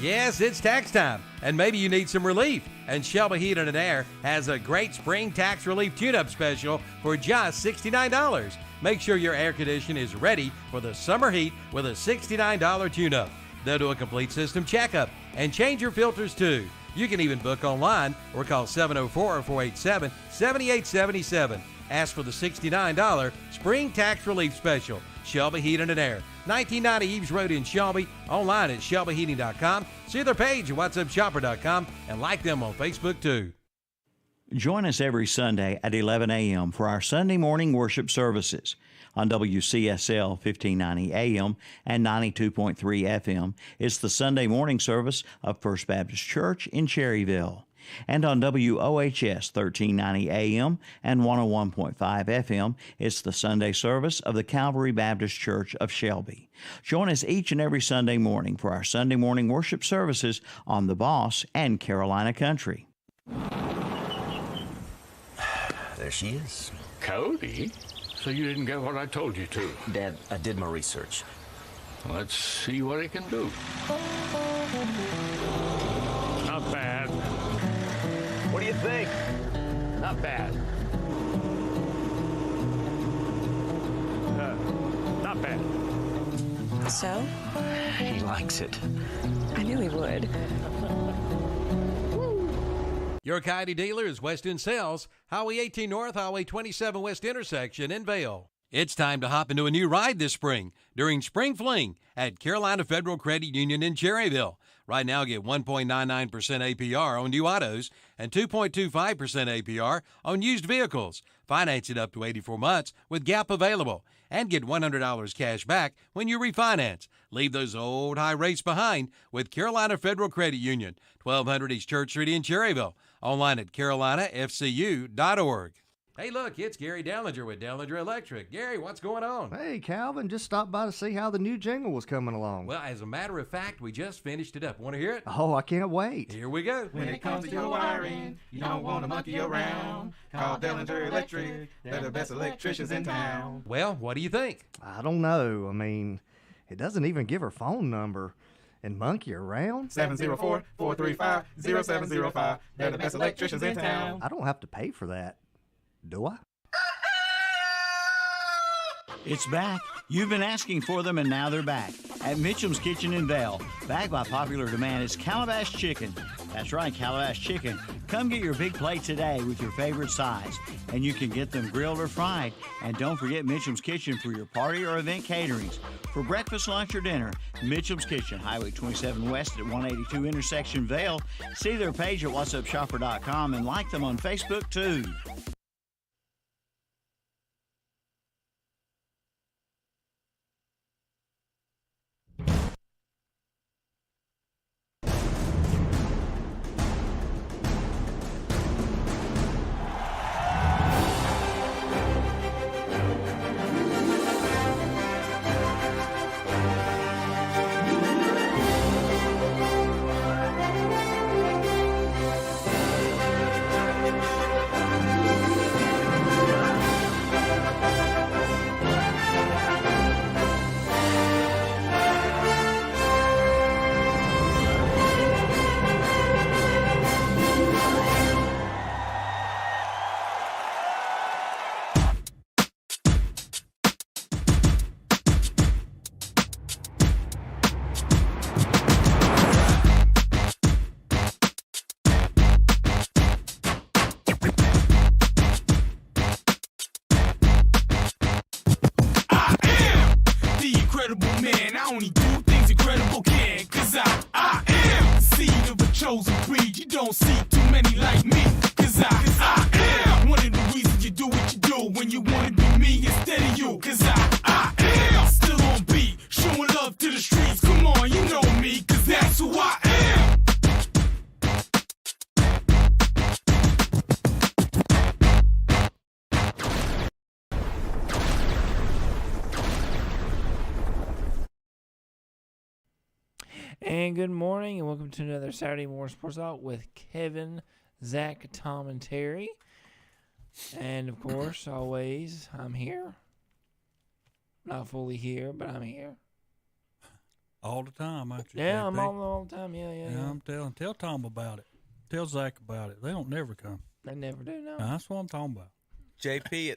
Yes, it's tax time, and maybe you need some relief. And Shelby Heating and Air has a great spring tax relief tune-up special for just $69. Make sure your air conditioner is ready for the summer heat with a $69 tune-up. They'll do a complete system checkup and change your filters too. You can even book online or call 704-487-7877. Ask for the $69 spring tax relief special. Shelby Heating and Air, 1990 Eves Road in Shelby. Online at shelbyheating.com. See their page at whatsupshopper.com and like them on Facebook too. Join us every Sunday at 11 a.m. for our Sunday morning worship services on WCSL 1590 AM and 92.3 FM. It's the Sunday morning service of First Baptist Church in Cherryville. And on WOHS 1390 AM and 101.5 FM, it's the Sunday service of the Calvary Baptist Church of Shelby. Join us each and every Sunday morning for our Sunday morning worship services on The Boss and Carolina Country. There she is. Cody? So you didn't get what I told you to? Dad, I did my research. Let's see what he can do. Not bad. What do you think? Not bad. Not bad. So? He likes it. I knew he would. Your Coyote dealer is Western Sales, Highway 18 North, Highway 27 West intersection in Vail. It's time to hop into a new ride this spring during Spring Fling at Carolina Federal Credit Union in Cherryville. Right now, get 1.99% APR on new autos and 2.25% APR on used vehicles. Finance it up to 84 months with GAP available. And get $100 cash back when you refinance. Leave those old high rates behind with Carolina Federal Credit Union, 1200 East Church Street in Cherryville. Online at carolinafcu.org. Hey, look, it's Gary Dellinger with Dellinger Electric. Gary, what's going on? Hey, Calvin, just stopped by to see how the new jingle was coming along. Well, as a matter of fact, we just finished it up. Want to hear it? Oh, I can't wait. Here we go. When it comes to your wiring, you don't want to monkey around. Call Dellinger Electric. They're the best electricians in town. Well, what do you think? I don't know. I mean, it doesn't even give her phone number. And monkey around? 704-435-0705. They're the best electricians in town. I don't have to pay for that, do I? It's back. You've been asking for them, and now they're back. At Mitchum's Kitchen in Vail, back by popular demand, is Calabash Chicken. That's right, Calabash Chicken. Come get your big plate today with your favorite size, and you can get them grilled or fried. And don't forget Mitchum's Kitchen for your party or event caterings. For breakfast, lunch, or dinner, Mitchum's Kitchen, Highway 27 West at 182 intersection Vail. See their page at whatsupshopper.com and like them on Facebook, too. And good morning, and welcome to another Saturday Morning Sportstalk with Kevin, Zach, Tom, and Terry. And of course, always, I'm here. Not fully here, but I'm here. All the time, aren't you? Yeah, JP? I'm all the time. Yeah. I'm tell Tom about it. Tell Zach about it. They don't never come. They never do, no. That's what I'm talking about. JP,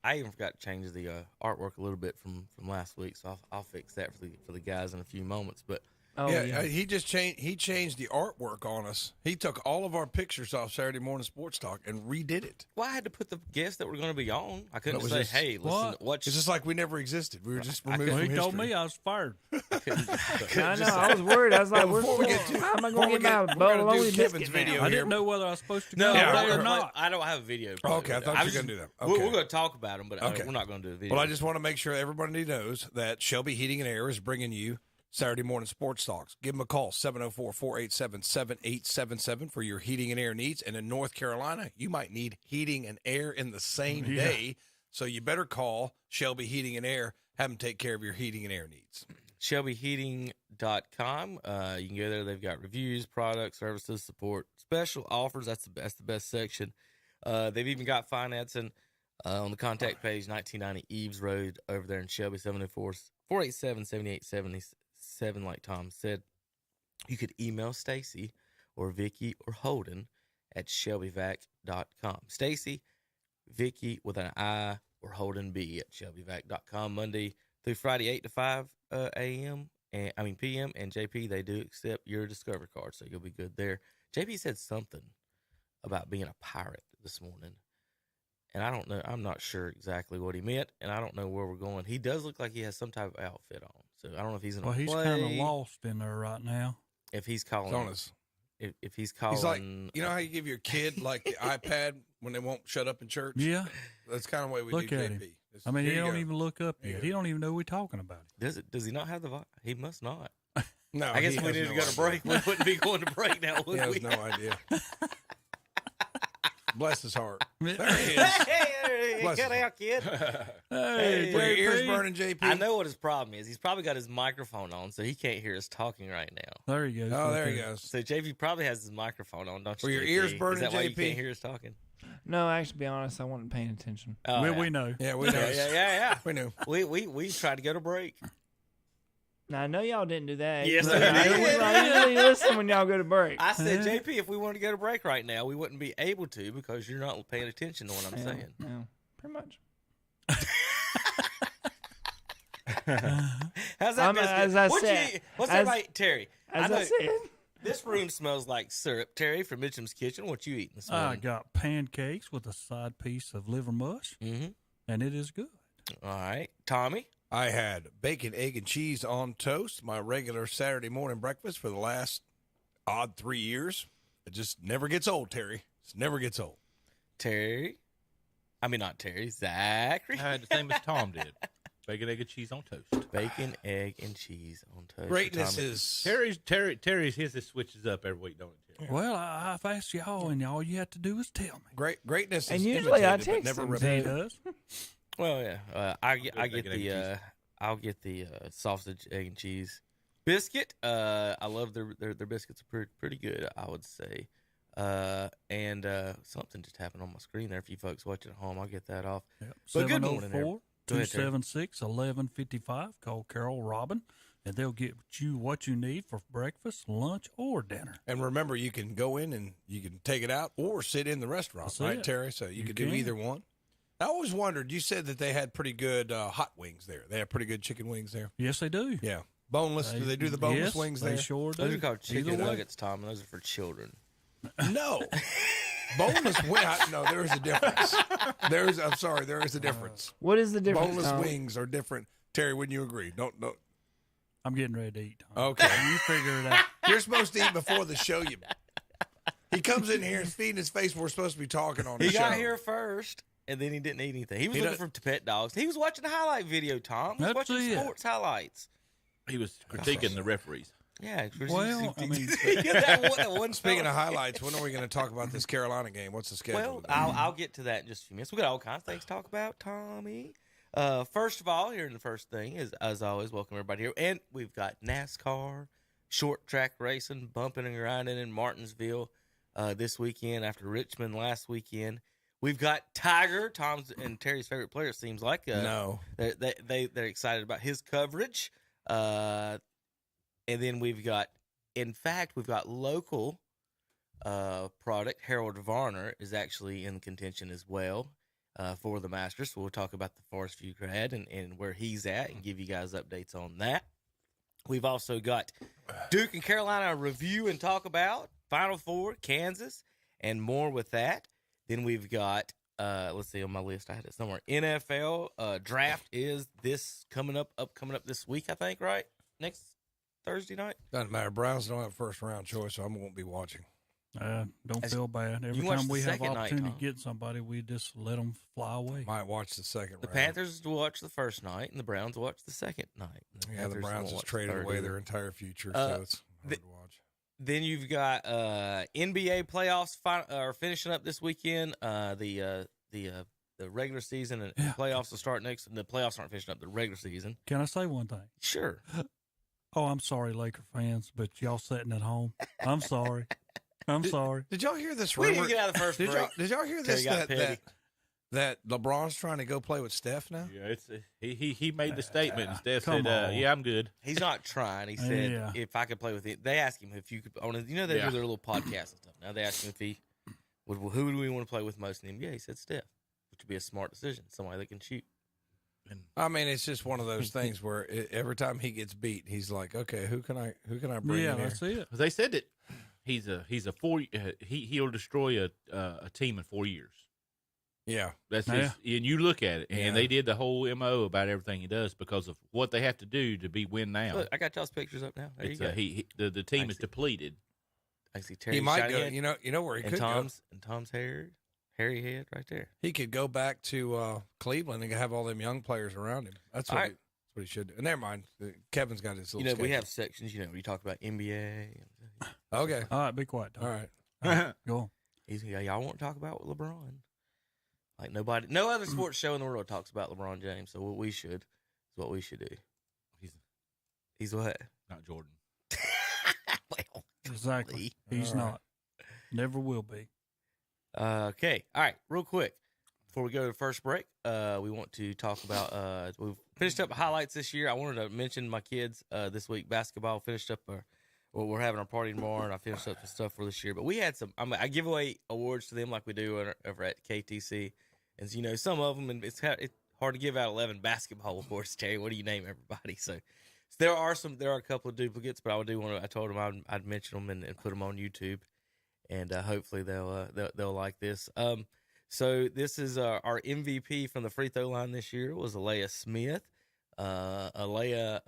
I even forgot to change the artwork a little bit from last week, so I'll fix that for the guys in a few moments. But he just changed. He changed the artwork on us. He took all of our pictures off Saturday Morning Sports Talk and redid it. Well, I had to put the guests that were going to be on. I couldn't say, just, "Hey, listen, watch." It's just like we never existed. We were just removed Well, from he told history. me I was fired. I know. I was worried. I was like, how am I going to get my bologna biscuit video now? I didn't know whether I was supposed to No, go I today or not. don't have a video. Okay, I thought you were going to do that. Okay. We're going to talk about them, but we're not going to do a video. Well, I just want to make sure everybody knows that Shelby Heating and Air is bringing you Saturday Morning Sports Talks. Give them a call, 704-487-7877 for your heating and air needs. And in North Carolina, you might need heating and air in the same day. So you better call Shelby Heating and Air. Have them take care of your heating and air needs. ShelbyHeating.com. You can go there. They've got reviews, products, services, support, special offers. That's the best section. They've even got financing on the contact page, 1990 Eves Road over there in Shelby, 704-487-7877. Like Tom said, you could email Stacy or Vicky or Holden at shelbyvac.com. Stacy, Vicky with an I, or Holden B at shelbyvac.com. Monday through Friday, 8 to 5 p.m. And JP, they do accept your Discover card, so you'll be good there. JP said something about being a pirate this morning, and I don't know. I'm not sure exactly what he meant, and I don't know where we're going. He does look like he has some type of outfit on, so I don't know if he's in a play. He's kind of lost in there right now. If he's calling, if he's calling, he's like, you know how you give your kid like the iPad when they won't shut up in church? Yeah, that's kind of the way we look do at JP. him. I mean, he don't even look up yet. He don't even know we're talking about it. Does he not have the? He must not. No, I guess if we needed to go to break, we wouldn't be going to break now, would we? He has no idea. Bless his heart. There he is. Hey, get out, kid. Hey, were your ears burning, JP? I know what his problem is. He's probably got his microphone on, so he can't hear us talking right now. There he goes. Oh, there he goes. So JP probably has his microphone on, don't you? Were your JP? ears burning, Is that why JP? you can't hear us talking? No, actually, to be honest, I wasn't paying attention. Oh, well, we know. Yeah, we know. Yeah. We knew. We tried to go to break. Now, I know y'all didn't do that. Yes, I usually listen when y'all go to break. I said, JP, if we wanted to go to break right now, we wouldn't be able to because you're not paying attention to what I'm saying. No, pretty much. How's that biscuit? As I said, what's that right, Terry? As I said, this room smells like syrup. Terry from Mitchum's Kitchen, what you eating this morning? I got pancakes with a side piece of liver mush, and it is good. All right. Tommy? I had bacon, egg, and cheese on toast, my regular Saturday morning breakfast for the last 3 years. It just never gets old, Terry. It never gets old. Terry? I mean, not Terry. Zachary? I had the same as Tom did. Bacon, egg, and cheese on toast. Bacon, egg, and cheese on toast. Greatness is... Terry's his switches up every week, don't it, Terry? Well, I've asked y'all, and all you have to do is tell me. Greatness is and usually I imitated, but text never him. repeated. He does. Well, yeah. I'll get the sausage, egg, and cheese biscuit. I love their biscuits are pretty good, I would say. And something just happened on my screen there. If you folks watching at home, I'll get that off. Yep. But good morning, there. 704-276-1155. Call Carol Robin, and they'll get you what you need for breakfast, lunch, or dinner. And remember, you can go in and you can take it out or sit in the restaurant, That's right, it. Terry? So you could do either one. I always wondered, you said that they had pretty good hot wings there. They have pretty good chicken wings there. Yes, they do. Yeah. Boneless. Do they do the boneless wings they there? Sure do. Those are called chicken Either way. nuggets, Tom, and those are for children. No. Boneless wing. No, there is a difference. There is a difference. What is the difference? Boneless wings are different. Terry, wouldn't you agree? Don't. I'm getting ready to eat, Tom. Okay. You figure it out. You're supposed to eat before the show. He comes in here and feeding his face. We're supposed to be talking on the show. He got here first, and then he didn't eat anything. He was looking for pet dogs. He was watching the highlight video, Tom. He was watching sports highlights. He was critiquing the referees. Yeah. Well, I mean, speaking of highlights, when are we going to talk about this Carolina game? What's the schedule? Well, I'll get to that in just a few minutes. We got all kinds of things to talk about, Tommy. First of all, here in the first thing is, as always, welcome everybody here. And we've got NASCAR, short track racing, bumping and grinding in Martinsville this weekend after Richmond last weekend. We've got Tiger, Tom's and Terry's favorite player, it seems like. No. They're excited about his coverage. And then we've got local product. Harold Varner is actually in contention as well for the Masters. So we'll talk about the Forest View grad and where he's at and give you guys updates on that. We've also got Duke and Carolina review and talk about Final Four, Kansas, and more with that. Then we've got, let's see on my list, I had it somewhere. NFL draft is coming up this week, I think, right? Next Thursday night? Doesn't matter. Browns don't have first round choice, so I won't be watching. Don't feel bad. Every time we have opportunity to get somebody, we just let them fly away. Might watch the second round. The Panthers will watch the first night, and the Browns will watch the second night. The Browns just traded away their entire future, so it's hard to watch. Then you've got NBA playoffs are finishing up this weekend. The regular season and playoffs will start next. The playoffs aren't finishing up. The regular season. Can I say one thing? Sure. Oh, I'm sorry, Laker fans, but y'all sitting at home. I'm sorry. I'm sorry. Did y'all hear this We rumor? didn't get out of the first break. Did y'all hear this that LeBron's trying to go play with Steph now? Yeah, he made the statement. And Steph said, "Yeah, I'm good." He's not trying. He said, "If I could play with it." They asked him if you could. They do their little podcast and stuff. Now they asked him if he would. Who do we want to play with most in the NBA? He said Steph, which would be a smart decision. Somebody that can shoot. I mean, it's just one of those things where every time he gets beat, he's like, "Okay, who can I bring in here?" That's it. They said that he's a 4. He'll destroy a team in 4 years. Yeah, that's his, and you look at it, and they did the whole MO about everything he does because of what they have to do to win now. Look, I got y'all's pictures up now. There you go. The team is depleted. I see Terry. He might go. You know where he could go. And Tom's hairy head right there. He could go back to Cleveland and have all them young players around him. That's what he should do. And never mind, Kevin's got his little. We have sections. Where you talk about NBA. Okay. All right, be quiet. All right. Go on. Y'all won't talk about LeBron. Like no other sports show in the world talks about LeBron James. So what we should do. He's what? Not Jordan. Well, exactly. He's not. Never will be. Okay. All right. Real quick, before we go to the first break, we want to talk about. We've finished up highlights this year. I wanted to mention my kids this week. Basketball finished up. We're having our party tomorrow, and I finished up some stuff for this year. But we had some. I give away awards to them like we do over at KTC. And some of them, and it's hard to give out 11 basketball awards, Terry. What do you name everybody? So there are a couple of duplicates, but I told them I'd mention them and put them on YouTube, and hopefully they'll like this. So this is our MVP from the free throw line this year was Alea Smith. Alea,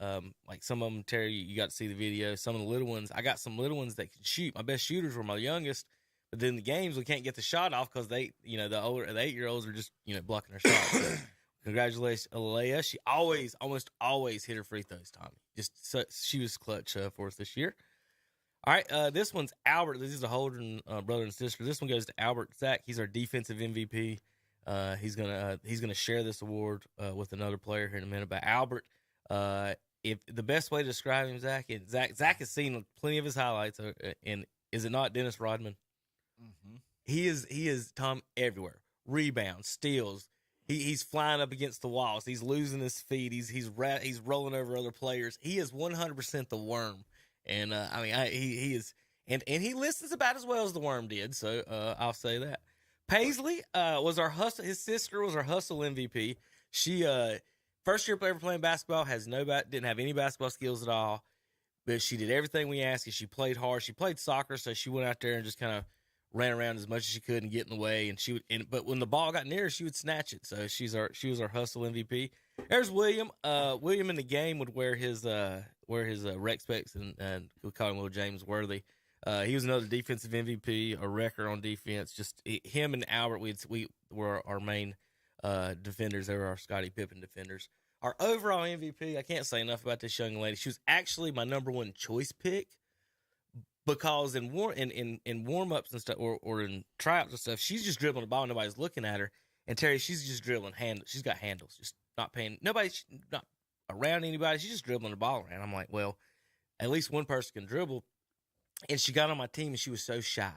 like some of them, Terry, you got to see the video. Some of the little ones, I got some little ones that can shoot. My best shooters were my youngest. But then the games, we can't get the shot off because the 8-year-olds are just, blocking her shots. So congratulations, Alea. She almost always hit her free throws, Tommy. She was clutch for us this year. All right, this one's Albert. This is a Holden brother and sister. This one goes to Albert Zach. He's our defensive MVP. He's gonna share this award with another player here in a minute. But Albert, if the best way to describe him, Zach has seen plenty of his highlights, and is it not Dennis Rodman? Mm-hmm. He is Tom everywhere. Rebounds, steals. He's flying up against the walls. He's losing his feet. He's rolling over other players. He is 100% the worm. And he is, and he listens about as well as the worm did. So I'll say that. Paisley was our hustle. His sister was our hustle MVP. She first year ever playing basketball, didn't have any basketball skills at all, but she did everything we asked. And she played hard. She played soccer, so she went out there and just kind of ran around as much as she could and get in the way. And but when the ball got near her, she would snatch it. So she was our hustle MVP. There's William. William in the game would wear his rec specs and we call him little James Worthy. He was another defensive MVP, a wrecker on defense. Just him and Albert, we were our main defenders. They were our Scottie Pippen defenders. Our overall MVP, I can't say enough about this young lady. She was actually my number one choice pick because in warm-ups and stuff or in tryouts and stuff, she's just dribbling the ball. Nobody's looking at her. And Terry, she's just dribbling she's got handles, just not paying. Nobody's not around anybody. She's just dribbling the ball around. I'm like, well, at least one person can dribble. And she got on my team, and she was so shy.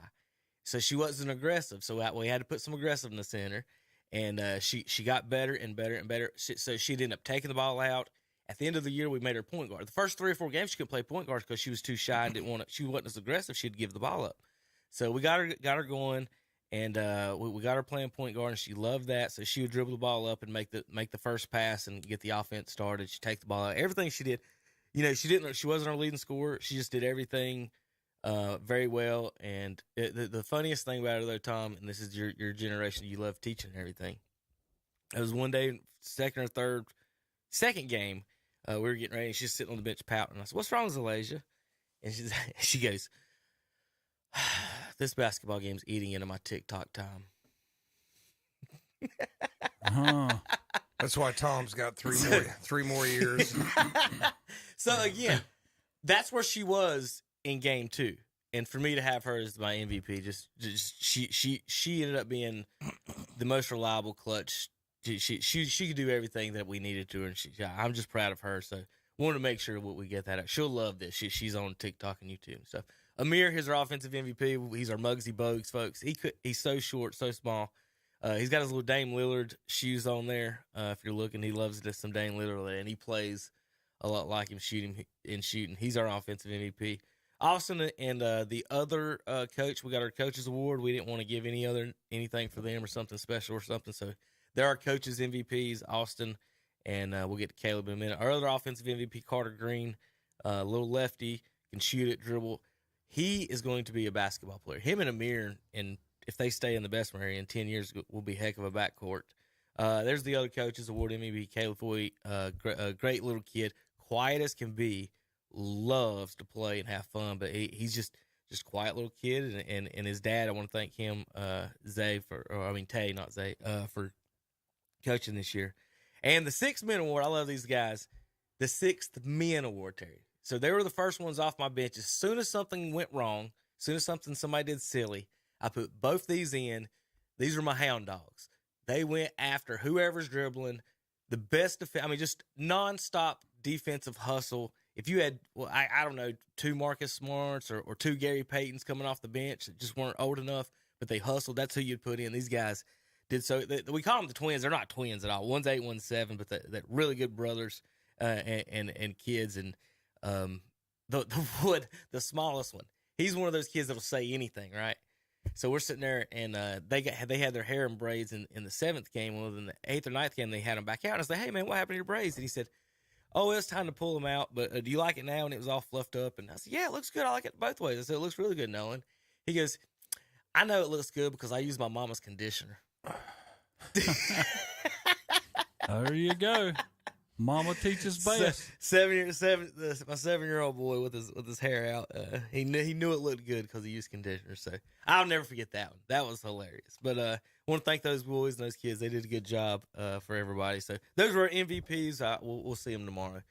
So she wasn't aggressive. So we had to put some aggressiveness in her. And she got better and better and better. So she'd end up taking the ball out At the end of the year, we made her point guard. The first 3 or 4 games, she couldn't play point guard because she was too shy and didn't want to. She wasn't as aggressive. She'd give the ball up. So we got her going, and we got her playing point guard, and she loved that. So she would dribble the ball up and make the first pass and get the offense started. She'd take the ball out. Everything she did, she wasn't our leading scorer. She just did everything very well. And the funniest thing about her, though, Tom, and this is your generation, you love teaching and everything. It was one day, second game, we were getting ready, and she's sitting on the bench pouting. I said, "What's wrong with Zalasia?" And she goes, "This basketball game's eating into my TikTok time." That's why Tom's got three more years. So again, that's where she was in game 2, and for me to have her as my MVP, just she ended up being the most reliable clutch. She could do everything that we needed to her, and I'm just proud of her. So wanted to make sure we get that out. She'll love this. She's on TikTok and YouTube and stuff. Amir, he's our offensive MVP. He's our Muggsy Bogues, folks. He's so short, so small. He's got his little Dame Lillard shoes on there. If you're looking, he loves some Dame Lillard, and he plays a lot like him shooting. He's our offensive MVP. Austin and the other coach, we got our coaches award. We didn't want to give anything for them or something special or something. So they're our coaches MVPs, Austin, and we'll get to Caleb in a minute. Our other offensive MVP, Carter Green, little lefty, can shoot it, dribble. He is going to be a basketball player. Him and Amir, and if they stay in the Bessemer area in 10 years, will be a heck of a backcourt. There's the other coaches award MVP, Caleb Foy, a great little kid, quiet as can be, loves to play and have fun, but he's just quiet little kid, and his dad, I want to thank him, Tay, not Zay, for coaching this year. And the 6th Men Award, I love these guys. The 6th Men Award, Terry. So they were the first ones off my bench. As soon as something went wrong, as soon as somebody did silly, I put both these in. These are my hound dogs. They went after whoever's dribbling, the best just nonstop defensive hustle. If you had, I don't know, 2 Marcus Smarts or 2 Gary Paytons coming off the bench that just weren't old enough, but they hustled, that's who you'd put in. These guys did so. We call them the twins. They're not twins at all. One's 8, one's 7, but they're really good brothers and kids. And the smallest one, he's one of those kids that'll say anything, right? So we're sitting there, and they had their hair in braids in the 7th game. Well, in the 8th or 9th game, they had them back out. And I was like, "Hey, man, what happened to your braids?" And he said, "Oh, it's time to pull them out, but do you like it now?" And it was all fluffed up. And I said, "Yeah, it looks good. I like it both ways." I said, "It looks really good, Nolan." He goes, "I know it looks good because I use my mama's conditioner." There you go. Mama teaches best. My 7-year-old boy with his hair out, he knew it looked good because he used conditioner. So I'll never forget that one. That was hilarious. But I want to thank those boys and those kids. They did a good job for everybody. So those were our MVPs. We'll see them tomorrow.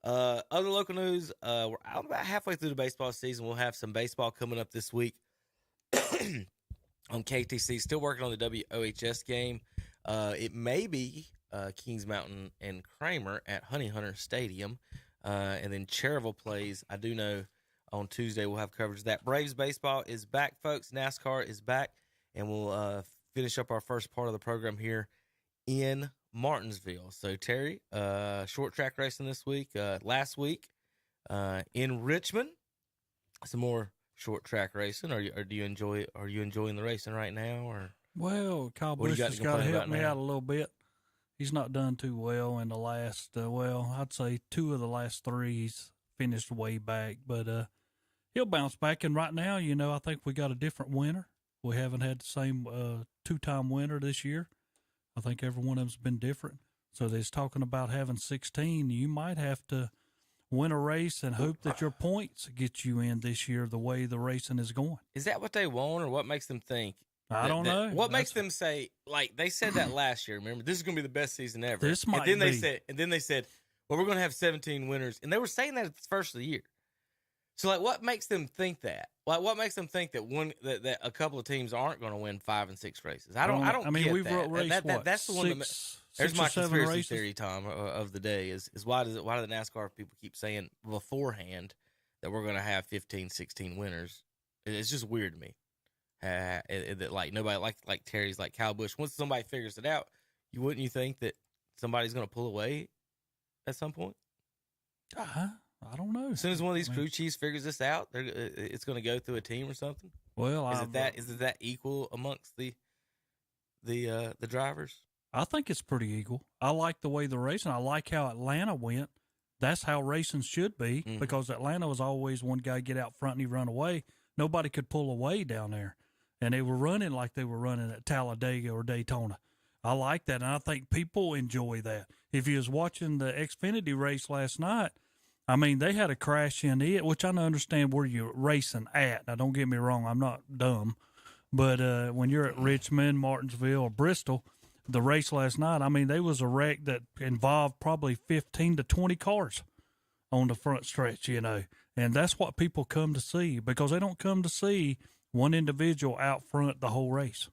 Other local news, we're about halfway through the baseball season. We'll have some baseball coming up this week on KTC. Still working on the WOHS game. It may be Kings Mountain and Kramer at Honey Hunter Stadium. And then Cherville plays, I do know, on Tuesday. We'll have coverage of that. Braves baseball is back, folks. NASCAR is back. And we'll finish up our first part of the program here in Martinsville. So, Terry, short track racing this week. Last week in Richmond, some more short track racing. Are you enjoying the racing right now? Or well, Kyle Busch has got to help me out a little bit. He's not done too well in the last, I'd say 2 of the last 3 he's finished way back. But he'll bounce back. And right now, I think we got a different winner. We haven't had the same 2-time winner this year. I think every one of them's been different. So they're talking about having 16. You might have to win a race and hope that your points get you in this year the way the racing is going. Is that what they want, or what makes them think? I don't know. What makes them say, like they said that last year? Remember, this is going to be the best season ever. This might and then be. They said, well, we're going to have 17 winners, and they were saying that at the first of the year. So, like, what makes them think that? Like, what makes them think that that a couple of teams aren't going to win 5 and 6 races? I don't. I mean, get we've that. raced what? That's the one. There's my conspiracy theory, Tom, of the day is why do the NASCAR people keep saying beforehand that we're going to have 15, 16 winners? It's just weird to me. That like nobody like Terry's like Kyle Busch. Once somebody figures it out, wouldn't you think that somebody's going to pull away at some point? I don't know. As soon as one of these crew chiefs figures this out, it's going to go through a team or something. Well, is it that equal amongst the drivers? I think it's pretty equal. I like the way the racing. I like how Atlanta went. That's how racing should be, because Atlanta was always one guy get out front and he run away. Nobody could pull away down there, and they were running like they were running at Talladega or Daytona. I like that, and I think people enjoy that. If you was watching the Xfinity race last night, I mean, they had a crash in it, which I don't understand where you're racing at. Now, don't get me wrong, I'm not dumb. But when you're at Richmond, Martinsville, or Bristol, the race last night, I mean, there was a wreck that involved probably 15 to 20 cars on the front stretch, you know. And that's what people come to see, because they don't come to see one individual out front the whole race.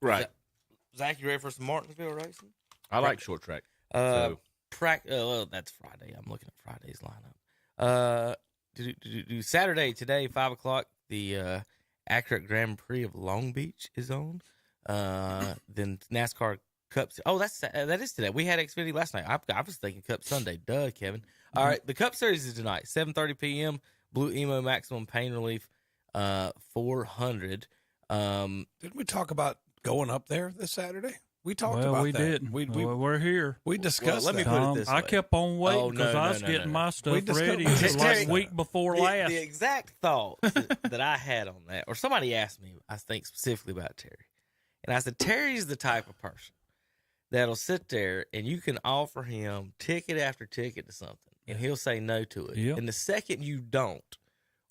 Right. Zach, you ready for some Martinsville racing? I like short track. Well, that's Friday. I'm looking at Friday's lineup. Do Saturday today, 5 o'clock, the Accurate Grand Prix of Long Beach is on. Then NASCAR Cup. Oh, that is today. We had Xfinity last night. I was thinking Cup Sunday. Duh, Kevin. All right, the Cup Series is tonight, 7:30 p.m. Blue Emo Maximum Pain Relief, 400. Didn't we talk about going up there this Saturday? We talked about that. Well, we didn't. We're here. We discussed let me that. put it this way. I kept on waiting because I was getting my stuff ready like week before last. The exact thought that I had on that, or somebody asked me, I think specifically about Terry. And I said, Terry's the type of person that'll sit there and you can offer him ticket after ticket to something, and he'll say no to it. Yep. And the second you don't,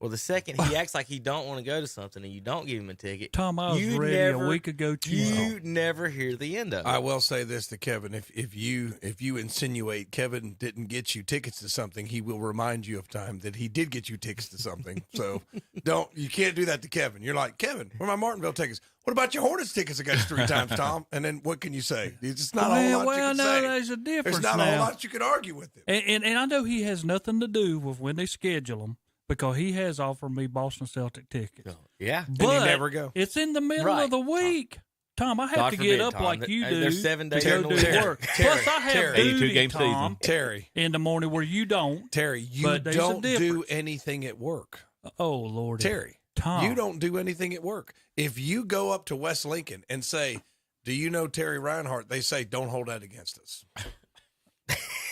or the second he acts like he don't want to go to something and you don't give him a ticket, Tom, I was ready a week ago. You never hear the end of it. I will say this to Kevin: if you insinuate Kevin didn't get you tickets to something, he will remind you of time that he did get you tickets to something. So you can't do that to Kevin. You're like, Kevin, where are my Martinville tickets? What about your Hornets tickets? I got you 3 times, Tom. And then what can you say? It's not a whole lot you can say. There's a difference. There's not a whole lot you can argue with him. And I know he has nothing to do with when they schedule them, because he has offered me Boston Celtic tickets. Yeah. But and you never go. It's in the middle of the week. Tom, I have God to forbid, get up Tom. like you do. There's 7 days to in go the do week. work. Plus, I have duty, 82-game Tom, Terry, in the morning where you don't. Terry, you But there's a don't do difference. anything at work. Oh, Lord. Terry, Tom. you don't do anything at work. If you go up to West Lincoln and say, do you know Terry Reinhardt? They say, don't hold that against us.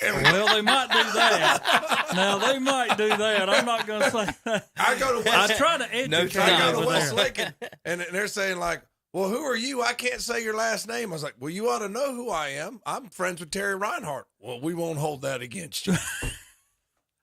Well, they might do that. Now, they might do that. I'm not going to say that. I go to West, I try to educate I go to over West there. Lincoln, and they're saying, like, well, who are you? I can't say your last name. I was like, well, you ought to know who I am. I'm friends with Terry Reinhardt. Well, we won't hold that against you.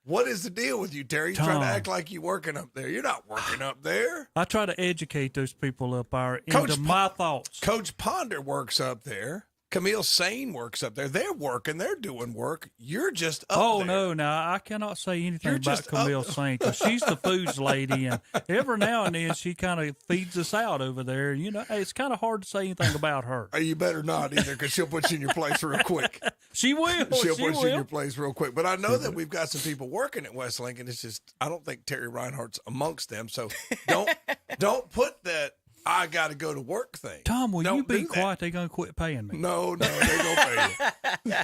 What is the deal with you, Terry? You trying to act like you working up there. You're not working up there. I try to educate those people up there into my thoughts. Coach Ponder works up there. Camille Sane works up there. They're working. They're doing work. You're just up there. Oh, no. Now, I cannot say anything about Camille Saint, because she's the foods lady, and every now and then she kind of feeds us out over there. You know, it's kind of hard to say anything about her. You better not either, because she'll put you in your place real quick. She will. She'll put you in your place real quick. But I know that we've got some people working at West Lincoln. It's just, I don't think Terry Reinhardt's amongst them. So don't put that I got to go to work thing. Tom, will you be quiet? They're going to quit paying me. No, they going to pay you.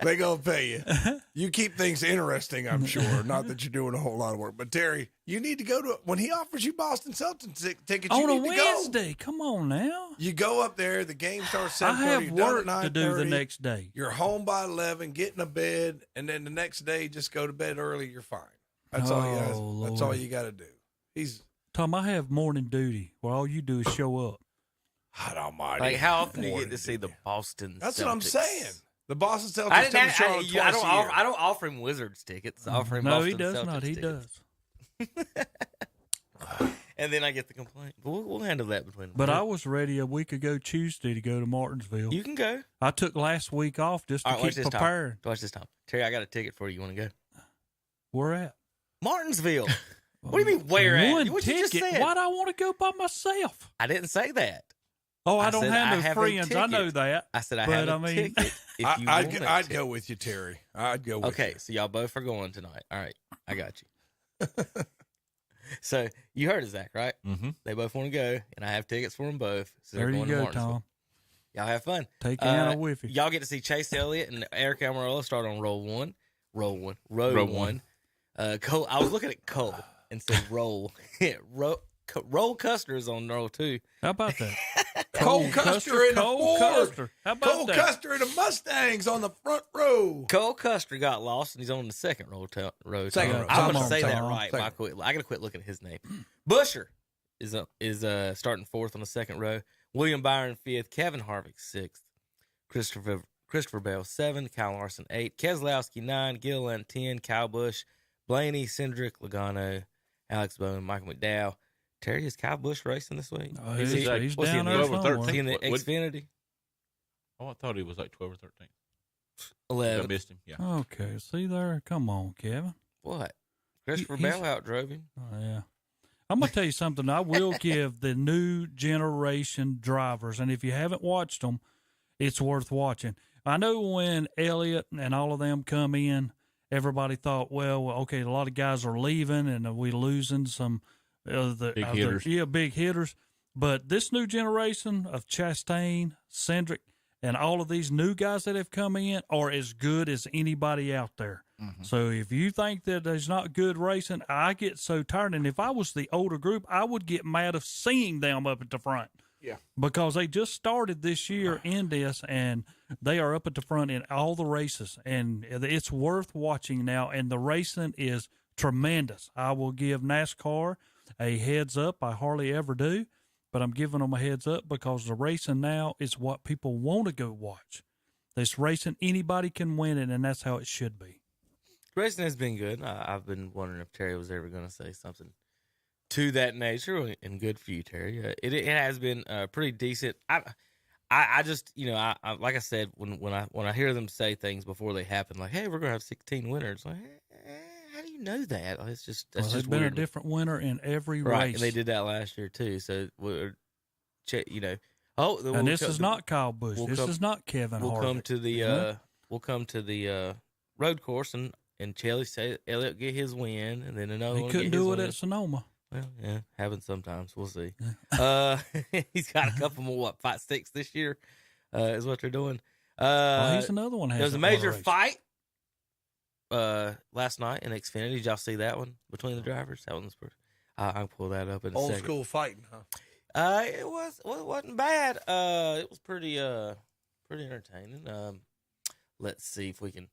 They going to pay you. You keep things interesting, I'm sure. Not that you're doing a whole lot of work. But, Terry, you need to go to, when he offers you Boston Celtics tickets, you on need a to Wednesday. Go. Come on now. You go up there. The game starts 7:30. I have work at to do the next day. You're home by 11, get in a bed, and then the next day just go to bed early. You're fine. That's all you got. That's all you got to do. Tom, I have morning duty where all you do is show up. God almighty. Like, how often do you get to see the Boston That's Celtics? what I'm saying. The Boston Celtics come to Charlotte twice a year. I don't offer him Wizards tickets. I offer him No, Boston he does Celtics not. He tickets. does. And then I get the complaint. But we'll handle that between them. But I was ready a week ago Tuesday to go to Martinsville. You can go. I took last week off just to keep preparing. Watch this, Tom. Terry, I got a ticket for you. You want to go? Where at? Martinsville. What do you mean where at? One What ticket. you just said? Why do I want to go by myself? I didn't say that. Oh, I don't said have I no have a friends. I know ticket. that. I said I but have a I mean, ticket. If you want I'd go with you, Terry. I'd go with you. Okay, so y'all both are going tonight. All right, I got you. So you heard it, Zach, right? Mm-hmm. They both want to go, and I have tickets for them both. So there they're you going to go, Martinsville. Tom. Y'all have fun. Take Anna with you. Y'all get to see Chase Elliott and Eric Almirola start on roll 1. Road Road one. Cole, I was looking at Cole and said roll. Roll Custer's on roll 2. How about that? Cole Custer in a Ford. Custer. How about Cole that? Custer in a Mustangs on the front row. Cole Custer got lost, and he's on the second row. Second row. I'm going to Come say on, that come on. right. Second. I got to quit looking at his name. Busher is starting 4th on the second row. William Byron 5th. Kevin Harvick 6th. Christopher Bell 7th. Kyle Larson 8th. Keselowski 9. Gilliland 10. Kyle Busch, Blaney, Cindric, Logano, Alex Bowman, Michael McDowell. Terry, is Kyle Busch racing this week? Oh, he's down there somewhere. Is he in the Xfinity? Oh, I thought he was like 12 or 13. 11. I missed him. Yeah. Okay, see there? Come on, Kevin. What? Christopher Bell outdrove him. Oh, yeah. I'm going to tell you something. I will give the new generation drivers, and if you haven't watched them, it's worth watching. I know when Elliott and all of them come in, everybody thought, well, okay, a lot of guys are leaving, and we losing some big hitters. Big hitters. But this new generation of Chastain, Cindric, and all of these new guys that have come in are as good as anybody out there. Mm-hmm. So if you think that there's not good racing, I get so tired. And if I was the older group, I would get mad of seeing them up at the front. Yeah. Because they just started this year in this, and they are up at the front in all the races. And it's worth watching now, and the racing is tremendous. I will give NASCAR a heads up. I hardly ever do, but I'm giving them a heads up because the racing now is what people want to go watch. This racing, anybody can win it, and that's how it should be. Racing has been good. I've been wondering if Terry was ever going to say something to that nature, and good for you, Terry. It has been pretty decent. I just, I like I said, when I hear them say things before they happen, like, hey, we're going to have 16 winners, like, how do you know that? It's just that's just been weird. A different winner in every right, race. And they did that last year too. So we're, and this is not Kyle Busch. This is not Kevin Harvick. We'll come to the road course and Chelly say Elliott get his win, and then another. He couldn't do it at Sonoma. Well, yeah, happens sometimes. We'll see. He's got a couple more fight sticks this year. Is what they're doing. He's another one. There was a major fight last night in Xfinity. Did y'all see that one between the drivers? That one was pretty. I'll pull that up in a second. Old school fighting, huh? It wasn't bad. It was pretty entertaining. Let's see if we can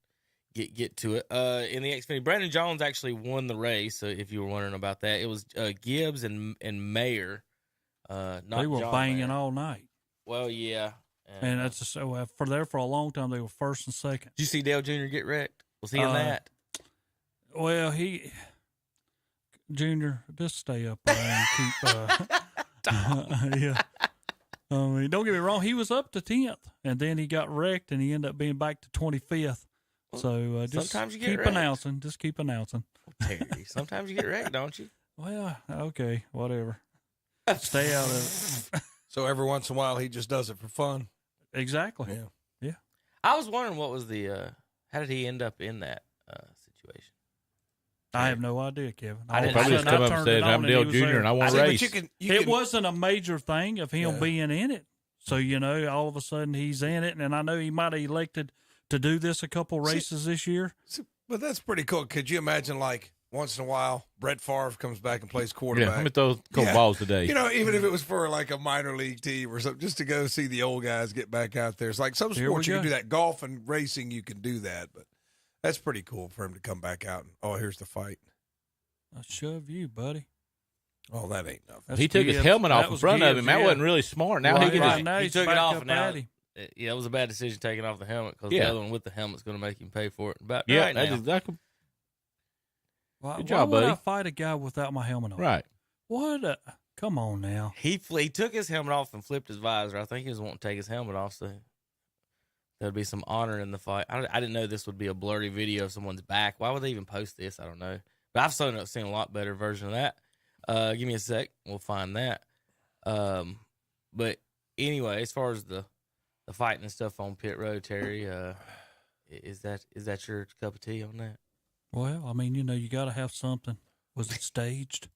get to it. In the Xfinity, Brandon Jones actually won the race. So if you were wondering about that, it was Gibbs and Mayer. They were John banging Mayer. all night. Well, yeah. And that's so for a long time they were first and second. Did you see Dale Jr. get wrecked? Was he in that? Well, Junior, just stay up there and keep. Yeah. I mean, don't get me wrong. He was up to 10th, and then he got wrecked, and he ended up being back to 25th. So just sometimes you get keep wrecked. announcing. Just keep announcing. Terry, sometimes you get wrecked, don't you? Well, okay, whatever. Stay out of it. So every once in a while, he just does it for fun. Exactly. Yeah. I was wondering what was how did he end up in that situation? I have no idea, Kevin. Probably just come up and said, I'm Dale Jr. and I want to race. It wasn't a major thing of him being in it. So, all of a sudden he's in it. And I know he might have elected to do this a couple races this year. But that's pretty cool. Could you imagine, like, once in a while, Brett Favre comes back and plays quarterback? Yeah, I'm going to throw a couple balls today. Even if it was for, like, a minor league team or something, just to go see the old guys get back out there. It's like some sports you can do that. Golf and racing, you can do that. But that's pretty cool for him to come back out and, here's the fight. I'll shove you, buddy. Oh, that ain't nothing. He took his helmet off in front of him. That wasn't really smart. Now he took it off, and now it was a bad decision taking off the helmet because the other one with the helmet's going to make him pay for it. But that's exactly. Good job, buddy. Why would I fight a guy without my helmet on? Right. What? Come on now. He took his helmet off and flipped his visor. I think he was wanting to take his helmet off, so there'd be some honor in the fight. I didn't know this would be a blurry video of someone's back. Why would they even post this? I don't know. But I've seen a lot better version of that. Give me a sec. We'll find that. But anyway, as far as the fighting and stuff on pit road, Terry, is that your cup of tea on that? Well, I mean, you got to have something. Was it staged?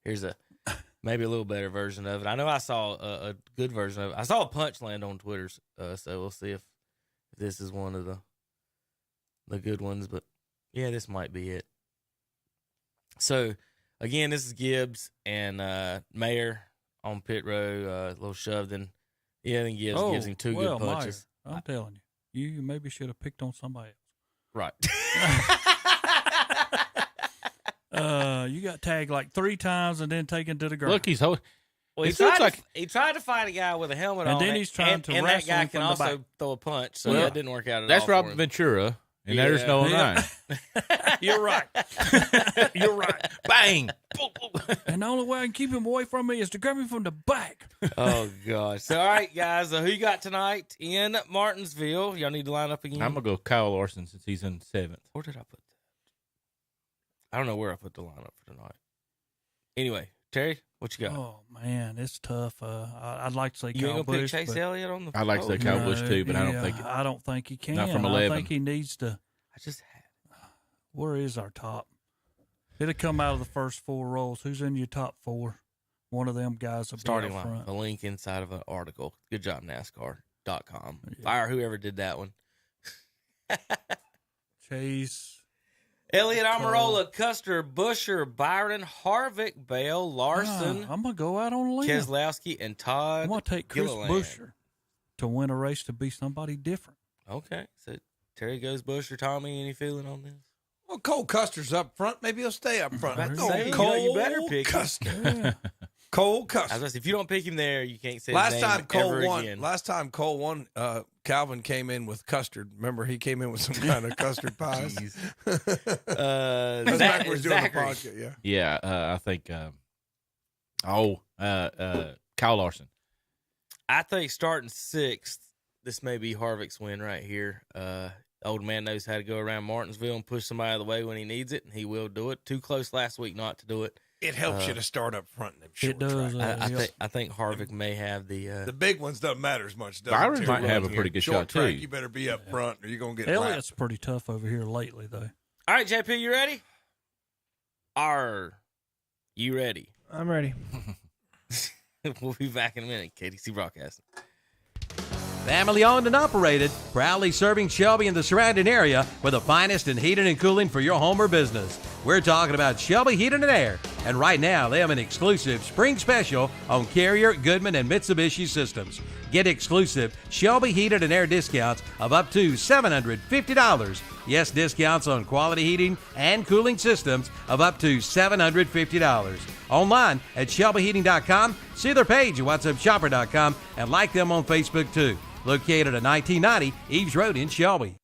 Here's maybe a little better version of it. I know I saw a good version of it. I saw a punch land on Twitter's, so we'll see if this is one of the good ones. But Yeah, this might be it. So, again, this is Gibbs and Mayer on pit row, a little shoved in. Yeah, then Gibbs gives him two good punches. Meyer, I'm telling you, you maybe should have picked on somebody else. Right. You got tagged like 3 times and then taken to the ground. Look, he's holding. Well, he tried to fight a guy with a helmet on, and then he's trying to and wrestle that guy him can from the also back. throw a punch, so that didn't work out at all. That's Robert for him. Ventura, and there's no line. You're right. You're right. Bang! And the only way I can keep him away from me is to grab him from the back. Oh, gosh. So, all right, guys, who you got tonight in Martinsville? Y'all need to line up again. I'm going to go Kyle Larson since he's in 7th. Where did I put that? I don't know where I put the lineup for tonight. Anyway, Terry, what you got? Oh, man, it's tough. I'd like to say You Kyle ain't going to Busch. pick Chase Elliott on the I'd like to say Kyle Busch, too, but I don't think he can. Not from 11. I think he needs to. Where is our top? It'll come out of the first 4 rows. Who's in your top 4? One of them guys will starting be out line. front. A link inside of an article. Good job, NASCAR.com. Fire whoever did that one. Chase. Elliott, Amarola, Custer, Busher, Byron, Harvick, Bell, Larson. I'm going to go out on a limb. Keselowski, and Todd I'm going to take Chris Gilliland. Busher to win a race to be somebody different. Okay. So Terry goes Busher. Tommy, any feeling on this? Well, Cole Custer's up front. Maybe he'll stay up front. You better pick Custer. Yeah. Cole Custer. If you don't pick him there, you can't say Last his name time Cole ever won. again. Last time Cole won. Calvin came in with custard. Remember, he came in with some kind of custard pies. That's back when we were doing the Zachary. podcast. Yeah, I think. Kyle Larson. I think starting 6th, this may be Harvick's win right here. Old man knows how to go around Martinsville and push somebody out of the way when he needs it, and he will do it. Too close last week not to do it. It helps you to start up front in them short It does. track. I think Harvick may have the big ones doesn't matter as much. Byron might have a pretty good short shot, track, too. You better be up front or you're going to get Elliott's lapped. pretty tough over here lately, though. All right, JP, you ready? You ready? I'm ready. We'll be back in a minute. KDC Broadcasting. Family owned and operated, proudly serving Shelby and the surrounding area with the finest in heating and cooling for your home or business. We're talking about Shelby Heating and Air, and right now they have an exclusive spring special on Carrier, Goodman, and Mitsubishi systems. Get exclusive Shelby Heating and Air discounts of up to $750. Yes, discounts on quality heating and cooling systems of up to $750. Online at ShelbyHeating.com, see their page at WhatsAppShopper.com, and like them on Facebook too. Located at 1990 Eves Road in Shelby.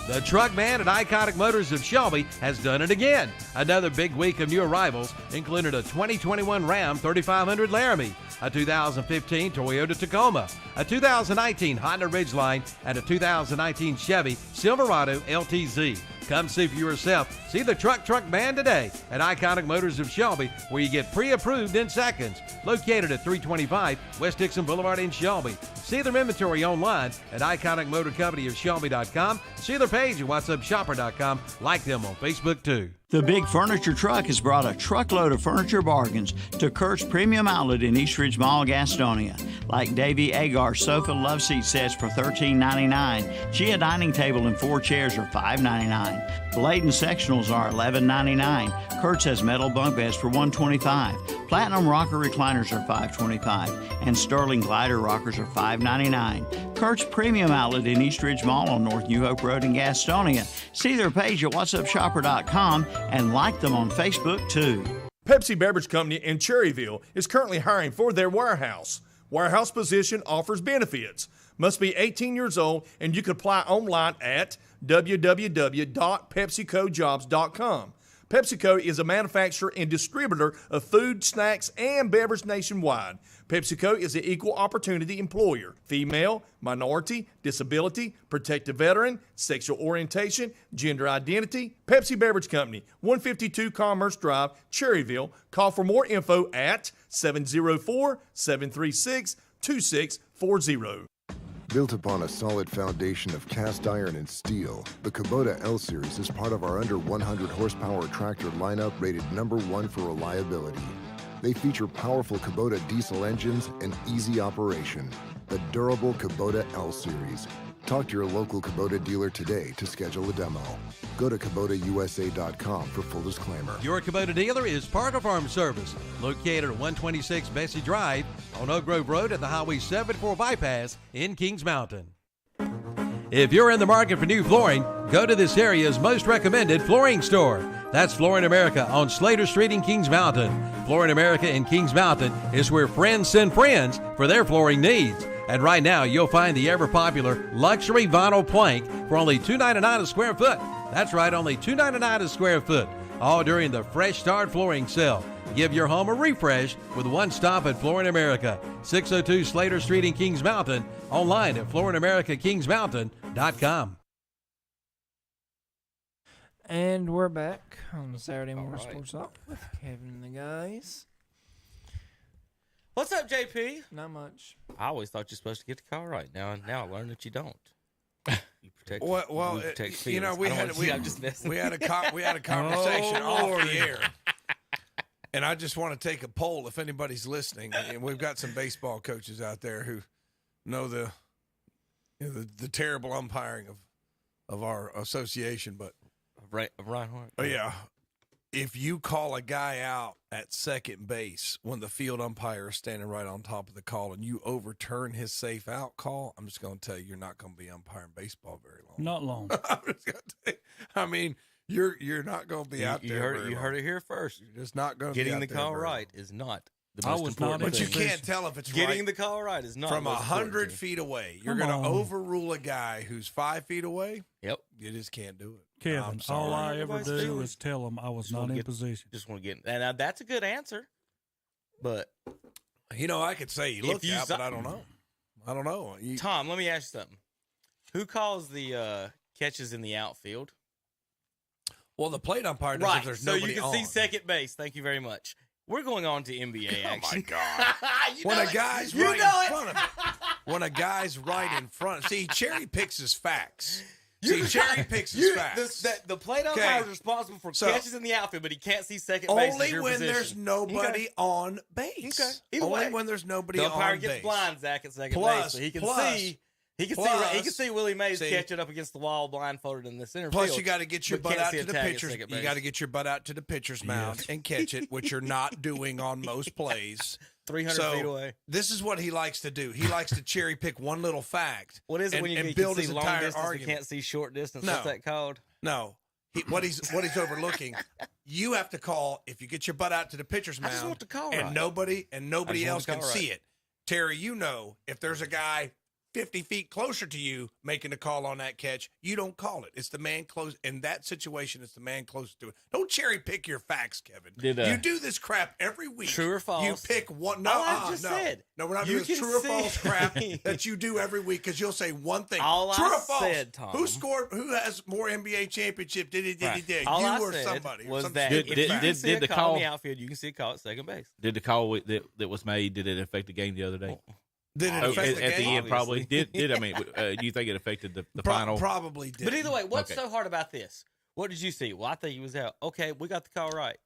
The truck man at Iconic Motors of Shelby has done it again. Another big week of new arrivals, including a 2021 Ram 3500 Laramie, a 2015 Toyota Tacoma, a 2019 Honda Ridgeline, and a 2019 Chevy Silverado LTZ. Come see for yourself. See the truck man today at Iconic Motors of Shelby, where you get pre-approved in seconds. Located at 325 West Dixon Boulevard in Shelby. See their inventory online at iconicmotorcompanyofshelby.com. See their page at whatsuppshopper.com. Like them on Facebook too. The Big Furniture Truck has brought a truckload of furniture bargains to Kurt's Premium Outlet in East Ridge Mall, Gastonia. Like Davy Agar's sofa love seat sets for $13.99. Gia dining table and 4 chairs are $5.99. Bladen sectionals are $11.99. Kurt's has metal bunk beds for $125. Platinum rocker recliners are $5.25. And Sterling glider rockers are $5.99. Kurt's Premium Outlet in East Ridge Mall on North New Hope Road in Gastonia. See their page at whatsuppshopper.com and like them on Facebook too. Pepsi Beverage Company in Cherryville is currently hiring for their warehouse. Warehouse position offers benefits. Must be 18 years old, and you can apply online at www.pepsicojobs.com. PepsiCo is a manufacturer and distributor of food, snacks, and beverage nationwide. PepsiCo is an equal opportunity employer. Female, minority, disability, protected veteran, sexual orientation, gender identity. Pepsi Beverage Company, 152 Commerce Drive, Cherryville. Call for more info at 704-736-2640. Built upon a solid foundation of cast iron and steel, the Kubota L-Series is part of our under 100 horsepower tractor lineup rated #1 for reliability. They feature powerful Kubota diesel engines and easy operation. The durable Kubota L-Series. Talk to your local Kubota dealer today to schedule a demo. Go to KubotaUSA.com for full disclaimer. Your Kubota dealer is Parker Farm Service, located at 126 Bessie Drive on Oak Grove Road at the Highway 74 bypass in Kings Mountain. If you're in the market for new flooring, go to this area's most recommended flooring store. That's Flooring America on Slater Street in Kings Mountain. Flooring America in Kings Mountain is where friends send friends for their flooring needs. And right now, you'll find the ever-popular luxury vinyl plank for only $2.99 a square foot. That's right, only $2.99 a square foot, all during the Fresh Start Flooring Sale. Give your home a refresh with one stop at Flooring America, 602 Slater Street in Kings Mountain, online at flooringamericakingsmountain.com. And we're back on the Saturday Morning Sports Talk with Kevin and the guys. What's up, JP? Not much. I always thought you're supposed to get the car right. Now I learned that you don't. You protect. Well, protect you know, we had a conversation Oh, off the air, and I just want to take a poll if anybody's listening. And we've got some baseball coaches out there who know the terrible umpiring of our association, but Ryan Hart. Oh yeah. If you call a guy out at second base when the field umpire is standing right on top of the call and you overturn his safe out call, I'm just going to tell you, you're not going to be umpiring baseball very long. Not long. I'm just going to tell you. I mean, you're not going to be out there. You heard it here first. You're just not going to be getting out the there call very right long. is not the most important But thing. you can't tell if it's getting right. the call right is not From the most important 100 thing. feet away. You're Come going to on. overrule a guy who's 5 feet away. Yep. You just can't do it. Kevin, I'm sorry. all I ever Everybody's do feeling. is tell them I was Just not wanna in get- position. Just want to get, and now that's a good answer, but You know, I could say you If looked you out, si- but I don't know. I don't know. Tom, let me ask you something. Who calls the catches in the outfield? Well, the plate umpire does Right, if there's so nobody you can on. see second base. Thank you very much. We're going on to NBA action. Oh my God! When a guy's right in front of him, when a guy's right in front, see, cherry picks his facts. See, cherry picks his facts. The plate Okay. umpire is responsible for So- catches in the outfield, but he can't see second base. Only as your when position. there's nobody Okay. on base. Okay. Either Only way. when there's nobody The on umpire base. gets blind, Zach, at second Plus- base, so he can plus- see. He can plus- see Willie Mays see- catch it up against the wall, blindfolded in the center Plus, field. you got to get your but butt can't out see to a the tag at pitcher's. second You base. got to get your butt out to the pitcher's mound and catch it, which you're not doing on most plays. 300 feet away. This is what he likes to do. He likes to cherry pick one little fact. What is it and, when you and can build see his long entire distance argument? and can't see short distance? No. What's that called? No. What he's overlooking, you have to call if you get your butt out to the pitcher's I mound, just want the call and right. nobody I else just want the can call see right. it. Terry, you know if there's a guy 50 feet closer to you making a call on that catch, you don't call it. It's the man close. In that situation, it's the man closest to it. Don't cherry pick your facts, Kevin. You do this crap every week. True or false? You pick one. No, All I just no. said. No, we're not You doing this can true or see- false crap that you do every week because you'll say one thing. All true I or false? said, Tom. Who scored? Who has more NBA championship? Did you All I or said somebody? was Some that stupid if you fact. can see did a the call in call- the outfield, you can see a call at second base. Did the call that was made, did it affect the game the other day? Did it Oh, affect the at the game? end, probably. Did I mean, do you think it affected the final? Probably did. But either way, what's Okay. so hard about this? What did you see? Well, I think he was out. Okay, we got the call right.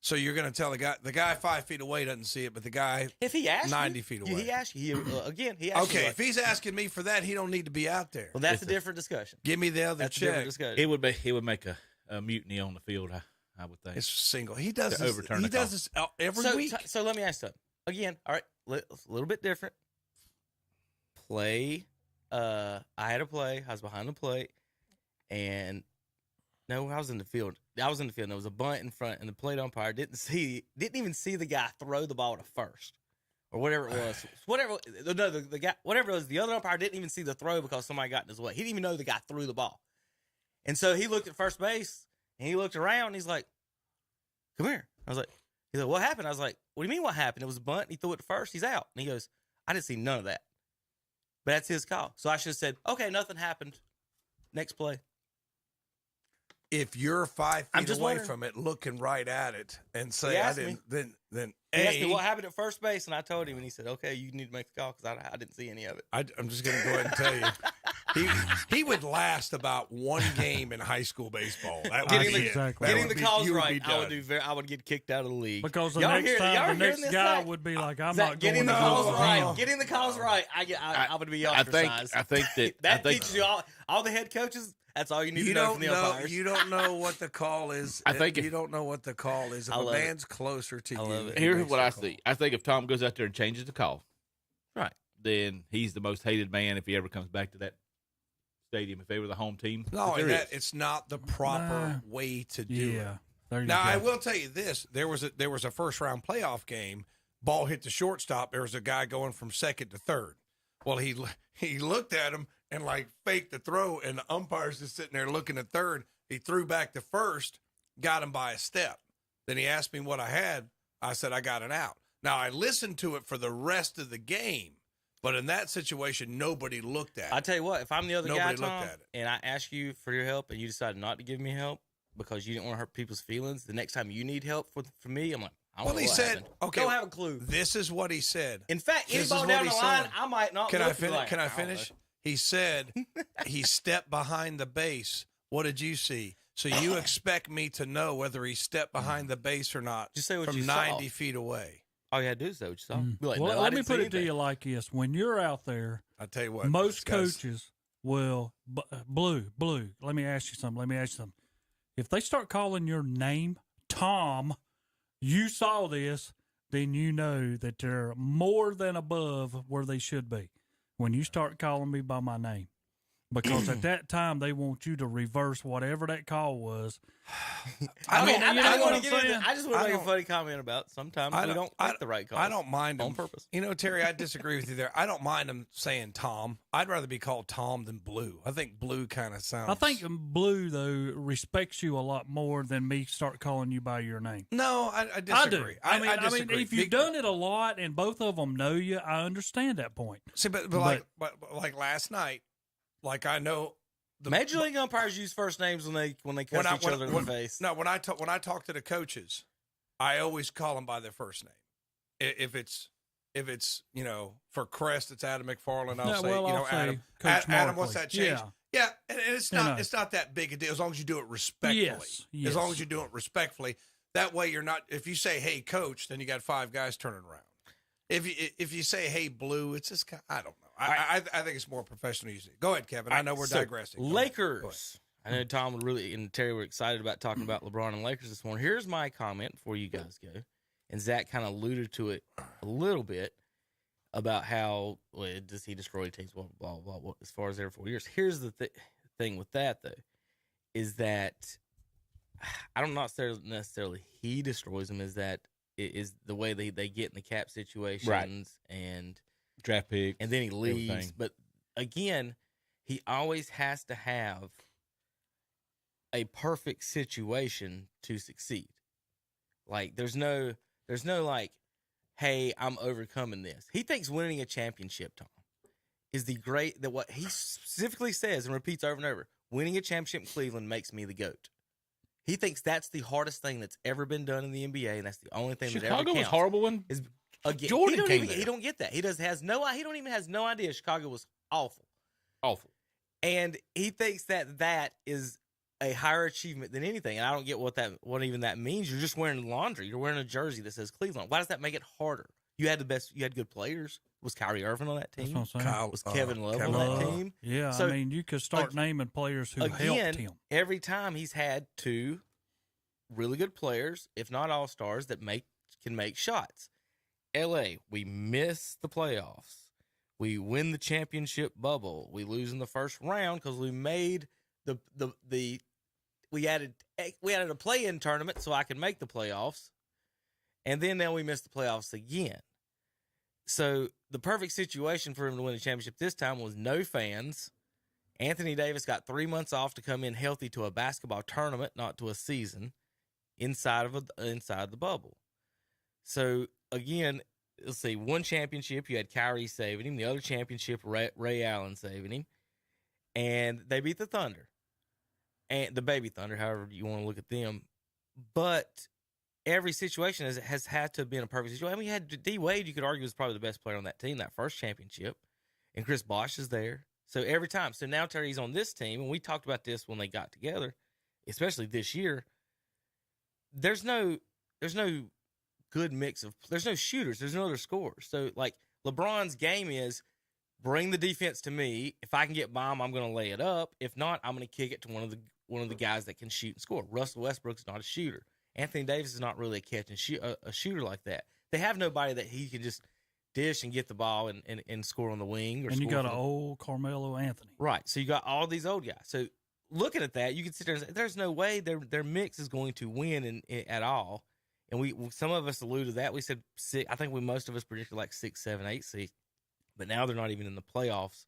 So you're going to tell the guy 5 feet away doesn't see it, but the guy If he asked 90 you, feet away. he asked you. Again, he asked you. Okay, like- if he's asking me for that, he don't need to be out there. well, that's a different discussion. Give me the other That's a different check. discussion. It would make a mutiny on the field. I would think. It's single. He does To this. overturn He the does call. this every so, week. So let me ask you something. Again, all right, a little bit different. Play. I had a play. I was behind the plate, and no, I was in the field. I was in the field. And there was a bunt in front, and the plate umpire didn't even see the guy throw the ball to first, or whatever it was. The guy, whatever it was, the other umpire didn't even see the throw because somebody got in his way. He didn't even know the guy threw the ball, and so he looked at first base and he looked around. And he's like, "Come here." He's like, "What happened?" I was like, "What do you mean what happened? It was a bunt. And he threw it to first. He's out." And he goes, "I didn't see none of that." But that's his call. So I should have said, "Okay, nothing happened. Next play." If you're 5 I'm feet just away wondering. from it, looking right at it, and He say, "I asked didn't," then He asked me what happened at first base, and I told him, and he said, "Okay, you need to make the call because I didn't see any of it." I'm just going to go ahead and tell you, He would last about one game in high school baseball. That Getting would the, be exactly. getting the calls you would right, be I would done. I would get kicked out of the league. Because the Y'all next hear- time, y'all the hearing next this, guy Zach? would be like, I'm Zach, not getting going the to calls do it. right. Getting the calls right. I would be ostracized. I think that that I think, teaches you all the head coaches. That's all you need to know from the umpires. You don't know what the call is. I think you don't know what the call is. If I a love man's closer to you, he Here's makes what the I call. see. I think if Tom goes out there and changes the call, Right. then he's the most hated man if he ever comes back to that stadium. If they were the home team, No, If and there that, is. it's not the proper way to do it. Yeah. There you Now go. I will tell you this: there was a first round playoff game. Ball hit the shortstop. There was a guy going from second to third. Well, he looked at him and like faked the throw, and the umpire's just sitting there looking at third. He threw back to first, got him by a step. Then he asked me what I had. I said I got an out. Now I listened to it for the rest of the game, but in that situation, nobody looked at it. I tell you what, if I'm the other Nobody guy, looked Tom, at it. and I ask you for your help, and you decide not to give me help because you didn't want to hurt people's feelings, the next time you need help from me, I'm like, I don't Well, know he what said, happened. okay, Don't have a clue. This is what he said. In fact, any This ball is down what the he line, said. I might not. Can I look finish? like, Can I don't know. finish? He said he stepped behind the base. What did you see? So you expect me to know whether he stepped behind the base or not Just say what from you 90 saw. feet away? All you had to do is say what you saw. Be like, Well, no, I let me didn't see put it to anything. you like this. When you're out there, I tell you what, most this guy's- coaches will, Blue, let me ask you something. If they start calling your name, Tom, you saw this, then you know that they're more than above where they should be. When you start calling me by my name. Because at that time, they want you to reverse whatever that call was. I you know just what want I'm to get into. saying? I just want to make a funny comment about sometimes we don't make the right call. I don't mind on him. purpose. You know, Terry, I disagree with you there. I don't mind him saying Tom. I'd rather be called Tom than Blue. I think Blue kind of sounds. I think Blue, though, respects you a lot more than me start calling you by your name. No, I I disagree. do. I mean, disagree. if you've done it a lot and both of them know you, I understand that point. See, but like last night, like I know. Major league umpires use first names when they cuss each other in the face. No, when I talk to the coaches, I always call them by their first name. If it's for Crest, it's Adam McFarland. I'll say I'll say Adam. Coach Adam, what's Markley. that change? Yeah, and it's not it's not that big a deal as long as you do it respectfully. Yes. As long as you do it respectfully, that way you're not. If you say "Hey, Coach," then you got five guys turning around. If you say "Hey, Blue," it's just I don't know. I think it's more professional using it. Go ahead, Kevin. I know we're digressing. Go Lakers. I know Tom would and Terry were excited about talking about LeBron and Lakers this morning. Here's my comment before you guys go. And Zach kind of alluded to it a little bit about how he destroyed teams, blah, blah, blah, blah, as far as every 4 years. Here's the thing with that, though, is that I don't necessarily he destroys them, is that it is the way they get in the cap situations and draft pick, and then he leaves. Everything. But again, he always has to have a perfect situation to succeed. Like there's no like, hey, I'm overcoming this. He thinks winning a championship, Tom, is that what he specifically says and repeats over and over. Winning a championship in Cleveland makes me the GOAT. He thinks that's the hardest thing that's ever been done in the NBA, and that's the only thing that ever counts. Chicago was horrible when Jordan came there. He don't get that. He has no idea Chicago was awful. Awful. And he thinks that is a higher achievement than anything. And I don't get what even that means. You're just wearing laundry. You're wearing a jersey that says Cleveland. Why does that make it harder? You had good players. Was Kyrie Irving on that team? That's what I'm saying. Was Kevin Love on that team? Yeah, So, I mean, you could start naming players who helped him. Every time he's had two really good players, if not all-stars, that can make shots. LA, we miss the playoffs. We win the championship bubble. We lose in the first round because we made we added a play-in tournament so I could make the playoffs, and then now we missed the playoffs again. So the perfect situation for him to win the championship this time was no fans. Anthony Davis got 3 months off to come in healthy to a basketball tournament, not to a season, inside the bubble. So again, let's see, one championship you had Kyrie saving him, the other championship Ray Allen saving him, and they beat the Thunder, and the baby Thunder, however you want to look at them. But every situation has had to have been a perfect situation. I mean, you had D Wade, you could argue, was probably the best player on that team, that first championship. And Chris Bosh is there. So every time. So now Terry's on this team, and we talked about this when they got together, especially this year. There's no good mix of. There's no shooters. There's no other scorers. So like LeBron's game is bring the defense to me. If I can get by him, I'm going to lay it up. If not, I'm going to kick it to one of the guys that can shoot and score. Russell Westbrook's not a shooter. Anthony Davis is not really a catch and shoot a shooter like that. They have nobody that he can just dish and get the ball and score on the wing. And you got an old Carmelo Anthony. Right. So you got all these old guys. So looking at that, you can sit there and say, there's no way their mix is going to win at all. And some of us alluded to that. We said six. I think most of us predicted like 6, 7, 8 seeds. But now they're not even in the playoffs.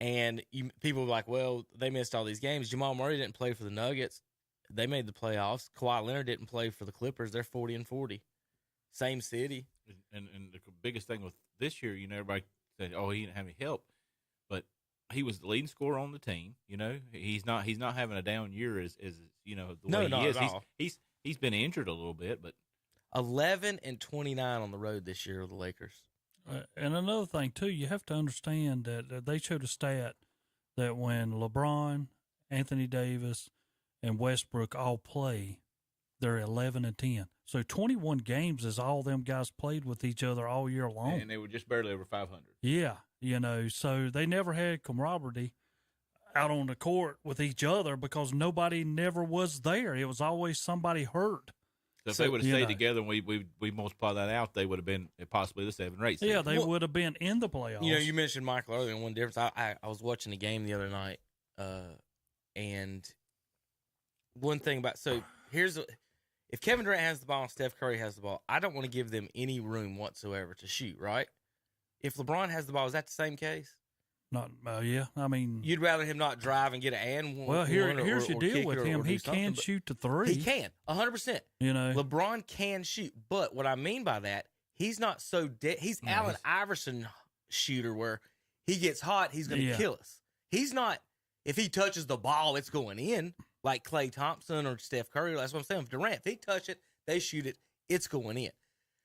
And people were like, well, they missed all these games. Jamal Murray didn't play for the Nuggets. They made the playoffs. Kawhi Leonard didn't play for the Clippers. They're 40-40. Same city. And the biggest thing with this year, everybody said, oh, he didn't have any help. But he was the leading scorer on the team. He's not having a down year as the way he is. He's been injured a little bit, but 11-29 on the road this year with the Lakers. And another thing, too, you have to understand that they showed a stat that when LeBron, Anthony Davis, and Westbrook all play, they're 11-10. So 21 games is all them guys played with each other all year long. And they were just barely over 500. Yeah, so they never had camaraderie out on the court with each other because nobody never was there. It was always somebody hurt. So if they would have stayed together and we multiply that out, they would have been possibly the 7 or 8 seed. Yeah, they would have been in the playoffs. You mentioned Michael earlier, and one difference. I was watching the game the other night, and one thing about if Kevin Durant has the ball and Steph Curry has the ball, I don't want to give them any room whatsoever to shoot. Right? If LeBron has the ball, is that the same case? Not, yeah. I mean, you'd rather him not drive and get an and one. Well, here's your deal with him. He can shoot the three. He can, 100%. LeBron can shoot, but what I mean by that, he's not so dead. He's Allen Iverson shooter where he gets hot, he's going to kill us. He's not. If he touches the ball, it's going in like Klay Thompson or Steph Curry. That's what I'm saying. If Durant, if they touch it, they shoot it, it's going in.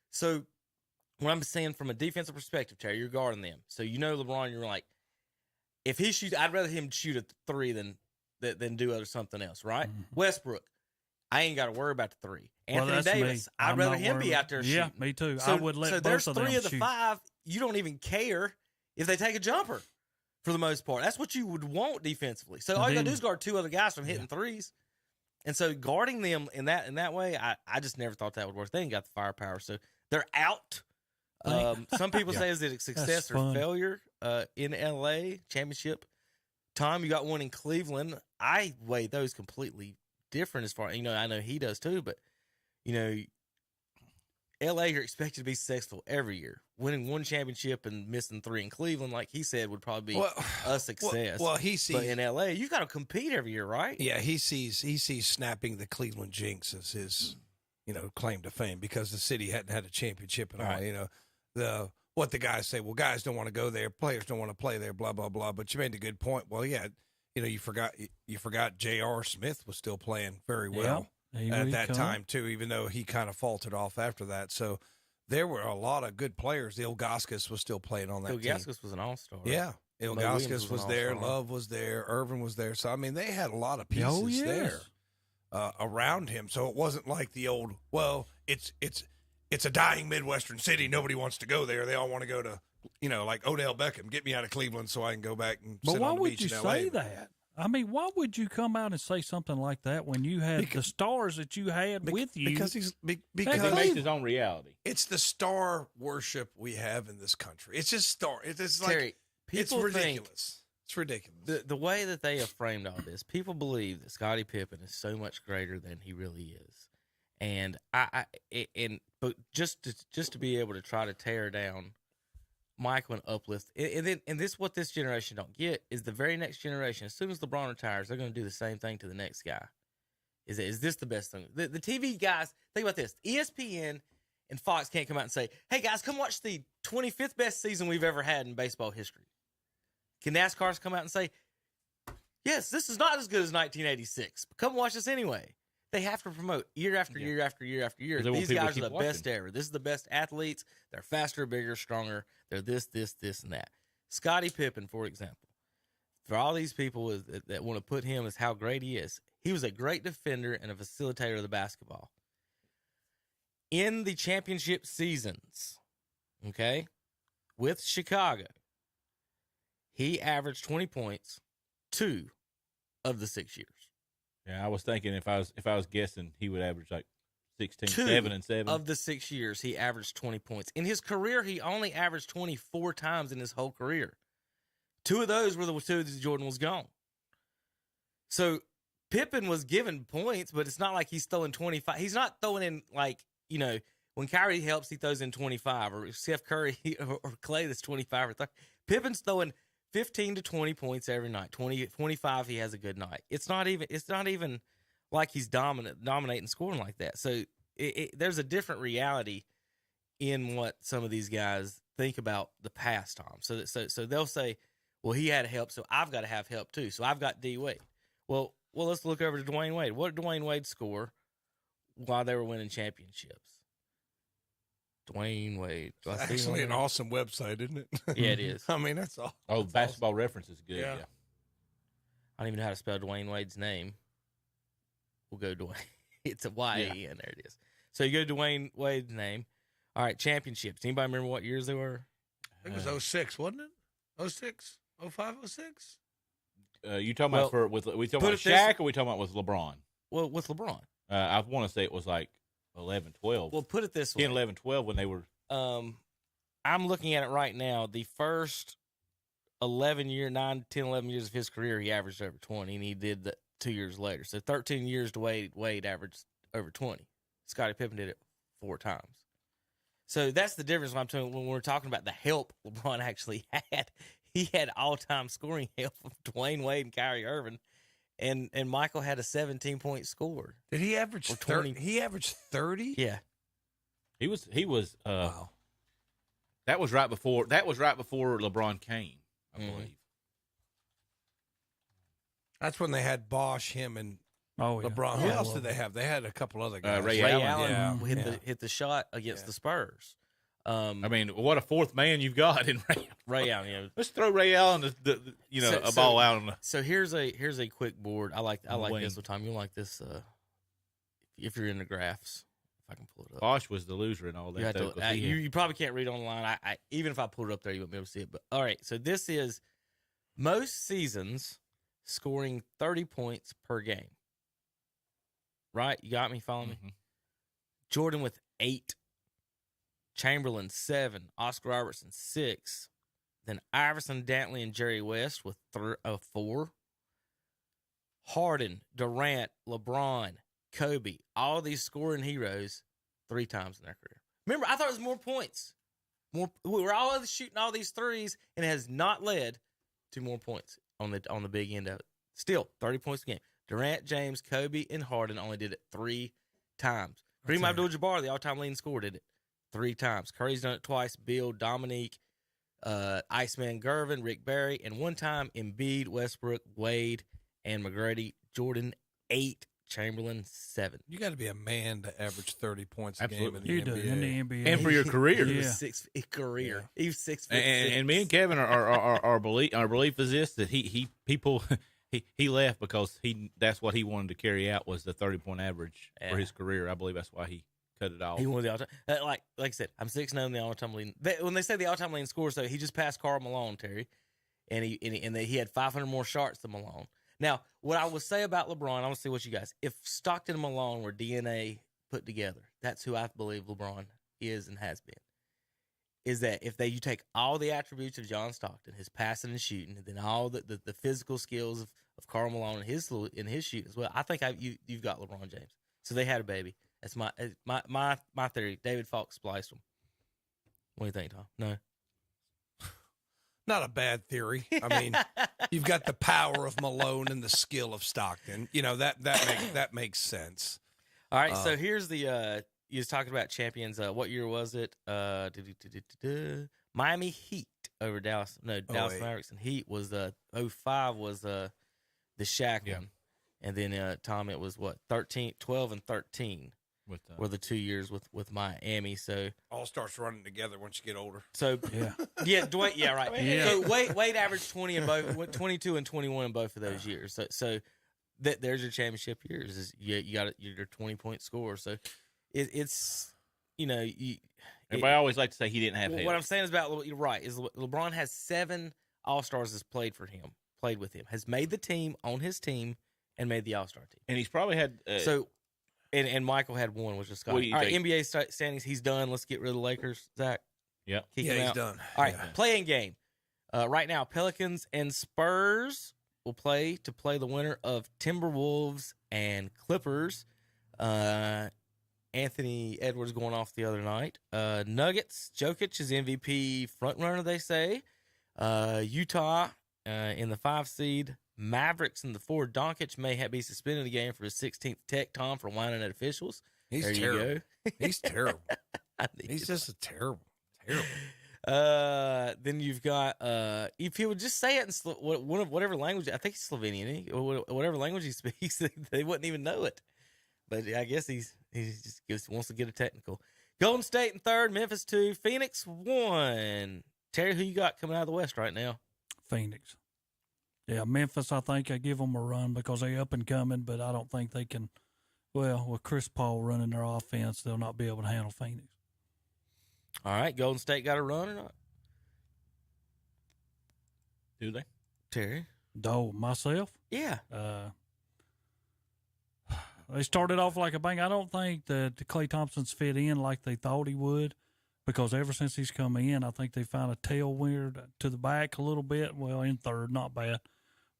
So what I'm saying from a defensive perspective, Terry, you're guarding them. So LeBron, you're like. If he shoots, I'd rather him shoot a 3 than do something else, right? Mm-hmm. Westbrook, I ain't got to worry about the 3. Anthony Davis, I'd rather him be out there shooting. Yeah, me too. I would let both of them shoot. So there's 3 of the 5. You don't even care if they take a jumper for the most part. That's what you would want defensively. So all you got to do is guard 2 other guys from hitting threes. And so guarding them in that way, I just never thought that would work. They ain't got the firepower. So they're out. Some people say is it a success or failure in LA championship. Tom, you got one in Cleveland. I weigh those completely different as far I know he does too, but LA you're expected to be successful every year. Winning one championship and missing 3 in Cleveland, like he said, would probably be a success. Well, he sees, but in LA, you've got to compete every year, right? Yeah, he sees snapping the Cleveland jinx as his claim to fame because the city hadn't had a championship and all. What the guys say, well, guys don't want to go there, players don't want to play there, blah blah blah. But you made a good point. Well, yeah, you forgot J.R. Smith was still playing very well at that time too, even though he kind of faltered off after that. So there were a lot of good players. Ilgauskas was still playing on that team. Ilgauskas was an all-star. Yeah, Ilgauskas was there. Love was there. Irvin was there. So I mean, they had a lot of pieces there around him. So it wasn't like the old. Well, it's a dying Midwestern city. Nobody wants to go there. They all want to go to, like Odell Beckham. Get me out of Cleveland so I can go back and sit on the beach in LA. But why would you say that? I mean, why would you come out and say something like that when you had the stars that you had with you? Because he makes his own reality. It's the star worship we have in this country. It's just star. It's like Terry, it's ridiculous. It's ridiculous. The way that they have framed all this, people believe that Scottie Pippen is so much greater than he really is. And but just to be able to try to tear down Michael and uplift, and what this generation don't get is the very next generation. As soon as LeBron retires, they're going to do the same thing to the next guy. Is this the best thing? The TV guys, think about this: ESPN and Fox can't come out and say, "Hey guys, come watch the 25th best season we've ever had in baseball history." Can NASCAR come out and say, "Yes, this is not as good as 1986, but come watch us anyway"? They have to promote year after year after year after year. These guys are the best ever. This is the best athletes. They're faster, bigger, stronger. They're this, and that. Scottie Pippen, for example. for all these people that want to put him as how great he is, he was a great defender and a facilitator of the basketball. In the championship seasons, okay, with Chicago, he averaged 20 points 2 of the 6 years. Yeah, I was thinking if I was guessing, he would average like 16, 2 7 and 7. of the 6 years, he averaged 20 points. In his career, he only averaged 24 times in his whole career. 2 of those were the 2 that Jordan was gone. So Pippen was given points, but it's not like he's throwing 25. He's not throwing in like, when Kyrie helps, he throws in 25, or Steph Curry or Clay that's 25 or 30. Pippen's throwing 15 to 20 points every night. 25, he has a good night. It's not even like he's dominating scoring like that. So there's a different reality in what some of these guys think about the pastime. So they'll say, well, he had help, so I've got to have help too. So I've got D Wade. Well, let's look over to Dwayne Wade. What did Dwayne Wade score while they were winning championships? Dwayne Wade. It's actually an awesome website, isn't it? Yeah, it is. I mean, that's all. Oh, Basketball Reference is good. Yeah. I don't even know how to spell Dwayne Wade's name. We'll go Dwayne. It's a Y-A-N. There it is. So you go to Dwayne Wade's name. All right, championships. Anybody remember what years they were? I think it was 06, wasn't it? 06? 05, 06? You talking about we talking about Shaq or we talking about with LeBron? Well, with LeBron. I want to say it was like 11, 12. Well, put it this way. 10, 11, 12 when they were. I'm looking at it right now. The first 11 years of his career, he averaged over 20, and he did that 2 years later. So 13 years to Wade averaged over 20. Scottie Pippen did it 4 times. So that's the difference when we're talking about the help LeBron actually had. He had all-time scoring help of Dwayne Wade and Kyrie Irving, and Michael had a 17-point score. Did he average 30? He averaged 30? Yeah. He was. Wow. That was right before LeBron came, I believe. That's when they had Bosh, him, and LeBron. Who else did they have? They had a couple other guys. Ray Allen hit the shot against the Spurs. I mean, what a fourth man you've got in Ray Allen. Let's throw Ray Allen, a ball out on the. So here's a quick board. I like this one, Tom. You'll like this if you're into graphs. If I can pull it up. Bosh was the loser in all that. You probably can't read online. I even if I pull it up there, you won't be able to see it. But all right, so this is most seasons scoring 30 points per game. Right? You got me? Following me? Jordan with 8. Chamberlain 7, Oscar Robertson 6, then Iverson, Dantley, and Jerry West with 4. Harden, Durant, LeBron, Kobe, all these scoring heroes 3 times in their career. Remember, I thought it was more points. We were all shooting all these threes, and it has not led to more points on the big end of it. Still, 30 points a game. Durant, James, Kobe, and Harden only did it 3 times. Kareem Abdul-Jabbar, the all-time leading scorer, did it 3 times. Curry's done it twice. Bill, Dominique, Iceman Gervin, Rick Barry, and 1 time Embiid, Westbrook, Wade, and McGrady. Jordan 8, Chamberlain 7. You got to be a man to average 30 points a game in the NBA. In the NBA. And for your career. He was 6 career. Yeah. He was 6 foot. And me and Kevin our belief is this, that he left because that's what he wanted to carry out was the 30-point average for his career. I believe that's why he cut it off. He won the all-time. Like I said, I'm 6-0 in the all-time leading. When they say the all-time leading scorer, so he just passed Karl Malone, Terry, and he had 500 more shots than Malone. Now, what I would say about LeBron, I want to see what you guys. If Stockton and Malone were DNA put together, that's who I believe LeBron is and has been. Is that if you take all the attributes of John Stockton, his passing and shooting, and then all the physical skills of Karl Malone and his shooting as well, I think you've got LeBron James. So they had a baby. That's my theory. David Falk spliced them. What do you think, Tom? No. Not a bad theory. I mean, you've got the power of Malone and the skill of Stockton. You know, that makes sense. All right, so here's the you was talking about champions. What year was it? Miami Heat over Dallas. No, Dallas Mavericks and Heat was 05 was the Shaq one. And then Tom, it was what 12 and 13. were the 2 years with Miami. So all starts running together once you get older. So Dwayne, right. Yeah. So Wade averaged 22 and 21 in both of those years. So there's your championship years. Is you got your 20-point score. So it's everybody always like to say he didn't have help. What I'm saying is you're right. Is LeBron has 7 All-Stars that's played with him, has made the team on his team, and made the All-Star team. And he's probably had And Michael had one, which was Scott. What do you All right, think? NBA standings, he's done. Let's get rid of the Lakers, Zach. Yep. Kick Yeah, him he's out. done. All right, Yeah. playing game. Right now, Pelicans and Spurs will play the winner of Timberwolves and Clippers. Anthony Edwards going off the other night. Nuggets, Jokic is MVP frontrunner, they say. Utah in the 5 seed. Mavericks in the 4. Doncic may be suspended a game for his 16th tech, Tom, for whining at officials. He's there terrible. You go. He's terrible. He's just a terrible. Then you've got if he would just say it in whatever language, I think he's Slovenian, or whatever language he speaks, they wouldn't even know it. But I guess he just wants to get a technical. Golden State in 3rd, Memphis 2, Phoenix 1. Terry, who you got coming out of the West right now? Phoenix. Yeah, Memphis, I think I give them a run because they're up and coming, but I don't think they can. Well, with Chris Paul running their offense, they'll not be able to handle Phoenix. All right, Golden State got a run or not? Do they? Terry? Myself? Yeah. They started off like a bang. I don't think that Klay Thompson's fit in like they thought he would, because ever since he's come in, I think they found a tailwind to the back a little bit. Well, in 3rd, not bad.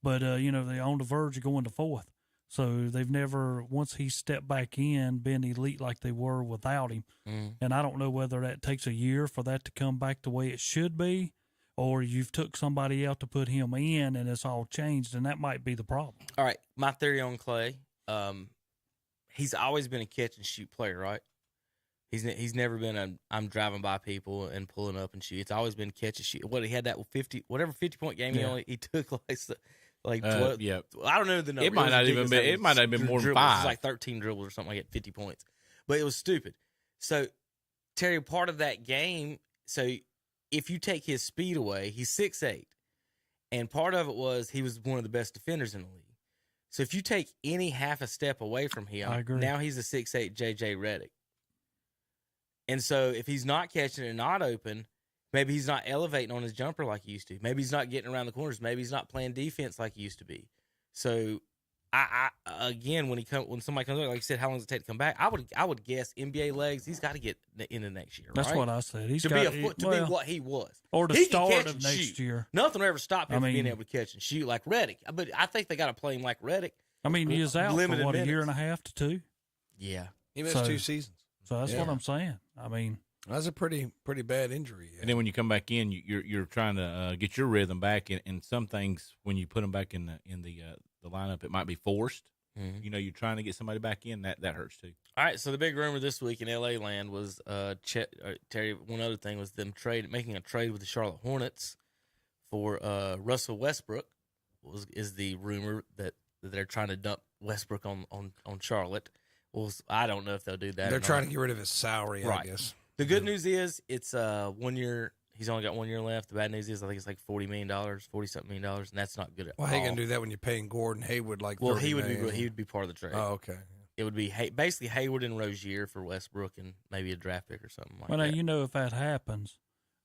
But, they're on the verge of going to 4th. So they've never, once he stepped back in, been elite like they were without him. And I don't know whether that takes a year for that to come back the way it should be, or you've took somebody out to put him in and it's all changed, and that might be the problem. All right, my theory on Klay, he's always been a catch and shoot player, right? He's never been I'm driving by people and pulling up and shoot. It's always been catch and shoot. He had that 50-point game he took like 12, yeah. I don't know the number. It might not even be. It might have been more than dribbles. 5. It was like 13 dribbles or something like that, 50 points. But it was stupid. So Terry, part of that game. So if you take his speed away, he's 6'8", and part of it was he was one of the best defenders in the league. So if you take any half a step away from him, I agree. Now he's a 6'8" JJ Redick. And so if he's not catching it, not open, maybe he's not elevating on his jumper like he used to. Maybe he's not getting around the corners. Maybe he's not playing defense like he used to be. So, I again, when somebody comes up, like you said, how long does it take to come back? I would guess NBA legs. He's got to get into next year. That's right? what I said. He's to got be be what he was, or the he can start catch of and next shoot. year. Nothing will ever stop him I from mean- being able to catch and shoot like Redick. But I think they got to play him like Redick. I mean, he was out for Limited a year minutes. and a half to 2. Yeah, He missed 2 seasons. So that's what I'm saying. I mean, That's a pretty bad injury. And then when you come back in, you're trying to get your rhythm back, and some things when you put them back in the lineup, it might be forced. Mm-hmm. You're trying to get somebody back in, that hurts too. All right, so the big rumor this week in LA land was Terry. One other thing was them making a trade with the Charlotte Hornets for Russell Westbrook. Is the rumor that they're trying to dump Westbrook on Charlotte? Well, I don't know if they'll do that. They're trying to get rid of his salary, Right. I guess. The good news is it's 1 year. He's only got 1 year left. The bad news is I think it's like $40 million, $40-something million, and that's not good at all. Well, how you gonna do that when you're paying Gordon Hayward like? Well, $30 he would million? be part of the trade. Oh, okay. It would be basically Hayward and Rozier for Westbrook and maybe a draft pick or something like well, that. now, if that happens,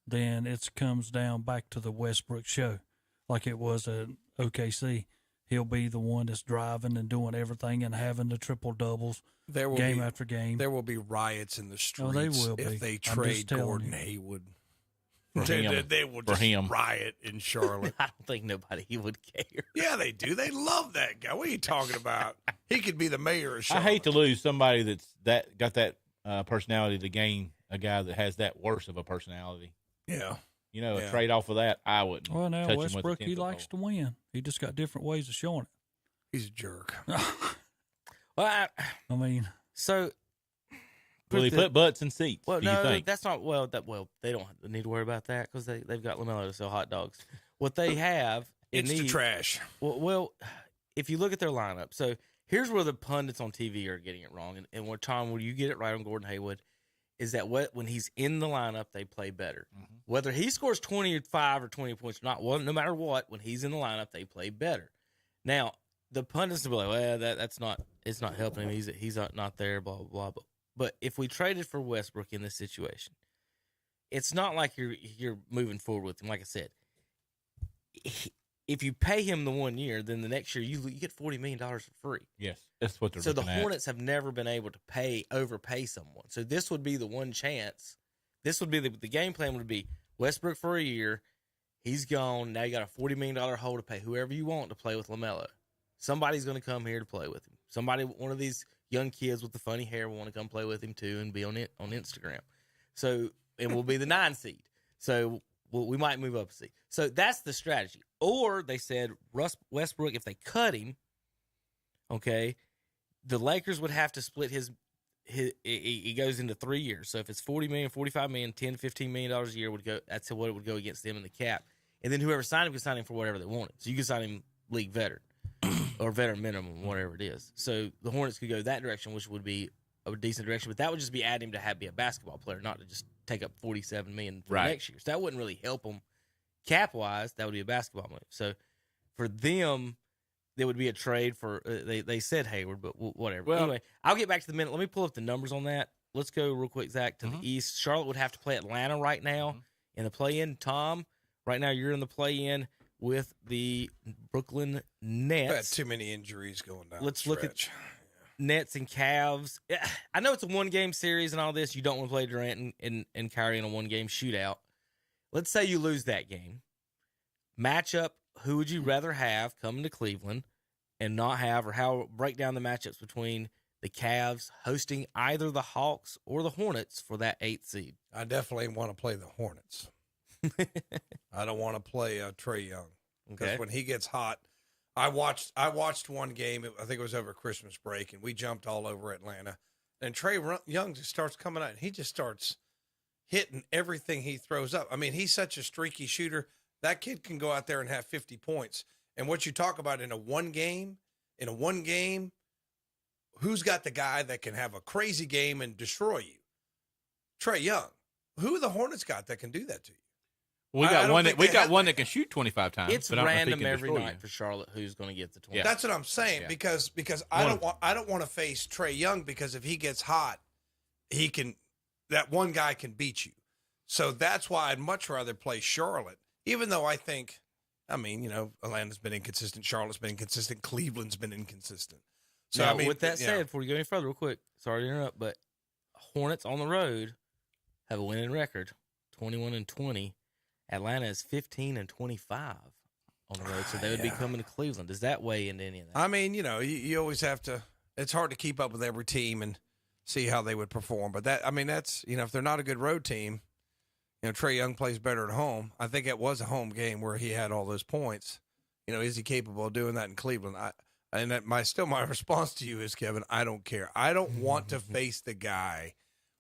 then it comes down back to the Westbrook show, like it was at OKC. He'll be the one that's driving and doing everything and having the triple doubles game after game. There will be riots in the streets they will if be. they I'm trade just telling Gordon you. Haywood. They will just riot in Charlotte. I don't think nobody would care. Yeah, they do. They love that guy. What are you talking about? He could be the mayor of I Charlotte. hate to lose somebody that's got that personality to gain a guy that has that worse of a personality. Yeah. A trade off of that, I wouldn't. Well, now touch him Westbrook, with a he 10-foot likes to win. He just got different ways of showing it. He's a jerk. Well, I mean, so Will he put butts in seats? Well, do you no, think? that's not they don't need to worry about that because they've got LaMelo to sell hot dogs. What they have, It's the trash. Well, if you look at their lineup, so Here's where the pundits on TV are getting it wrong, and what Tom, where you get it right on Gordon Hayward, is that when he's in the lineup, they play better. Whether he scores 25 or 20 points or not, well, no matter what, when he's in the lineup, they play better. Now, the pundits will be like, well, it's not helping him. He's not there, blah, blah, blah. But if we traded for Westbrook in this situation, it's not like you're moving forward with him. Like I said, if you pay him the 1 year, then the next year you get $40 million for free. Yes, that's what they're So the looking at. Hornets have never been able to overpay someone. So this would be the one chance. This would be the game plan would be Westbrook for a year. He's gone. Now you got a $40 million hole to pay whoever you want to play with LaMelo. Somebody's going to come here to play with him. One of these young kids with the funny hair will want to come play with him too and be on Instagram. So, and we'll be the 9 seed. So we might move up a seed. So that's the strategy. Or they said Westbrook, if they cut him, okay, the Lakers would have to split his he goes into 3 years. So if it's $40 million, $45 million, $10, $15 million a year would go. That's what it would go against them in the cap. And then whoever signed him could sign him for whatever they wanted. So you could sign him league veteran or veteran minimum, whatever it is. So the Hornets could go that direction, which would be a decent direction. But that would just be adding him to be a basketball player, not to just take up $47 million for next year. So that wouldn't really help them cap wise. That would be a basketball move. So for them, there would be a trade for they said Hayward, but whatever. Well, anyway, I'll get back to the minute. Let me pull up the numbers on that. Let's go real quick, Zach, to the East. Charlotte would have to play Atlanta right now in the play-in. Tom, right now you're in the play-in with the Brooklyn Nets. Had too many injuries going down. Let's look at Nets and Cavs. I know it's a one-game series and all this. You don't want to play Durant and Kyrie in a one-game shootout. Let's say you lose that game. Matchup, who would you rather have coming to Cleveland and not have, or how break down the matchups between the Cavs hosting either the Hawks or the Hornets for that 8th seed? I definitely want to play the Hornets. I don't want to play Trae Young because when he gets hot, I watched one game. I think it was over Christmas break, and we jumped all over Atlanta. And Trae Young just starts coming out, and he just starts hitting everything he throws up. I mean, he's such a streaky shooter. That kid can go out there and have 50 points. And what you talk about in a one game, who's got the guy that can have a crazy game and destroy you? Trae Young. Who the Hornets got that can do that to you? We got one that can shoot 25 times. It's random every night for Charlotte who's going to get the 20. That's what I'm saying because I don't want to face Trae Young because if he gets hot, that one guy can beat you. So that's why I'd much rather play Charlotte. Even though I think, Atlanta's been inconsistent, Charlotte's been inconsistent, Cleveland's been inconsistent. So, now, with that said, before you go any further, real quick, sorry to interrupt, but Hornets on the road have a winning record, 21-20. Atlanta is 15-25 on the road, so they would be coming to Cleveland. Does that weigh into any of that? I mean, you always have to. It's hard to keep up with every team and see how they would perform. But that's if they're not a good road team. Trae Young plays better at home. I think it was a home game where he had all those points. Is he capable of doing that in Cleveland? My response to you is, Kevin, I don't care. I don't want to face the guy.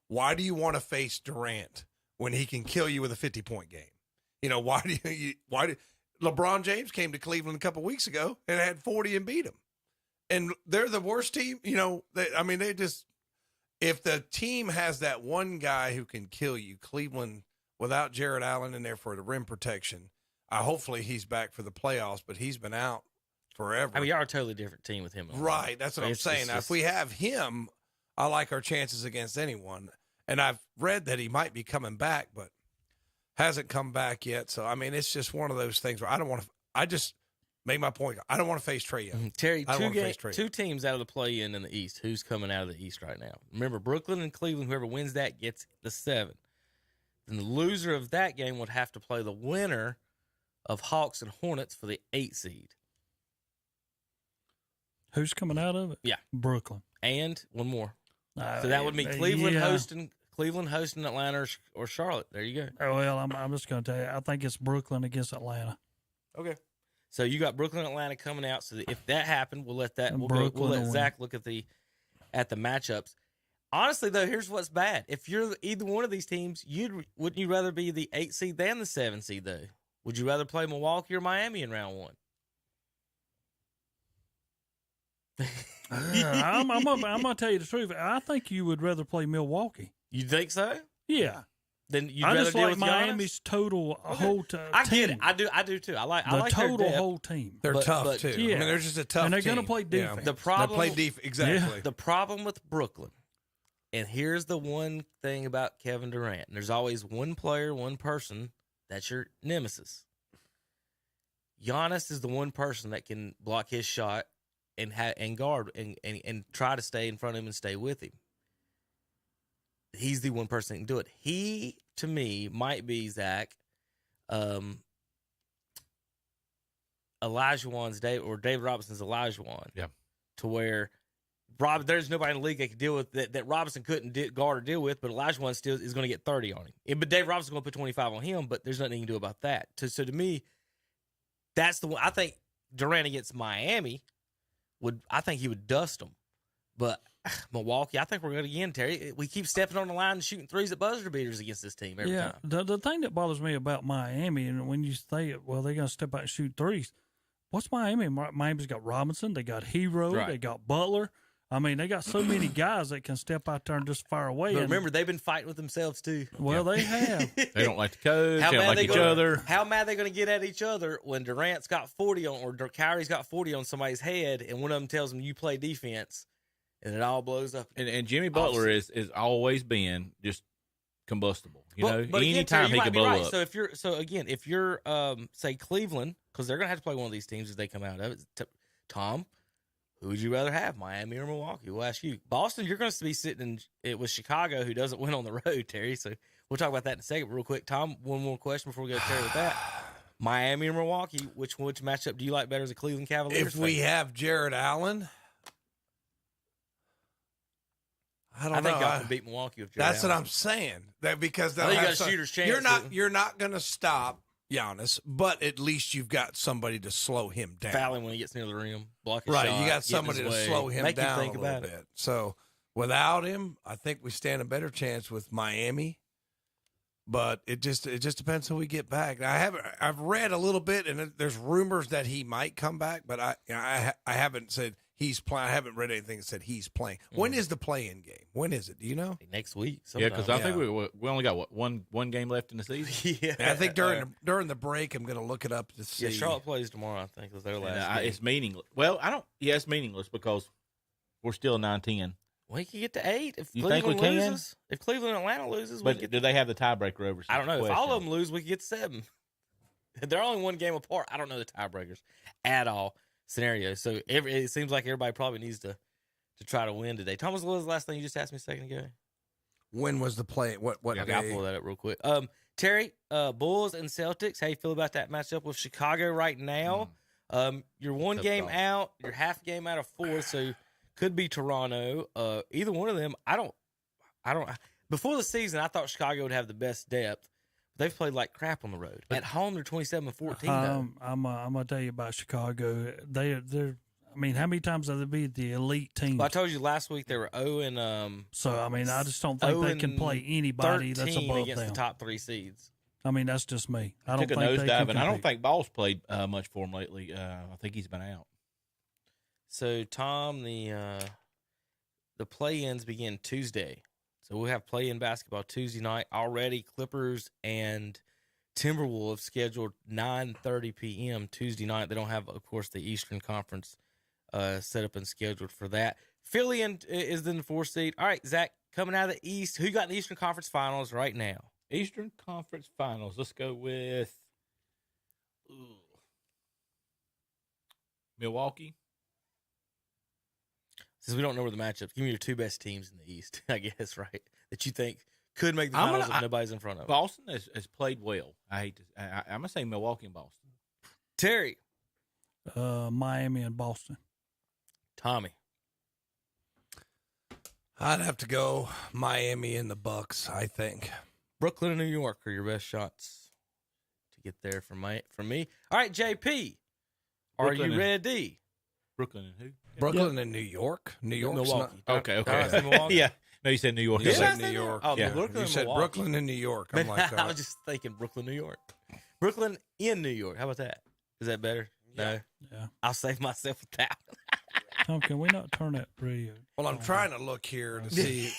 Why do you want to face Durant when he can kill you with a 50-point game? Why do LeBron James came to Cleveland a couple weeks ago and had 40 and beat him? And they're the worst team. If the team has that one guy who can kill you, Cleveland, without Jared Allen in there for the rim protection, hopefully he's back for the playoffs, but he's been out forever. I mean, you're a totally different team with him. Right. That's what I'm saying. Now, if we have him, I like our chances against anyone. And I've read that he might be coming back, but hasn't come back yet. So, it's just one of those things where I just made my point. I don't want to face Trae Young. Terry, two teams out of the play-in the East. Who's coming out of the East right now? Remember, Brooklyn and Cleveland, whoever wins that gets the 7. Then the loser of that game would have to play the winner of Hawks and Hornets for the 8 seed. Who's coming out of it? Yeah. Brooklyn. And one more. So that would mean Cleveland hosting Atlanta or Charlotte. There you go. Oh, well, I'm just going to tell you, I think it's Brooklyn against Atlanta. Okay. So you got Brooklyn and Atlanta coming out. So if that happened, we'll let Zach look at the matchups. Honestly, though, here's what's bad. If you're either one of these teams, wouldn't you rather be the 8 seed than the 7 seed, though? Would you rather play Milwaukee or Miami in round 1? I'm gonna tell you the truth. I think you would rather play Milwaukee. You think so? Yeah. Then you'd I rather just deal like with Miami's Giannis? total whole team. I get it. I do too. I like the their total depth. whole team. They're tough too. Yeah. I mean, they're just a tough and they're team. going to play defense. The problem, they play defense exactly. The problem with Brooklyn, and here's the one thing about Kevin Durant: there's always one player, one person that's your nemesis. Giannis is the one person that can block his shot and guard and try to stay in front of him and stay with him. He's the one person that can do it. He, to me, might be, Zach, Olajuwon's David Robinson's Olajuwon. Yeah. To where there's nobody in the league that can deal with that Robinson couldn't guard or deal with, but Olajuwon still is going to get 30 on him. But David Robinson's going to put 25 on him, but there's nothing he can do about that. So to me, that's the one. I think Durant against Miami I think he would dust them. But Milwaukee, I think we're good again, Terry. We keep stepping on the line and shooting threes at buzzer beaters against this team every time. The thing that bothers me about Miami, and when you say it, well, they're going to step out and shoot threes. What's Miami? Miami's got Robinson. They got Hero. Right. They got Butler. I mean, they got so many guys that can step out there and just fire away. But remember, they've been fighting with themselves, too. Well, they have. They don't like the coach. They don't like each other. How mad are they going to get at each other when Durant's got 40 on, or Kyrie's got 40 on somebody's head, and one of them tells them, you play defense, and it all blows up. And Jimmy Butler is always been just combustible. But Terry, anytime he can blow up. So if you're say Cleveland, because they're going to have to play one of these teams as they come out of it. Tom, who would you rather have, Miami or Milwaukee? We'll ask you. Boston, you're going to be sitting with Chicago, who doesn't win on the road, Terry. So we'll talk about that in a second. Real quick, Tom, one more question before we go to Terry with that. Miami or Milwaukee, which matchup do you like better as a Cleveland Cavaliers If we have Jared Allen, I think y'all can beat Milwaukee with Jared That's Allen. what I'm saying. Because they'll have a shooter's chance. You're not going to stop Giannis, but at least you've got somebody to slow him down. Foul him when he gets near the rim, block his right, shot. You got somebody to slow him down a little bit. So without him, I think we stand a better chance with Miami. But it just depends who we get back. I've read a little bit, and there's rumors that he might come back, but I haven't said he's playing. I haven't read anything that said he's playing. When is the play-in game? When is it? Do you know? Next week. Yeah, because I think we only got one game left in the season. Yeah, I think during the break, I'm going to look it up to see. Yeah, Charlotte plays tomorrow. I think was their last. It's meaningless. Well, I don't. Yeah, it's meaningless because we're still 9-10. We could get to 8 if You Cleveland think we can? loses. If Cleveland and Atlanta loses, But do they have the tiebreaker over? I don't know. If all of them lose, we could get 7. They're only one game apart. I don't know the tiebreakers at all scenario. So it seems like everybody probably needs to try to win today. Thomas, what was the last thing you just asked me a second ago? When was the play? What day? I'll pull that up real quick. Terry, Bulls and Celtics. How you feel about that matchup with Chicago right now? You're one game out. You're half game out of 4, so could be Toronto. Either one of them. I don't. Before the season, I thought Chicago would have the best depth. They've played like crap on the road. At home, they're 27-14. I'm gonna tell you about Chicago. They're. I mean, how many times have they beat the elite teams? Well, I told you last week they were 0 and. So I mean, I just don't think they can play anybody that's above against them. The top 3 seeds. I mean, that's just me. I took don't a think nosedive, and I don't think Ball's played much for him lately. I think he's been out. So Tom, the play-ins begin Tuesday. So we'll have play-in basketball Tuesday night already. Clippers and Timberwolves scheduled 9:30 p.m. Tuesday night. They don't have, of course, the Eastern Conference set up and scheduled for that. Philly is in the 4th seed. All right, Zach, coming out of the East, who got in the Eastern Conference Finals right now? Eastern Conference Finals. Let's go with Milwaukee. Since we don't know where the matchups, give me your 2 best teams in the East, I guess, right? That you think could make the finals if nobody's in front of them. Boston has played well. I'm going to say Milwaukee and Boston. Terry. Miami and Boston. Tommy. I'd have to go Miami and the Bucks, I think. Brooklyn and New York are your best shots to get there from me. All right, JP. Are you ready? Brooklyn and who? Brooklyn and New York. New York. Milwaukee. Okay. Milwaukee? Yeah. No, you said New York. You said New York. Oh, yeah. Brooklyn You said Milwaukee. Brooklyn and New York. I'm like, I was just thinking Brooklyn, New York. Brooklyn in New York. How about that? Is that better? No. Yeah. I'll save myself with that. Tom, can we not turn that radio? Well, I'm trying to look here to see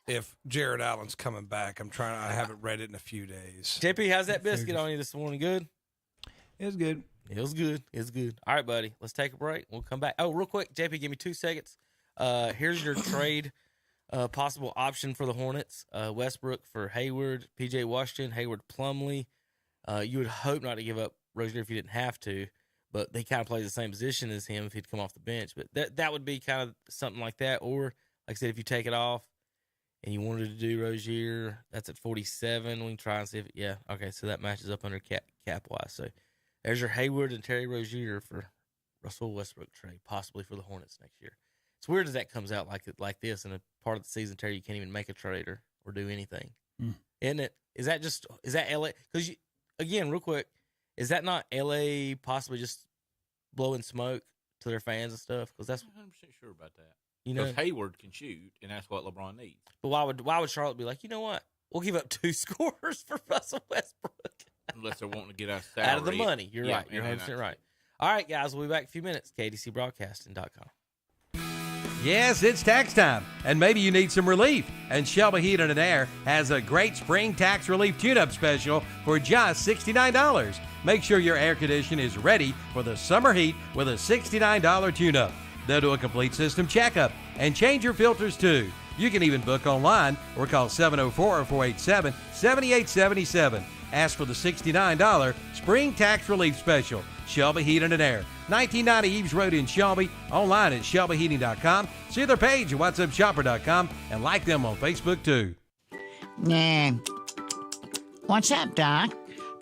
if Jared Allen's coming back. I haven't read it in a few days. JP, how's that biscuit on you this morning? Good? It was good. It was good. It's good. All right, buddy. Let's take a break. We'll come back. Oh, real quick, JP, give me 2 seconds. Here's your trade possible option for the Hornets. Westbrook for Hayward, P.J. Washington, Hayward Plumlee. You would hope not to give up Rozier if you didn't have to, but they kind of play the same position as him if he'd come off the bench. But that would be kind of something like that. Or, like I said, if you take it off and you wanted to do Rozier, that's at 47. We can try and see if – yeah, okay, so that matches up under cap-wise. So there's your Hayward and Terry Rozier for Russell Westbrook trade, possibly for the Hornets next year. It's weird as that comes out like this in a part of the season, Terry, you can't even make a trade or do anything. Isn't it? Is that L.A.? Because, again, real quick, is that not L.A. possibly just blowing smoke to their fans and stuff? Because that's I'm 100% sure about that. You know, because Hayward can shoot, and that's what LeBron needs. But why would Charlotte be like, you know what? We'll give up 2 scores for Russell Westbrook. Unless they're wanting to get our salary. Out of the money. You're right. You're 100% right. All right, guys. We'll be back in a few minutes. KDCBroadcasting.com. Yes, it's tax time, and maybe you need some relief. And Shelby Heating and Air has a great spring tax relief tune-up special for just $69. Make sure your air conditioner is ready for the summer heat with a $69 tune-up. They'll do a complete system checkup and change your filters too. You can even book online or call 704-487-7877. Ask for the $69 spring tax relief special. Shelby Heating and Air, 1990 Eves Road in Shelby. Online at shelbyheating.com. See their page at whatsupshopper.com and like them on Facebook too. Nah. What's up, Doc?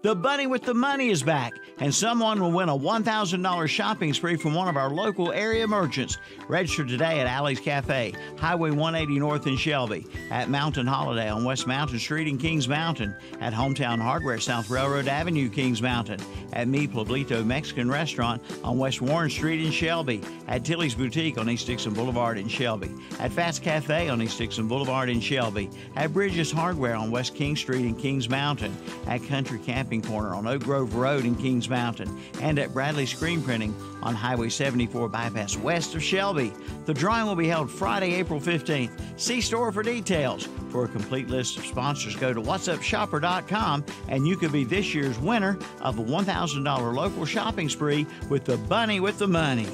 The Bunny with the Money is back, and someone will win a $1,000 shopping spree from one of our local area merchants. Register today at Alley's Cafe, Highway 180 North in Shelby, at Mountain Holiday on West Mountain Street in Kings Mountain, at Hometown Hardware South Railroad Avenue, Kings Mountain, at Mi Pueblito Mexican Restaurant on West Warren Street in Shelby, at Tilly's Boutique on East Dixon Boulevard in Shelby, at Fast Cafe on East Dixon Boulevard in Shelby, at Bridges Hardware on West King Street in Kings Mountain, at Country Camping Corner on Oak Grove Road in Kings Mountain, and at Bradley Screen Printing on Highway 74 bypass west of Shelby. The drawing will be held Friday, April 15th. See store for details. For a complete list of sponsors, go to whatsupshopper.com, and you could be this year's winner of a $1,000 local shopping spree with the Bunny with the Money.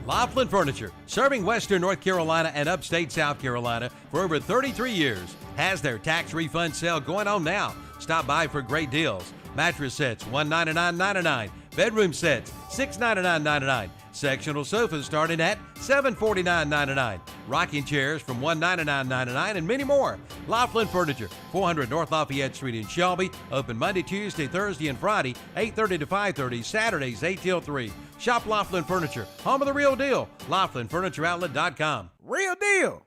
Laughlin Furniture, serving Western North Carolina and upstate South Carolina for over 33 years, has their tax refund sale going on now. Stop by for great deals. Mattress sets, $199.99. Bedroom sets, $699.99. Sectional sofas starting at $749.99. Rocking chairs from $199.99 and many more. Laughlin Furniture, 400 North Lafayette Street in Shelby. Open Monday, Tuesday, Thursday, and Friday, 8:30 to 5:30. Saturdays, 8 till 3. Shop Laughlin Furniture, home of the real deal. LaughlinFurnitureOutlet.com. Real deal.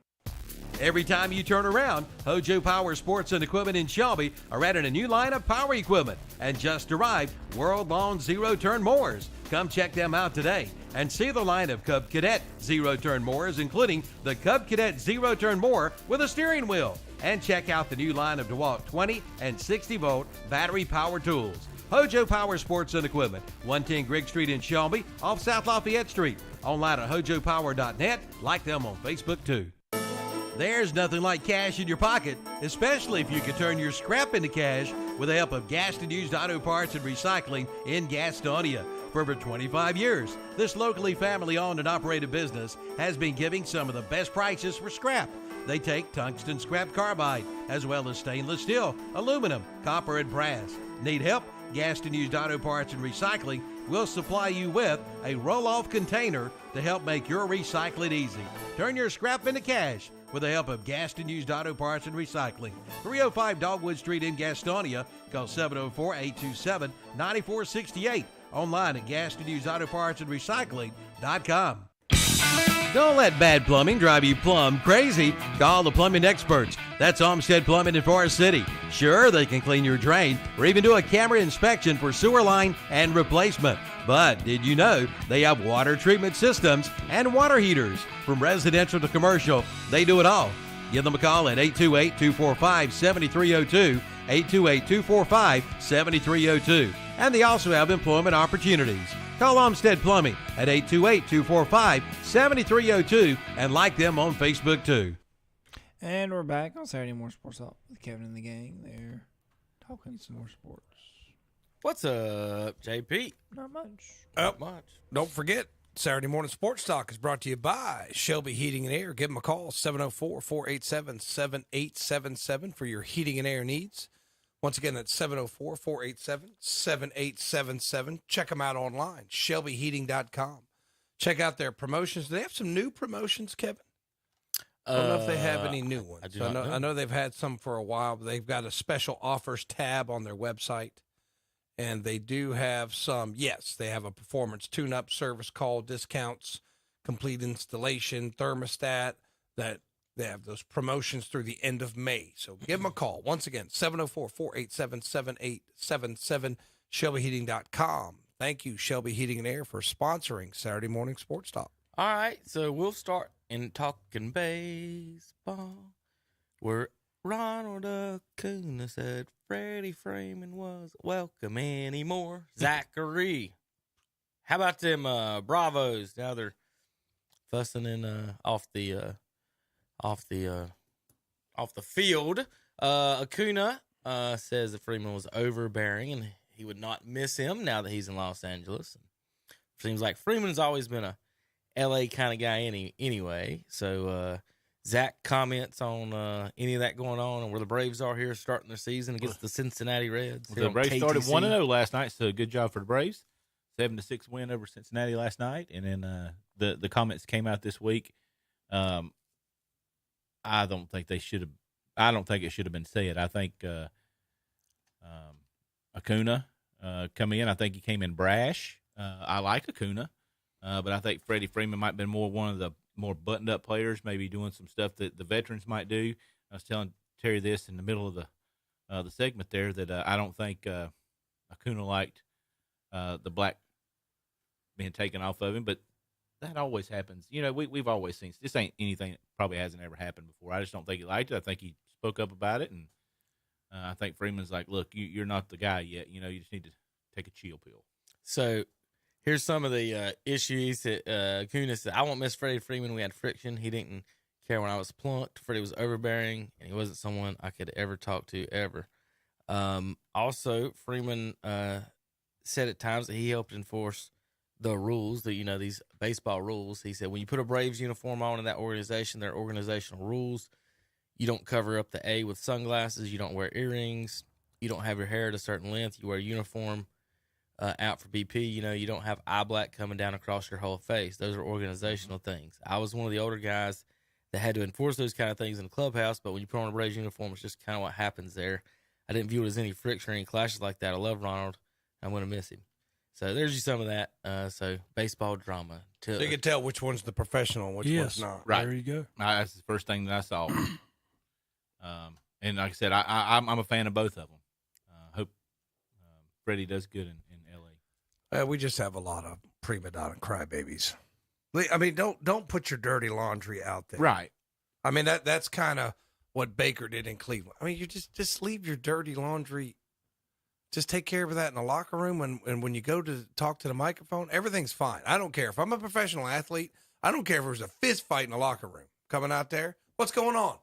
Every time you turn around, Hojo Power Sports and Equipment in Shelby are adding a new line of power equipment and just arrived world-long zero-turn mowers. Come check them out today and see the line of Cub Cadet zero-turn mowers, including the Cub Cadet zero-turn mower with a steering wheel. And check out the new line of DeWalt 20 and 60-volt battery power tools. Hojo Power Sports and Equipment, 110 Grigg Street in Shelby, off South Lafayette Street. Online at hojopower.net. Like them on Facebook too. There's nothing like cash in your pocket, especially if you can turn your scrap into cash with the help of Gaston Used Auto Parts and Recycling in Gastonia. For over 25 years, this locally family-owned and operated business has been giving some of the best prices for scrap. They take tungsten scrap carbide, as well as stainless steel, aluminum, copper, and brass. Need help? Gaston Used Auto Parts and Recycling will supply you with a roll-off container to help make your recycling easy. Turn your scrap into cash with the help of Gaston Used Auto Parts and Recycling. 305 Dogwood Street in Gastonia. Call 704-827-9468. Online at GastonUsedAutoPartsAndRecycling.com. Don't let bad plumbing drive you plumb crazy. Call the plumbing experts. That's Olmsted Plumbing in Forest City. Sure, they can clean your drain or even do a camera inspection for sewer line and replacement. But did you know they have water treatment systems and water heaters? From residential to commercial, they do it all. Give them a call at 828-245-7302, 828-245-7302. And they also have employment opportunities. Call Olmsted Plumbing at 828-245-7302 and like them on Facebook too. And we're back on Saturday Morning Sports Talk with Kevin and the gang. They're talking some more sports. What's up, JP? Not much. Oh, don't forget, Saturday Morning Sports Talk is brought to you by Shelby Heating and Air. Give them a call, 704-487-7877 for your heating and air needs. Once again, that's 704-487-7877. Check them out online, shelbyheating.com. Check out their promotions. Do they have some new promotions, Kevin? I don't know if they have any new ones. I know they've had some for a while, but they've got a special offers tab on their website. And they do have some, yes, they have a performance tune-up service call, discounts, complete installation, thermostat, that they have those promotions through the end of May. So give them a call. Once again, 704-487-7877, shelbyheating.com. Thank you, Shelby Heating and Air, for sponsoring Saturday Morning Sports Talk. All right, so we'll start in talking baseball, where Ronald Acuna said Freddie Freeman was welcome anymore. Zachary, how about them Bravos? Now they're fussing in off the field. Acuna says that Freeman was overbearing and he would not miss him now that he's in Los Angeles. Seems like Freeman's always been a LA kind of guy anyway. So Zach comments on any of that going on and where the Braves are here starting their season against the Cincinnati Reds. Well, the Braves started 1-0 last night, so good job for the Braves. 7-6 win over Cincinnati last night, and then the comments came out this week. I don't think they should have. I don't think it should have been said. I think Acuna come in. I think he came in brash. I like Acuna, but I think Freddie Freeman might have been one of the more buttoned-up players, maybe doing some stuff that the veterans might do. I was telling Terry this in the middle of the segment there that I don't think Acuna liked the black being taken off of him, but that always happens. You know, we've always seen this ain't anything that probably hasn't ever happened before. I just don't think he liked it. I think he spoke up about it, and I think Freeman's like, look, you're not the guy yet. You know, you just need to take a chill pill. So here's some of the issues that Acuna said. I won't miss Freddie Freeman. We had friction. He didn't care when I was plunked. Freddie was overbearing, and he wasn't someone I could ever talk to ever. Also, Freeman said at times that he helped enforce the rules, these baseball rules. He said, when you put a Braves uniform on in that organization, there are organizational rules. You don't cover up the A with sunglasses. You don't wear earrings. You don't have your hair at a certain length. You wear a uniform out for BP. You don't have eye black coming down across your whole face. Those are organizational things. I was one of the older guys that had to enforce those kind of things in the clubhouse, but when you put on a Braves uniform, it's just kind of what happens there. I didn't view it as any friction or any clashes like that. I love Ronald. I'm going to miss him. So there's just some of that. So baseball drama. So you can tell which one's the professional and which one's not. Right. There you go. That's the first thing that I saw. And like I said, I'm a fan of both of them. Hope Freddie does good in L.A. We just have a lot of prima donna crybabies. I mean, don't put your dirty laundry out there. Right. I mean, that's kind of what Baker did in Cleveland. I mean, you just leave your dirty laundry. Just take care of that in the locker room. And when you go to talk to the microphone, everything's fine. I don't care. If I'm a professional athlete, I don't care if there's a fist fight in the locker room coming out there. What's going on?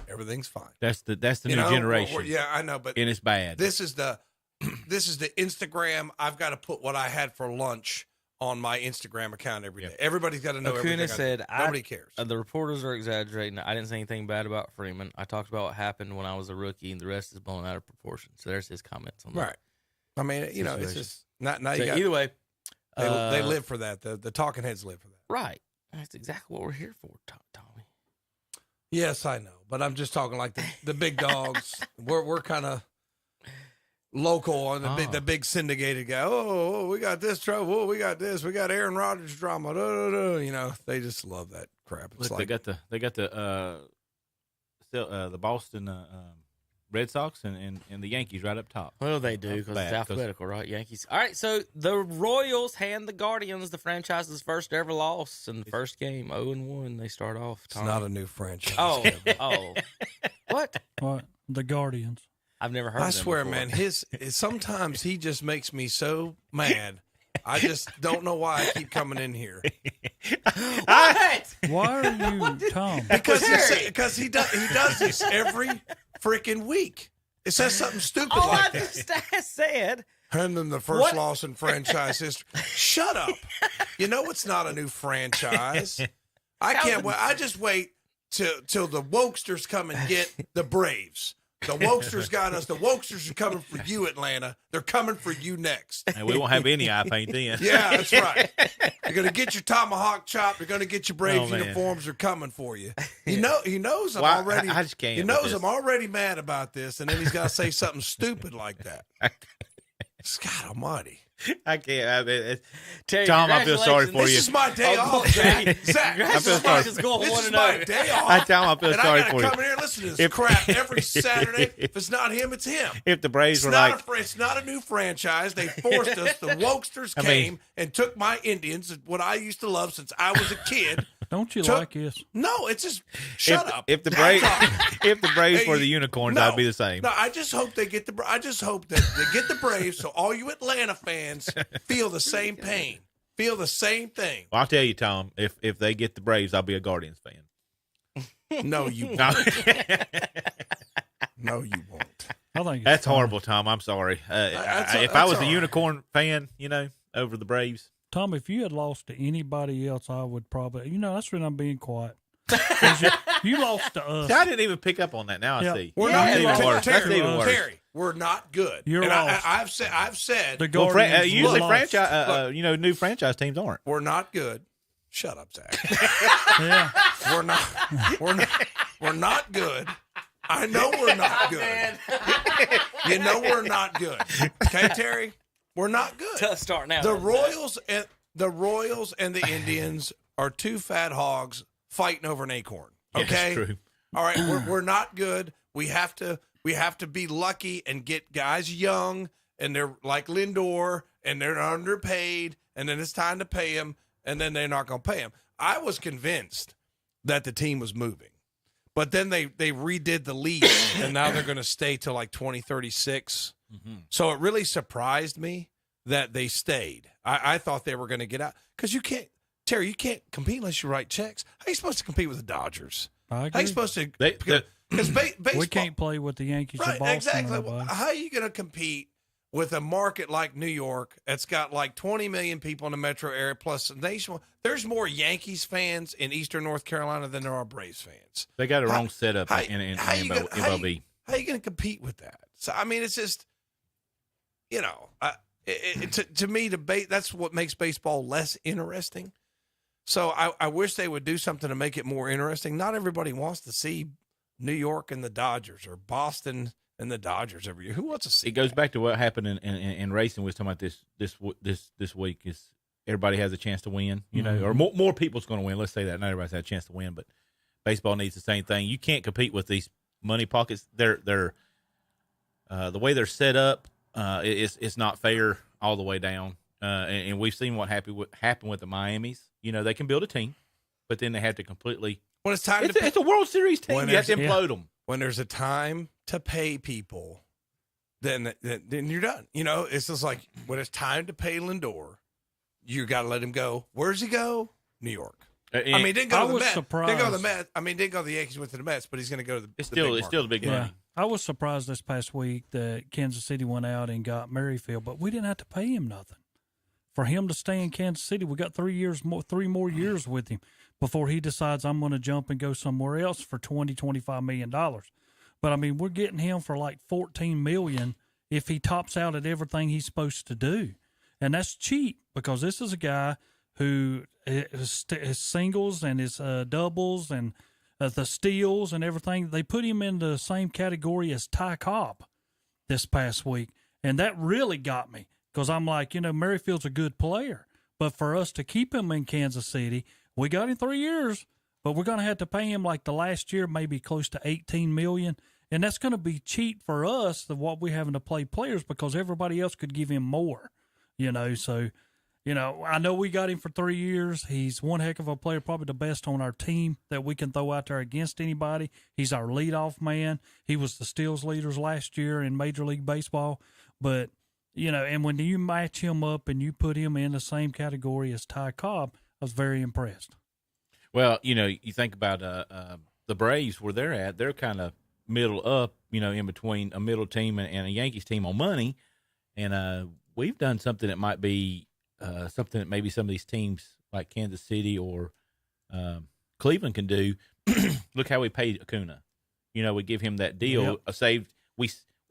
Everything's fine. That's the new generation. Yeah, I know, but and it's bad. This is the Instagram. I've got to put what I had for lunch on my Instagram account every day. Everybody's got to know everything. Acuna said, nobody cares. The reporters are exaggerating. I didn't say anything bad about Freeman. I talked about what happened when I was a rookie, and the rest is blown out of proportion. So there's his comments on that. Right. I mean, it's just not. Now so you got, either way, they live for that. The talking heads live for that. Right. That's exactly what we're here for, Tommy. Yes, I know, but I'm just talking like the big dogs. we're kind of local on the big syndicated guy. Oh, we got this trouble. Oh, we got this. We got Aaron Rodgers drama. They just love that crap. It's Look, they got the Boston Red Sox and the Yankees right up top. Well, they do because it's alphabetical, right? Yankees. All right, so the Royals hand the Guardians the franchise's first ever loss in the first game, 0-1. They start off. It's not a new franchise. Oh, what? What? The Guardians. I've never heard. I of them swear, before. man, sometimes he just makes me so mad I just don't know why I keep coming in here. What? Why are you, Tom? Because he does this every freaking week. It says something stupid like that. I said. And then the first loss in franchise history. Shut up. You know it's not a new franchise. I can't wait. I just wait till the wokesters come and get the Braves. The wokesters got us. The wokesters are coming for you, Atlanta. They're coming for you next. And we won't have any eye paint then. Yeah, that's right. You're going to get your tomahawk chop. You're going to get your Braves uniforms. They're coming for you. He knows I'm already. I just can't. He knows I'm already mad about this, and then he's got to say something stupid like that. God Almighty. I can't. Terry, Tom, I feel sorry for you. This is my day off, Zach. I feel sorry. This is my day off. I tell him I feel sorry for you. And I got to come in here and listen to this crap every Saturday. If it's not him, it's him. If the Braves were it's not a new franchise. They forced us. The wokesters came and took my Indians, what I used to love since I was a kid. Don't you like this? No, it's just shut up. If the Braves were the unicorns, I'd be the same. No, I just hope they get the. I just hope that they get the Braves, so all you Atlanta fans feel the same pain, feel the same thing. Well, I'll tell you, Tom. If they get the Braves, I'll be a Guardians fan. No, you won't. No, you won't. I think that's horrible, Tom. I'm sorry. If I was a unicorn fan, over the Braves. Tom, if you had lost to anybody else, I would probably, that's when I'm being quiet. You lost to us. I didn't even pick up on that. Now I see. We're not even worse. Terry, we're not good. You're lost. I've said. The Guardians usually franchise, new franchise teams aren't. We're not good. Shut up, Zach. Yeah. We're not good. I know we're not good. You know we're not good. Okay, Terry? We're not good. Tough start now. The Royals and the Indians are two fat hogs fighting over an acorn. Okay, yeah, true. All right, we're not good. We have to be lucky and get guys young, and they're like Lindor, and they're underpaid, and then it's time to pay them, and then they're not going to pay them. I was convinced that the team was moving, but then they redid the lease, and now they're going to stay till like 2036. Mm-hmm. So it really surprised me that they stayed. I thought they were going to get out because you can't, Terry, you can't compete unless you write checks. How are you supposed to compete with the Dodgers? I agree. How are you supposed to? Because baseball, we can't play with the Yankees or Boston. Exactly. How are you going to compete with a market like New York that's got like 20 million people in the metro area plus nationwide? There's more Yankees fans in Eastern North Carolina than there are Braves fans. They got their own setup in MLB. How are you going to compete with that? So I mean, it's just. To me, that's what makes baseball less interesting. So I wish they would do something to make it more interesting. Not everybody wants to see New York and the Dodgers or Boston and the Dodgers every year. Who wants to see? It goes back to what happened in racing. We was talking about this week. Is everybody has a chance to win? Or more people's going to win. Let's say that not everybody's had a chance to win, but baseball needs the same thing. You can't compete with these money pockets. They're the way they're set up. It's not fair all the way down, and we've seen what happened with the Miamis. They can build a team, but then they have to completely. When it's time it's a World Series team. You have to implode them. When there's a time to pay people, then you're done. It's just like when it's time to pay Lindor, you got to let him go. Where's he go? New York. Didn't go to the Mets. Surprised. Didn't go to the Mets. Didn't go to the Yankees. Went to the Mets, but he's going to go to the. It's still the big money. I was surprised this past week that Kansas City went out and got Merrifield, but we didn't have to pay him nothing. For him to stay in Kansas City, we got 3 more years with him before he decides I'm going to jump and go somewhere else for $20-25 million. But we're getting him for like $14 million if he tops out at everything he's supposed to do, and that's cheap because this is a guy who his singles and his doubles and the steals and everything, they put him in the same category as Ty Cobb this past week. And that really got me because I'm like, Merrifield's a good player. But for us to keep him in Kansas City, we got him 3 years, but we're going to have to pay him like the last year, maybe close to $18 million. And that's going to be cheap for us than what we're having to play players because everybody else could give him more, So, I know we got him for 3 years. He's one heck of a player, probably the best on our team that we can throw out there against anybody. He's our leadoff man. He was the steals leaders last year in Major League Baseball. But and when you match him up and you put him in the same category as Ty Cobb, I was very impressed. Well, you think about the Braves where they're at; they're kind of middle up, in between a middle team and a Yankees team on money. And we've done something that might be something that maybe some of these teams like Kansas City or Cleveland can do. Look how we paid Acuna. We give him that deal. Saved. We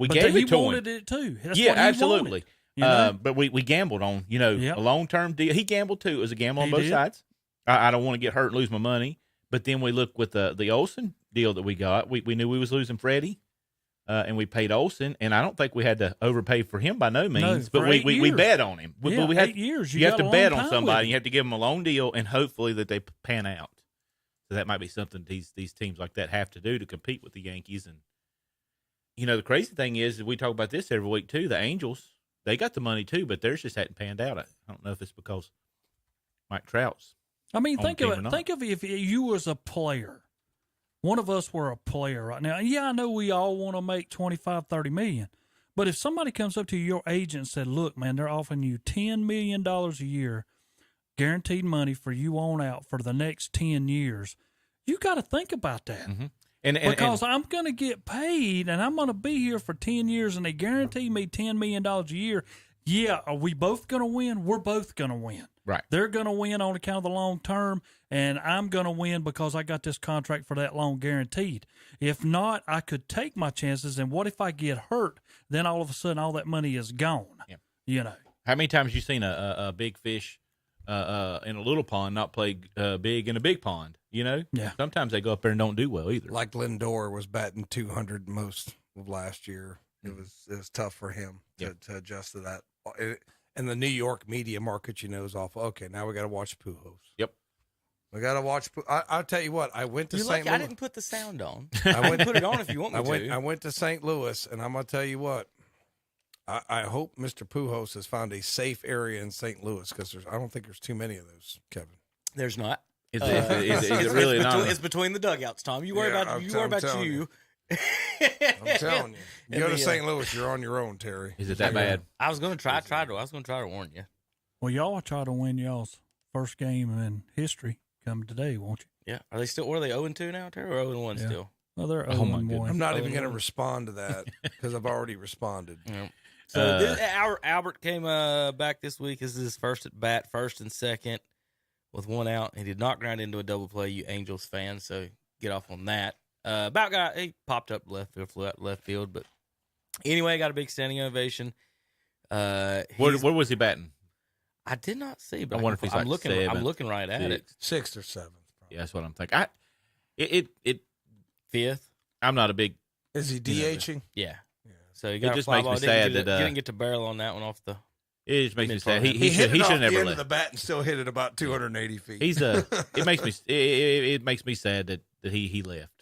gave it to him. He wanted it too. That's yeah, what he absolutely. Wanted, but we gambled on a long-term deal. He gambled too. It was a gamble on both sides. I don't want to get hurt and lose my money. But then we look with the Olsen deal that we got. We knew we was losing Freddie. And we paid Olsen, and I don't think we had to overpay for him by no means. But we bet on him. Yeah, we had 8 years. You have to bet on somebody. You have to give them a long deal, and hopefully that they pan out. So that might be something these teams like that have to do to compete with the Yankees. And the crazy thing is we talk about this every week too. The Angels, they got the money too, but theirs just hadn't panned out. I don't know if it's because Mike Trout's. I mean, think of it. Think of if you was a player. One of us were a player right now. Yeah, I know we all want to make $25-30 million. But if somebody comes up to your agent and said, look, man, they're offering you $10 million a year, guaranteed money for you on out for the next 10 years, you got to think about that. Mm-hmm. Because I'm going to get paid and I'm going to be here for 10 years and they guarantee me $10 million a year. Yeah, are we both going to win? We're both going to win. Right. They're going to win on account of the long term, and I'm going to win because I got this contract for that long guaranteed. If not, I could take my chances, and what if I get hurt? Then all of a sudden, all that money is gone. Yeah. How many times have you seen a big fish in a little pond not play big in a big pond? Yeah. Sometimes they go up there and don't do well either. Like Lindor was batting 200 most of last year. It was tough for him to adjust to that. And the New York media market, is awful. Okay, now we got to watch Pujols. Yep. We got to watch. I'll tell you what. I went to St. Louis. I didn't put the sound on. I went put it on if you want me to. I went to St. Louis, and I'm going to tell you what. I hope Mr. Pujols has found a safe area in St. Louis because I don't think there's too many of those, Kevin. There's not. Is it really not? It's between the dugouts, Tom. You worry about you. I'm telling you. You go to St. Louis, you're on your own, Terry. Is it that bad? I was going to try to warn you. Well, y'all try to win y'all's first game in history come today, won't you? Yeah. Are they still? Were they 0-2 now, Terry, or 0-1 still? Well, they're 0-1. I'm not even going to respond to that because I've already responded. Yeah. So Albert came back this week. This is his first at bat, first and second with one out. He did not grind into a double play, you Angels fans, so get off on that. About guy, he popped up left field, flew out left field, but anyway, got a big standing ovation. Where was he batting? I did not see, but I wonder if he's I'm looking right at it. 6th or 7th. Yeah, that's what I'm thinking. It 5th. I'm not a big. Is he DHing? Yeah. So he got it just makes me sad that didn't get to barrel on that one off the. It just makes me sad. He should never never left the bat and still hit it about 280 feet. It makes me sad that he left.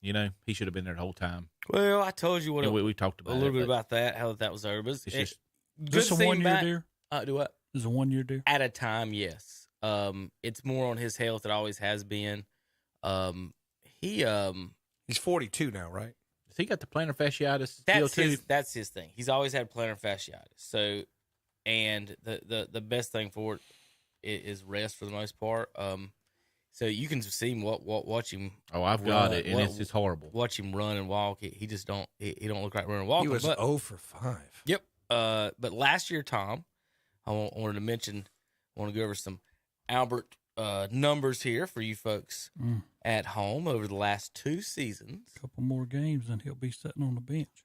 He should have been there the whole time. Well, I told you what we talked about a little bit about that, how that was over. It's just this a 1 year deal. Do what? This is a 1 year deal. At a time, yes. It's more on his health. It always has been. He's 42 now, right? Has he got the plantar fasciitis deal too? That's his thing. He's always had plantar fasciitis. So, and the best thing for it is rest for the most part. So you can see him watch him. Oh, I've got it, and it's just horrible. Watch him run and walk. He just don't. He don't look like running and walking. He was 0 for 5. Yep. But last year, Tom, I wanted to mention. I want to go over some Albert numbers here for you folks at home over the last 2 seasons. A couple more games, and he'll be sitting on the bench.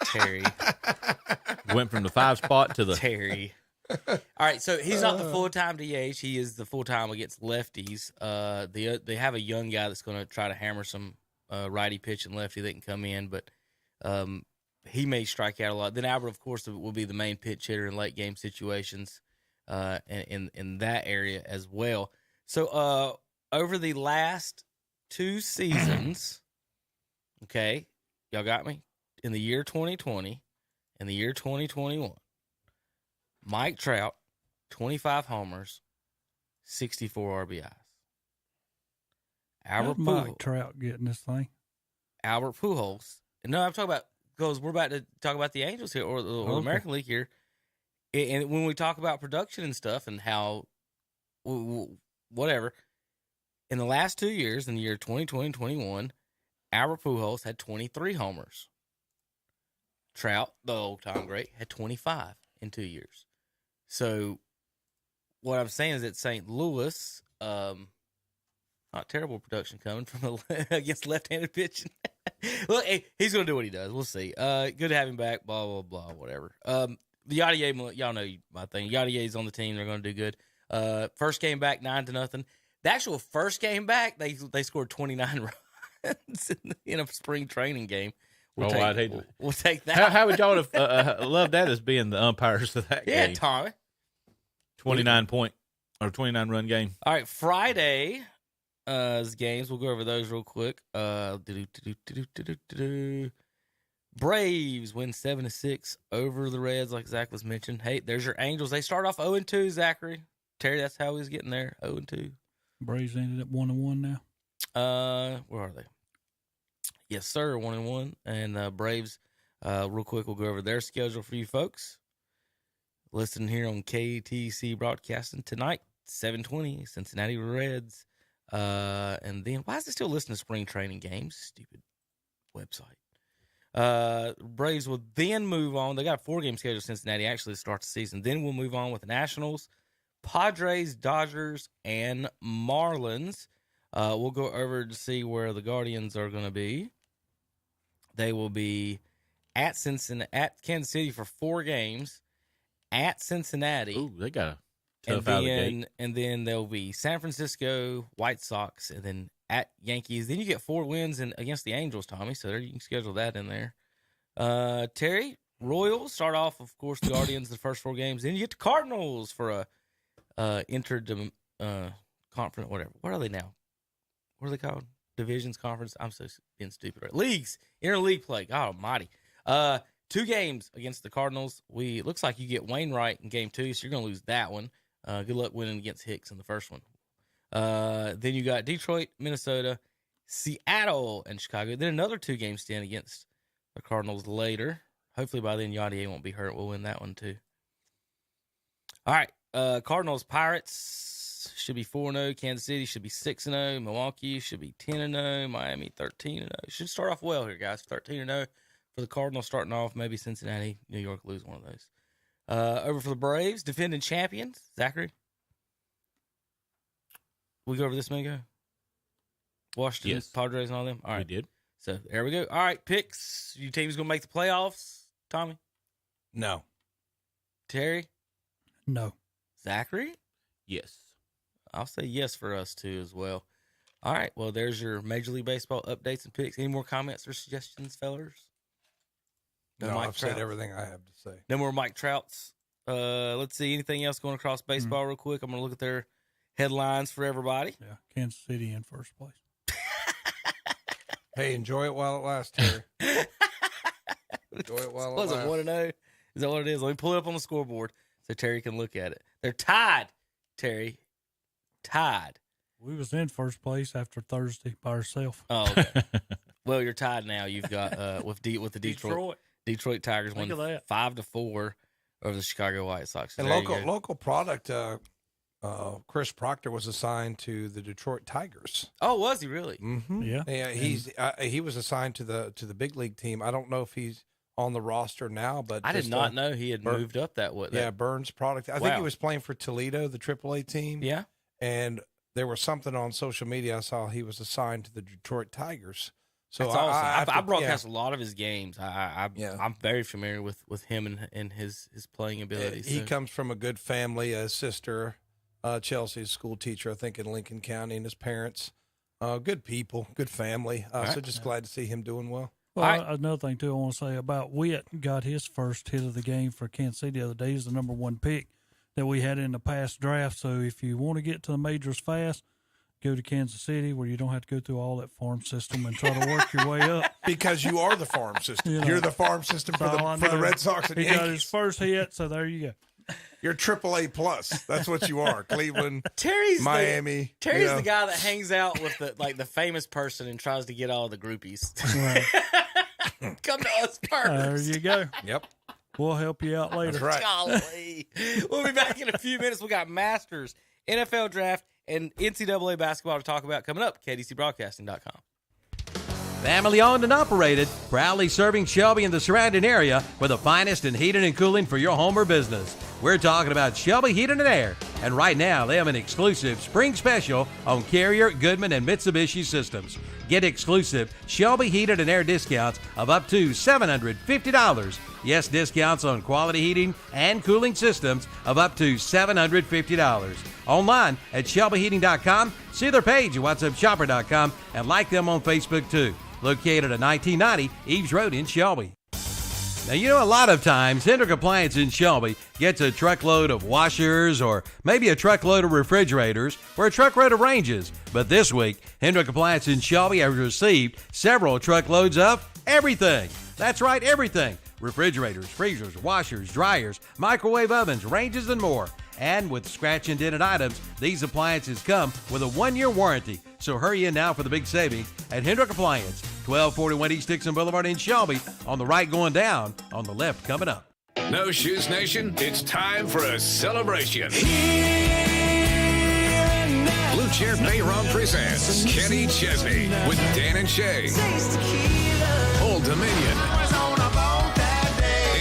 Terry went from the 5 spot to the Terry. All right, so he's not the full-time DH. He is the full-time against lefties. They have a young guy that's going to try to hammer some righty pitch and lefty that can come in, but he may strike out a lot. Then Albert, of course, will be the main pitch hitter in late-game situations in that area as well. So over the last 2 seasons, okay, y'all got me? In the year 2020 and the year 2021, Mike Trout, 25 homers, 64 RBIs. Mike Trout getting this thing? Albert Pujols. No, I'm talking about because we're about to talk about the Angels here or the American League here. And when we talk about production and stuff and how, whatever, in the last 2 years, in the year 2020 and 21, Albert Pujols had 23 homers. Trout, the old-time great, had 25 in 2 years. So what I'm saying is that St. Louis, not terrible production coming from against left-handed pitching. Well, hey, he's going to do what he does. We'll see. Good to have him back, blah, blah, blah, whatever. The Yadier, y'all know my thing. Yadier's on the team. They're going to do good. First game back, 9-0. The actual first game back, they scored 29 runs in a spring training game. I'd hate to. We'll take that. How would y'all have loved that as being the umpires of that game? Yeah, Tommy. 29 run game. All right, Friday games. We'll go over those real quick. Braves win 7-6 over the Reds, like Zach was mentioned. Hey, there's your Angels. They start off 0-2, Zachary. Terry, that's how he's getting there, 0-2. Braves ended up 1-1 now. Where are they? Yes, sir, 1-1. And Braves, real quick, we'll go over their schedule for you folks. Listen here on KTC Broadcasting tonight, 7:20, Cincinnati Reds. And then, why is it still listening to spring training games? Stupid website. Braves will then move on. They got a 4-game schedule, Cincinnati, actually, to start the season. Then we'll move on with the Nationals, Padres, Dodgers, and Marlins. We'll go over to see where the Guardians are going to be. They will be at Kansas City for 4 games, at Cincinnati. Ooh, they got a tough out of the gate. And then they'll be San Francisco, White Sox, and then at Yankees. Then you get 4 wins against the Angels, Tommy. So there you can schedule that in there. Terry, Royals start off, of course, the Guardians the first 4 games. Then you get the Cardinals for a conference, whatever. What are they now? What are they called? Divisions, conference. I'm so being stupid. Right? Leagues, interleague play. God almighty. 2 games against the Cardinals. It looks like you get Wainwright in game 2, so you're going to lose that one. Good luck winning against Hicks in the first one. Then you got Detroit, Minnesota, Seattle, and Chicago. Then another 2-game stand against the Cardinals later. Hopefully by then Yadier won't be hurt. We'll win that one too. All right. Cardinals, Pirates should be 4-0. Kansas City should be 6-0. Milwaukee should be 10-0. Miami 13-0. Should start off well here, guys. 13-0 for the Cardinals starting off. Maybe Cincinnati, New York lose one of those. Over for the Braves, defending champions. Zachary? We go over this minute ago? Washington, yes. Padres, and all them? All right. We did. So there we go. All right, picks. Your team's going to make the playoffs, Tommy? No. Terry? No. Zachary? Yes. I'll say yes for us, too, as well. All right, well, there's your Major League Baseball updates and picks. Any more comments or suggestions, fellers? No, I've said everything I have to say. No more Mike Trouts. Let's see, anything else going across baseball real quick? I'm going to look at their headlines for everybody. Yeah, Kansas City in first place. Hey, enjoy it while it lasts, Terry. Enjoy it while it lasts. Was it 1-0? Is that what it is? Let me pull it up on the scoreboard so Terry can look at it. They're tied, Terry. Tied. We was in first place after Thursday by ourselves. Oh, okay. Well, you're tied now. You've got with the Detroit Tigers won 5-4 over the Chicago White Sox. So and local product. Chris Proctor was assigned to the Detroit Tigers. Oh, was he really? Mm-hmm. Yeah. He was assigned to the big league team. I don't know if he's on the roster now, but I did not know he had moved up that way. Yeah, Burns product. I think he was playing for Toledo, the AAA team. Yeah. And there was something on social media. I saw he was assigned to the Detroit Tigers. So that's awesome. I broadcast a lot of his games. I'm very familiar with him and his playing abilities. He comes from a good family. His sister, Chelsea's school teacher, I think, in Lincoln County, and his parents. Good people, good family. So just glad to see him doing well. Well, another thing, too, I want to say about Witt got his first hit of the game for Kansas City the other day. He's the number 1 pick that we had in the past draft. So if you want to get to the majors fast, go to Kansas City where you don't have to go through all that farm system and try to work your way up. Because you are the farm system. You're the farm system for the Red Sox and Yankees. He got his first hit, so there you go. You're AAA plus. That's what you are. Cleveland, Terry's Miami. Terry's the guy that hangs out with the famous person and tries to get all the groupies. Right. Come to us first. There you go. Yep. We'll help you out later. That's right. Golly. We'll be back in a few minutes. We got Masters, NFL Draft, and NCAA basketball to talk about coming up. KDCBroadcasting.com. Family owned and operated, proudly serving Shelby and the surrounding area with the finest in heating and cooling for your home or business. We're talking about Shelby Heating and Air, and right now they have an exclusive spring special on Carrier, Goodman, and Mitsubishi systems. Get exclusive Shelby Heating and Air discounts of up to $750. Yes, discounts on quality heating and cooling systems of up to $750. Online at ShelbyHeating.com, see their page at WhatsUpShopper.com, and like them on Facebook too. Located at 1990 Eves Road in Shelby. Now, you know, a lot of times, Hendrick Appliance in Shelby gets a truckload of washers or maybe a truckload of refrigerators or a truckload of ranges. But this week, Hendrick Appliance in Shelby has received several truckloads of everything. That's right, everything. Refrigerators, freezers, washers, dryers, microwave ovens, ranges, and more. And with scratch and dented items, these appliances come with a 1-year warranty. So hurry in now for the big savings at Hendrick Appliance, 1241 East Dixon Boulevard in Shelby, on the right going down, on the left coming up. No Shoes Nation, it's time for a celebration. Blue Chair Bayron presents Kenny Chesney with Dan and Shay, Old Dominion,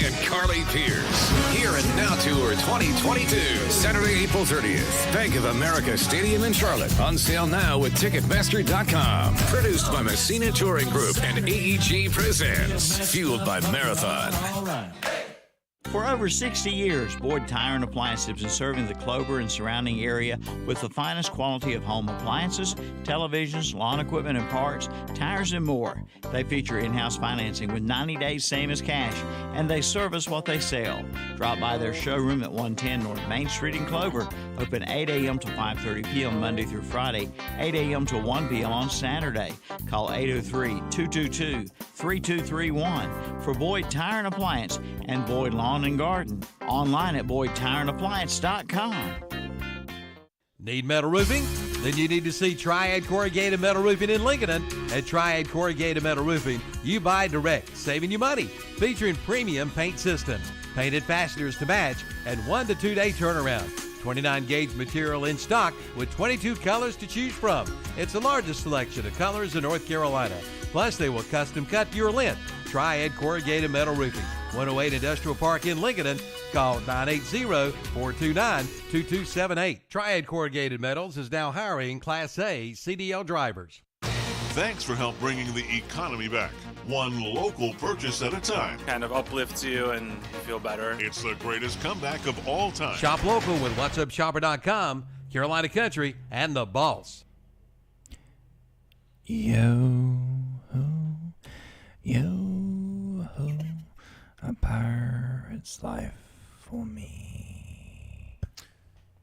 and Carly Pierce. Here and Now Tour 2022, Saturday, April 30th, Bank of America Stadium in Charlotte. On sale now at Ticketmaster.com. Produced by Messina Touring Group and AEG presents Fueled by Marathon. For over 60 years, Boyd Tire and Appliance has been serving the Clover and surrounding area with the finest quality of home appliances, televisions, lawn equipment and parts, tires, and more. They feature in-house financing with 90 days same as cash, and they service what they sell. Drop by their showroom at 110 North Main Street in Clover, open 8 a.m. to 5:30 p.m. Monday through Friday, 8 a.m. to 1 p.m. on Saturday. Call 803-222-3231 for Boyd Tire and Appliance and Boyd Lawn and Garden. Online at BoydTireandAppliance.com. Need metal roofing? Then you need to see Triad Corrugated Metal Roofing in Lincoln. At Triad Corrugated Metal Roofing, you buy direct, saving you money. Featuring premium paint systems, painted fasteners to match, and 1 to 2 day turnaround. 29 gauge material in stock with 22 colors to choose from. It's the largest selection of colors in North Carolina. Plus, they will custom cut your length. Triad Corrugated Metal Roofing, 108 Industrial Park in Lincoln. Call 980-429-2278. Triad Corrugated Metals is now hiring Class A CDL drivers. Thanks for help bringing the economy back, one local purchase at a time. Kind of uplifts you and you feel better. It's the greatest comeback of all time. Shop local with WhatsUpShopper.com, Carolina Country, and The Boss. Yo-ho, a pirate's life for me.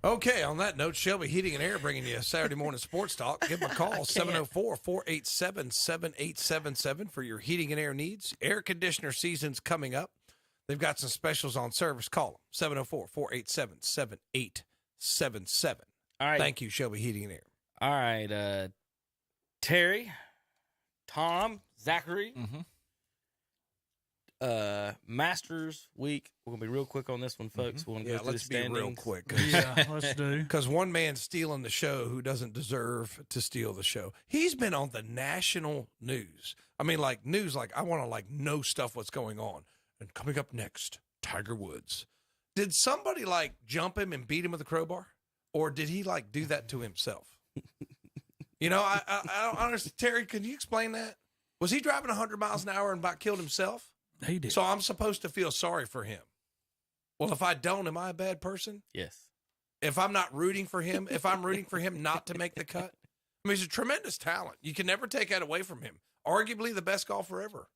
Okay, on that note, Shelby Heating and Air bringing you a Saturday morning sports talk. Give them a call, 704-487-7877 for your heating and air needs. Air conditioner season's coming up. They've got some specials on service. Call them, 704-487-7877. All right. Thank you, Shelby Heating and Air. All right, Terry, Tom, Zachary, Masters week. We're gonna be real quick on this one, folks. We want to go through the standings. Real quick. Yeah, let's do. Because one man's stealing the show who doesn't deserve to steal the show. He's been on the national news. I mean, like news, like I want to like know stuff what's going on. And coming up next, Tiger Woods. Did somebody like jump him and beat him with a crowbar, or did he like do that to himself? You know, I don't understand. Terry, can you explain that? Was he driving 100 miles an hour and about killed himself? He did. So I'm supposed to feel sorry for him. Well, if I don't, am I a bad person? Yes. If I'm not rooting for him, if I'm rooting for him not to make the cut? I mean, he's a tremendous talent. You can never take that away from him. Arguably the best golfer ever.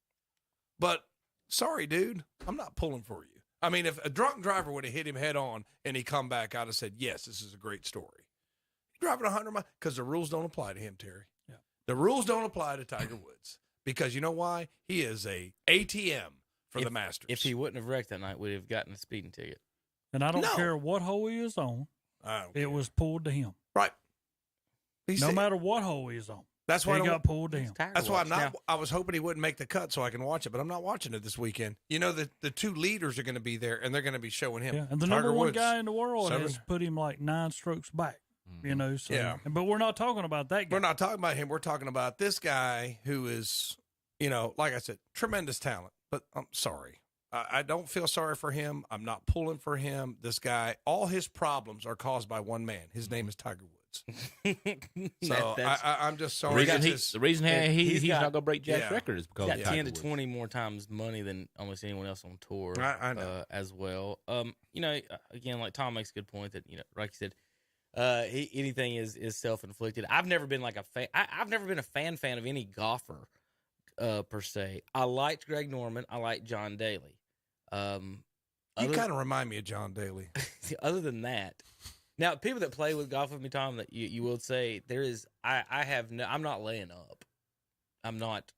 But sorry, dude, I'm not pulling for you. I mean, if a drunk driver would have hit him head on and he come back, I'd have said, yes, this is a great story. Driving 100 miles, because the rules don't apply to him, Terry. Yeah. The rules don't apply to Tiger Woods because you know why? He is a ATM for the Masters. If he wouldn't have wrecked that night, we'd have gotten a speeding ticket. And I don't care what hole he was on. It was pulled to him. Right. No matter what hole he was on. That's why he got pulled down. That's why I was hoping he wouldn't make the cut so I can watch it, but I'm not watching it this weekend. You know, the two leaders are going to be there, and they're going to be showing him. Yeah, and the Tiger number one Woods, guy in the world 7. has put him like 9 strokes back. You know, so Yeah. But we're not talking about that guy. We're not talking about him. We're talking about this guy who is, you know, like I said, tremendous talent. But I'm sorry. I don't feel sorry for him. I'm not pulling for him. This guy, all his problems are caused by one man. His name is Tiger Woods. So I'm just sorry. The reason he's not going to break Jack's record is because he's got 10 to 20 more times money than almost anyone else on tour. I know. As well. You know, again, like Tom makes a good point that, you know, like you said, anything is self-inflicted. I've never been like a fan. I've never been a fan of any golfer per se. I liked Greg Norman. I liked John Daly. You kind of remind me of John Daly. Other than that, now people that play with golf with me, Tom, that you will say there is. I'm not laying up. I'm not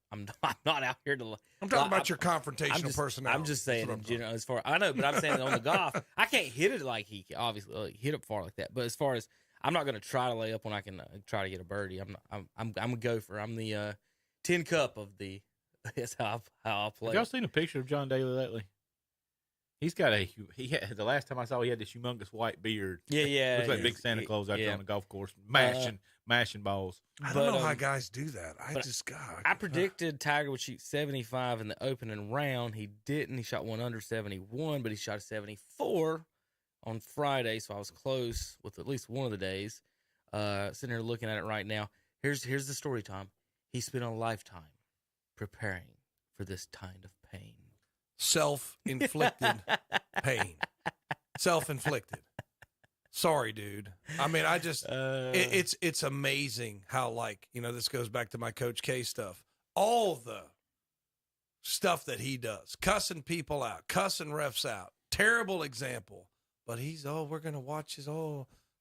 out here to. I'm talking about your confrontational personality. I'm just saying in general. As far I know, but I'm saying on the golf, I can't hit it like he can, obviously hit it far like that. But as far as I'm not going to try to lay up when I can try to get a birdie. I'm a gopher. I'm the tin cup of the. That's how I'll play. Have y'all seen a picture of John Daly lately? He's got the last time I saw, he had this humongous white beard. Yeah. Looks like big Santa Claus out there on the golf course, mashing balls. I don't know how guys do that. I predicted Tiger would shoot 75 in the opening round. He didn't. He shot one under 71, but he shot a 74 on Friday, so I was close with at least one of the days. Sitting here looking at it right now. Here's the story, Tom. He spent a lifetime preparing for this kind of pain. Self-inflicted pain. Self-inflicted. Sorry, dude. I mean, I just it's amazing how, like, you know, this goes back to my Coach K stuff. All the stuff that he does, cussing people out, cussing refs out. Terrible example. But we're going to watch his,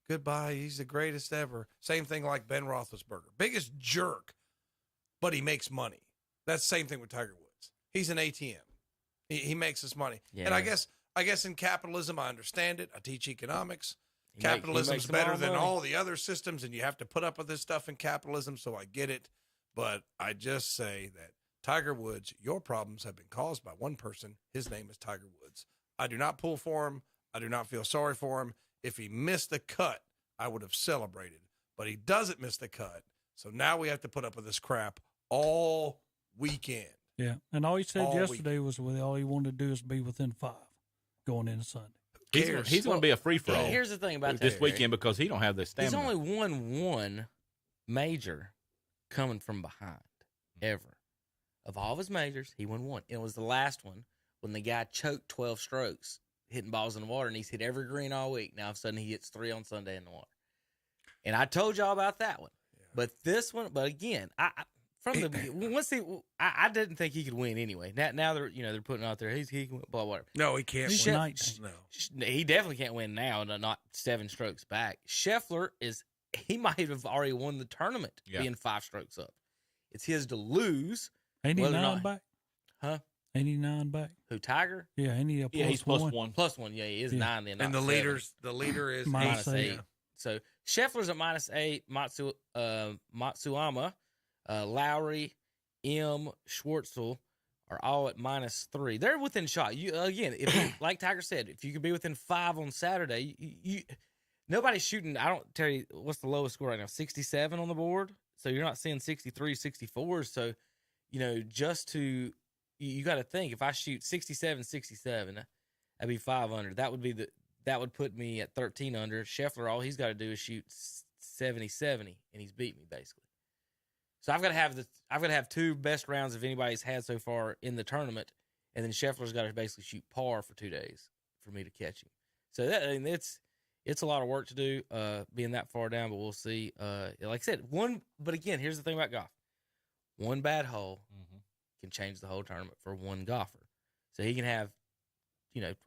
goodbye. He's the greatest ever. Same thing like Ben Roethlisberger. Biggest jerk, but he makes money. That's the same thing with Tiger Woods. He's an ATM. He makes us money. Yeah. And I guess in capitalism, I understand it. I teach economics. Capitalism's better than all the other systems, and you have to put up with this stuff in capitalism, so I get it. But I just say that Tiger Woods, your problems have been caused by one person. His name is Tiger Woods. I do not pull for him. I do not feel sorry for him. If he missed the cut, I would have celebrated. But he doesn't miss the cut, so now we have to put up with this crap all weekend. Yeah, and all he said yesterday was all he wanted to do is be within 5 going into Sunday. He's going to be a free-for-all. Here's the thing about this weekend because he don't have the stamina. He's only won one major coming from behind ever. Of all of his majors, he won one. It was the last one when the guy choked 12 strokes hitting balls in the water, and he's hit every green all week. Now, all of a sudden, he hits 3 on Sunday in the water. And I told y'all about that one. Yeah. But this one, again, I didn't think he could win anyway. Now they're putting out there he can blah whatever. No, he can't win. No, he definitely can't win now. Not 7 strokes back. Scheffler he might have already won the tournament being 5 strokes up. It's his to lose. 89 back, huh? 89 back. Who, Tiger? Yeah, he's plus one. Plus one. Yeah, he is 9 then. And the leader is minus 8. So Scheffler's at minus 8. Matsuyama. Lowry, Schwartzel are all at minus 3. They're within shot. Like Tiger said, if you could be within 5 on Saturday, nobody's shooting. I don't tell you what's the lowest score right now, 67 on the board. So you're not seeing 63, 64. So, you got to think if I shoot 67, 67, that'd be 5 under. That would put me at 13 under. Scheffler, all he's got to do is shoot 70, 70, and he's beat me basically. So I've got to have 2 best rounds of anybody's had so far in the tournament, and then Scheffler's got to basically shoot par for 2 days for me to catch him. So it's a lot of work to do, being that far down, but we'll see. Like I said, but again, here's the thing about golf: one bad hole can change the whole tournament for one golfer. So he can have,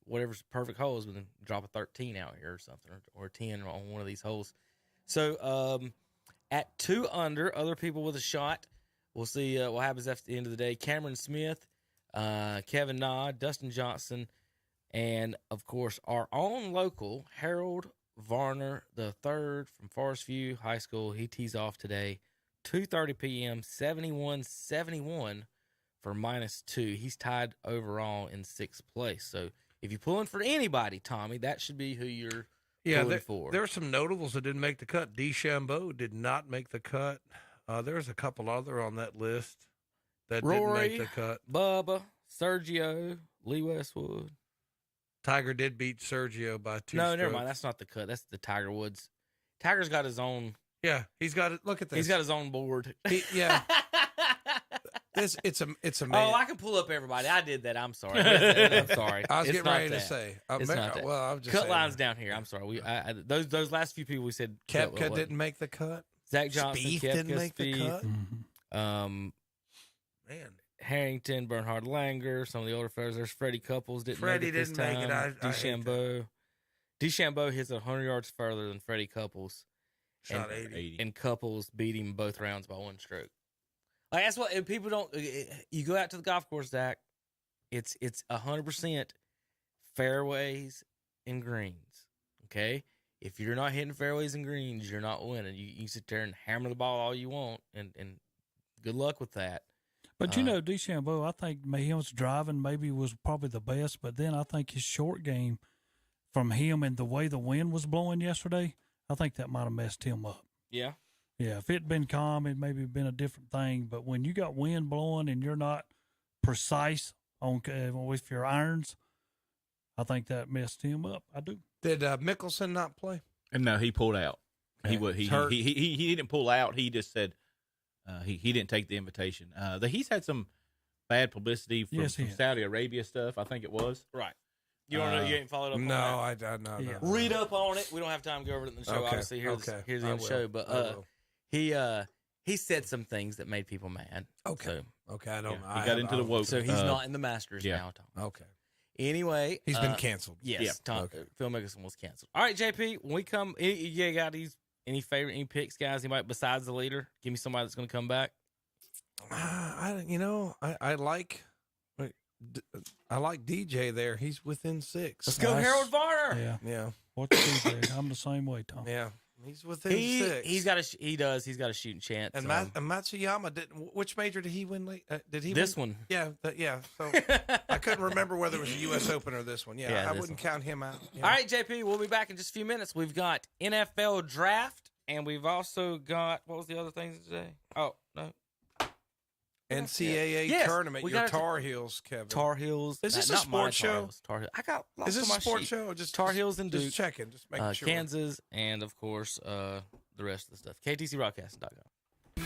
whatever's perfect holes, but then drop a 13 out here or something, or a 10 on one of these holes. So. At 2 under, other people with a shot. We'll see what happens at the end of the day. Cameron Smith, Kevin Na, Dustin Johnson, and, of course, our own local, Harold Varner III from Forest View High School. He tees off today, 2:30 p.m., 71-71 for -2. He's tied overall in 6th place. So if you're pulling for anybody, Tommy, that should be who you're pulling for. There are some notables that didn't make the cut. DeChambeau did not make the cut. There's a couple other on that list that Rory, didn't make the cut. Bubba, Sergio, Lee Westwood. Tiger did beat Sergio by 2 No, strokes. never mind. That's not the cut. That's the Tiger Woods. Tiger's got his own. Yeah, he's got it. Look at this. He's got his own board. Yeah. It's a man. Oh, I can pull up everybody. I did that. I'm sorry. I'm sorry. I was It's getting not ready to that. say. It's not that. Well, I'm just cut saying. lines down here. I'm sorry. Those last few people we said. Kepka didn't make the cut. Zach Johnson, Spieth Kepka, didn't make the cut. Man, Harrington, Bernhard Langer, some of the older fellas. There's Freddie Couples Freddie make it this didn't make it. time. I hate DeChambeau. DeChambeau hits 100 yards further than Freddie Couples. Shot and, 80. And Couples beat him both rounds by 1 stroke. Like that's what if people don't. You go out to the golf course, Zach. It's 100% fairways and greens. Okay, if you're not hitting fairways and greens, you're not winning. You sit there and hammer the ball all you want, and good luck with that. But DeChambeau, I think his driving maybe was probably the best, but then I think his short game from him and the way the wind was blowing yesterday, I think that might have messed him up. Yeah. Yeah, if it'd been calm, it maybe been a different thing. But when you got wind blowing and you're not precise on with your irons, I think that messed him up. I do. Did Mickelson not play? No, he pulled out. Okay. He didn't pull out. He just said he didn't take the invitation. He's had some bad publicity from Saudi Arabia stuff. I think it was right. You don't know? You ain't followed up on that? No, I know. Yeah. Read up on it. We don't have time to go over it in the show. Okay. Obviously, here's the end of the show. But he said some things that made people mad. Okay. So, okay. I don't. Yeah. He got into the woke. So he's not in the Masters now, Tom. Okay. Anyway, he's been canceled. Yes, Tom, Phil Mickelson was canceled. All right, JP. When we come, you got any picks, guys? Anybody besides the leader? Give me somebody that's going to come back. I like DJ there. He's within 6. Let's go, Harold Varner. Yeah. What's DJ? I'm the same way, Tom. Yeah. He's within 6. He's got a shooting chance. And Matsuyama didn't. Which major did he win? Did he? This one. Yeah. So I couldn't remember whether it was a U.S. Open or this one. Yeah. I wouldn't count him out. Yeah. All right, JP. We'll be back in just a few minutes. We've got NFL draft, and we've also got what was the other things today? Oh no. NCAA tournament. Your Tar Heels, Kevin. Tar Heels. Is this a sports show? Tar Heels. I got lots Is this on my a sports sheet. show? Or just Tar Heels and Duke. Just checking. Just making sure. Kansas, and of course, the rest of the stuff. KTCBroadcasting.com.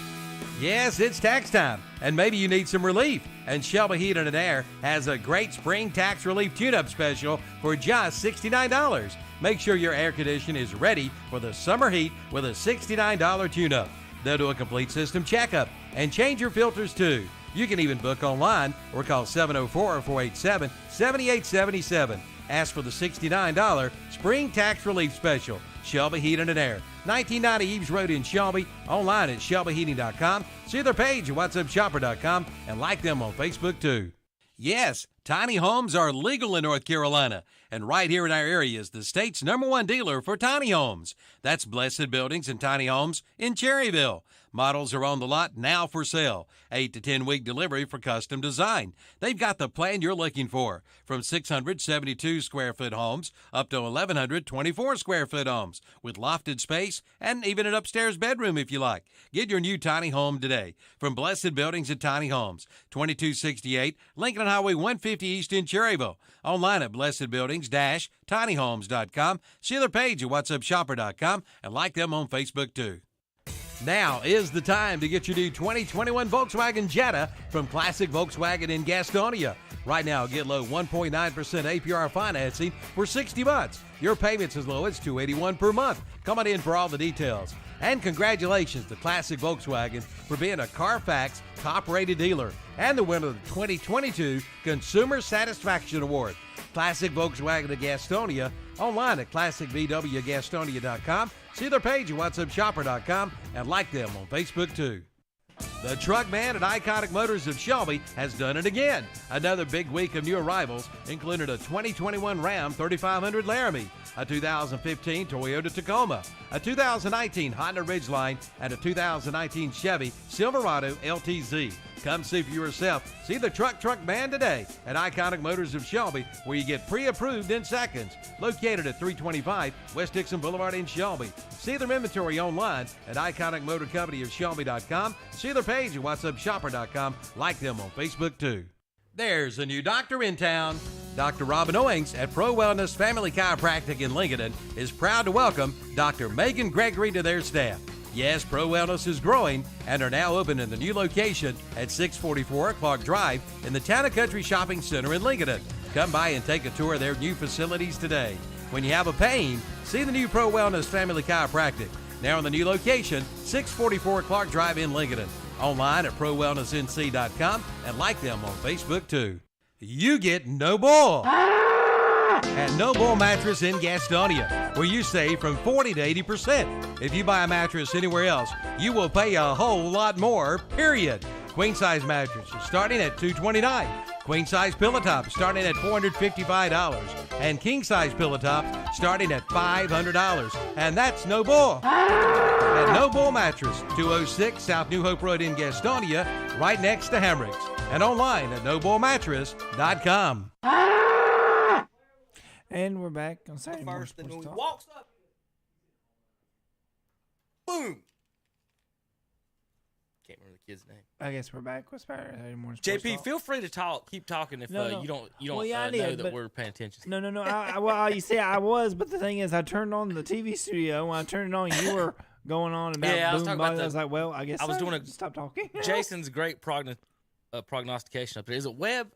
Yes, it's tax time, and maybe you need some relief. And Shelby Heat and Air has a great spring tax relief tune-up special for just $69. Make sure your air condition is ready for the summer heat with a $69 tune-up. They'll do a complete system checkup and change your filters too. You can even book online or call 704-487-7877. Ask for the $69 Spring Tax Relief Special. Shelby Heating and Air, 1990 Eves Road in Shelby. Online at shelbyheating.com. See their page at whatsupshopper.com and like them on Facebook too. Yes, tiny homes are legal in North Carolina, and right here in our area is the state's #1 dealer for tiny homes. That's Blessed Buildings and Tiny Homes in Cherryville. Models are on the lot now for sale. 8 to 10 week delivery for custom design. They've got the plan you're looking for, from 672 square foot homes up to 1,124 square foot homes with lofted space and even an upstairs bedroom if you like. Get your new tiny home today from Blessed Buildings and Tiny Homes, 2268 Lincoln Highway 150 East in Cherryville. Online at blessedbuildings-tinyhomes.com. See their page at whatsupshopper.com and like them on Facebook too. Now is the time to get your new 2021 Volkswagen Jetta from Classic Volkswagen in Gastonia. Right now, get low 1.9% APR financing for $60. Your payments as low as $281 per month. Come on in for all the details. And congratulations to Classic Volkswagen for being a Carfax top-rated dealer and the winner of the 2022 Consumer Satisfaction Award. Classic Volkswagen of Gastonia, online at classicvwgastonia.com. See their page at whatsupshopper.com and like them on Facebook too. The truck man at Iconic Motors of Shelby has done it again. Another big week of new arrivals included a 2021 Ram 3500 Laramie, a 2015 Toyota Tacoma, a 2019 Honda Ridgeline, and a 2019 Chevy Silverado LTZ. Come see for yourself. See the truck man today at Iconic Motors of Shelby, where you get pre-approved in seconds. Located at 325 West Dixon Boulevard in Shelby. See their inventory online at iconicmotorcompanyofshelby.com. See their page at whatsupshopper.com. Like them on Facebook too. There's a new doctor in town. Dr. Robin Owings at Pro Wellness Family Chiropractic in Lincoln is proud to welcome Dr. Megan Gregory to their staff. Yes, Pro Wellness is growing and are now open in the new location at 644 Clark Drive in the Town and Country Shopping Center in Lincoln. Come by and take a tour of their new facilities today. When you have a pain, see the new Pro Wellness Family Chiropractic. Now in the new location, 644 Clark Drive in Lincoln. Online at ProWellnessNC.com and like them on Facebook too. You get no bull at No Bull Mattress in Gastonia, where you save from 40 to 80%. If you buy a mattress anywhere else, you will pay a whole lot more, period. Queen size mattresses starting at $229. Queen size pillow tops starting at $455. And king size pillow tops starting at $500. And that's No Bull. At No Bull Mattress, 206 South New Hope Road in Gastonia, right next to Hamrick's. And online at NoBullMattress.com. And we're back on Saturday Morning First, Sports then Talk. walks up. Boom. Can't remember the kid's name. I guess we're back with Saturday Morning Sports JP, Talk. feel free to talk. Keep talking if No. you don't Well, yeah, I know did, that but- we're paying attention. No. Well, you see, I was, but the thing is, I turned on the TV studio. When I turned it on, you were going on about Yeah, I was boom, talking blah, about I was like, well, I guess I was so. doing a Stop talking. Jason's great prognostication up there. Is it Webb?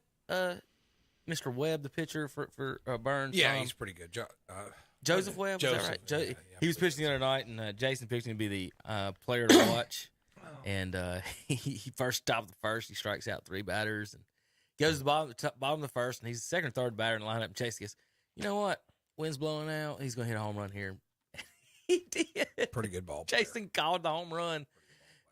Mr. Webb, the pitcher for Burns. Yeah, he's pretty good. Joseph Webb, Joseph, is that right? yeah, He was pitching the other night, and Jason picked him to be the player to watch. And he first stopped the first. He strikes out 3 batters and goes to the bottom of the first, and he's the second or third batter in the lineup. And Chase goes, you know what? Wind's blowing out. He's going to hit a home run here. He did. Pretty good ball. Jason called the home run.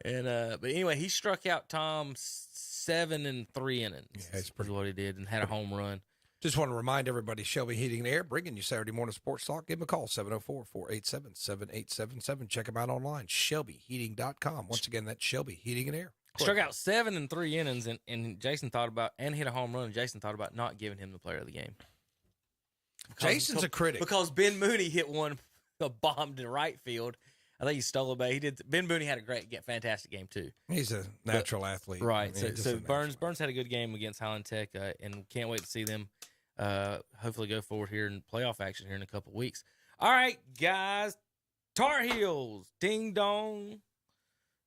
And but anyway, he struck out Tom 7 in 3 innings. Yeah, that's pretty what he did, and had a home run. Just want to remind everybody, Shelby Heating and Air, bringing you Saturday morning sports talk. Give them a call, 704-487-7877. Check them out online, shelbyheating.com. Once again, that's Shelby Heating and Air. Struck out 7 in 3 innings, and Jason thought about, and hit a home run, and Jason thought about not giving him the player of the game. Jason's a critic. Because Ben Mooney hit a bomb to right field. I think he stole a base. He did. Ben Mooney had a fantastic game too. He's a natural athlete. Right. I mean, So Burns had a good game against Highland Tech, and can't wait to see them hopefully go forward here in playoff action here in a couple weeks. All right, guys. Tar Heels, ding dong.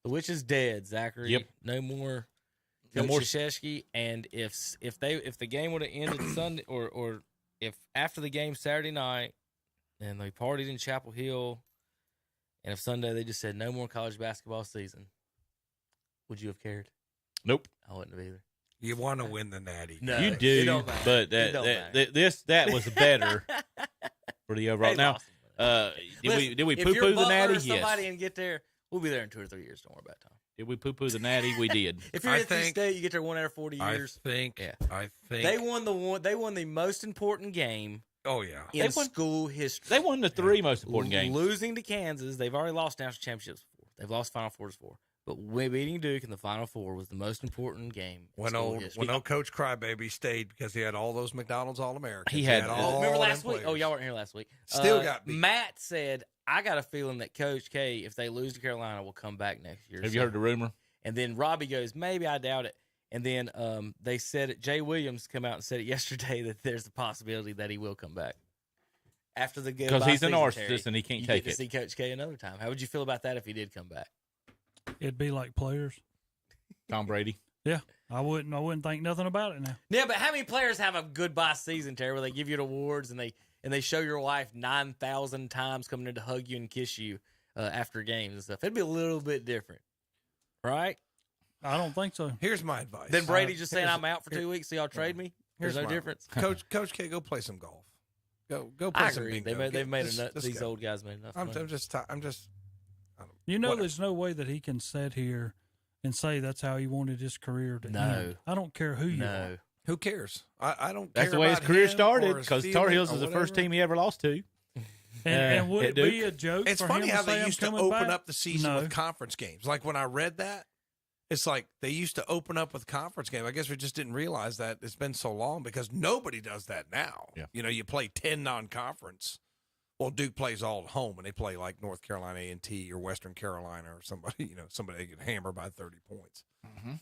The witch is dead, Zachary. Yep. No more. No more Krzyzewski. And if the game would have ended Sunday, or if after the game Saturday night, and they partied in Chapel Hill, and if Sunday they just said no more college basketball season, would you have cared? Nope. I wouldn't have either. You want to win the Natty. No, you it do, don't matter. but that was better for the overall. They Now, lost. did we If poo you're poo the Butler Natty? or somebody Yes. and get there, we'll be there in 2 or 3 years. Don't worry about it, Tom. Did we poo poo the Natty? We did. If you're at the state, you get there 1 out of 40 years. I think They won the most important game. Oh yeah, in school history. They won the 3 most important games. Losing to Kansas, they've already lost national championships before. They've lost Final Fours before. But beating Duke in the Final Four was the most important game. When old Coach Crybaby stayed because he had all those McDonald's All-Americans. He had all remember last them week? players. Oh, y'all weren't here last week. Still got beat. Matt said, I got a feeling that Coach K, if they lose to Carolina, will come back next year. Have you heard the rumor? And then Robbie goes, maybe, I doubt it. And then they said it. Jay Williams come out and said it yesterday that there's a possibility that he will come back. After the game. Because he's a narcissist and he can't take You it. see Coach K another time. How would you feel about that if he did come back? It'd be like players. Tom Brady. Yeah, I wouldn't think nothing about it now. Yeah, but how many players have a goodbye season, Terry, where they give you the awards and they show your wife 9,000 times coming in to hug you and kiss you after games and stuff? It'd be a little bit different, right? I don't think so. Here's my advice. Then Brady just saying I'm out for 2 weeks, so y'all trade me. There's no difference. Coach K, go play some golf. Go play I some agree. bingo. They've made Just- enough. just These go. old guys made enough. I'm money. just. You know, whatever. there's no way that he can sit here and say that's how he wanted his career to end. I don't care who you are. Who cares? I don't That's care the way his about career him started or his because Tar feeling Heels or was the first whatever. team he ever lost to. And would it Duke. be a joke It's for funny him how to say they I'm used to coming open back? up the season No. with conference games. Like when I read that, it's like they used to open up with conference games. I guess we just didn't realize that it's been so long because nobody does that now. Yeah. You know, you play 10 non-conference. Well, Duke plays all at home, and they play like North Carolina A&T or Western Carolina or somebody they can hammer by 30 points. Mm-hmm.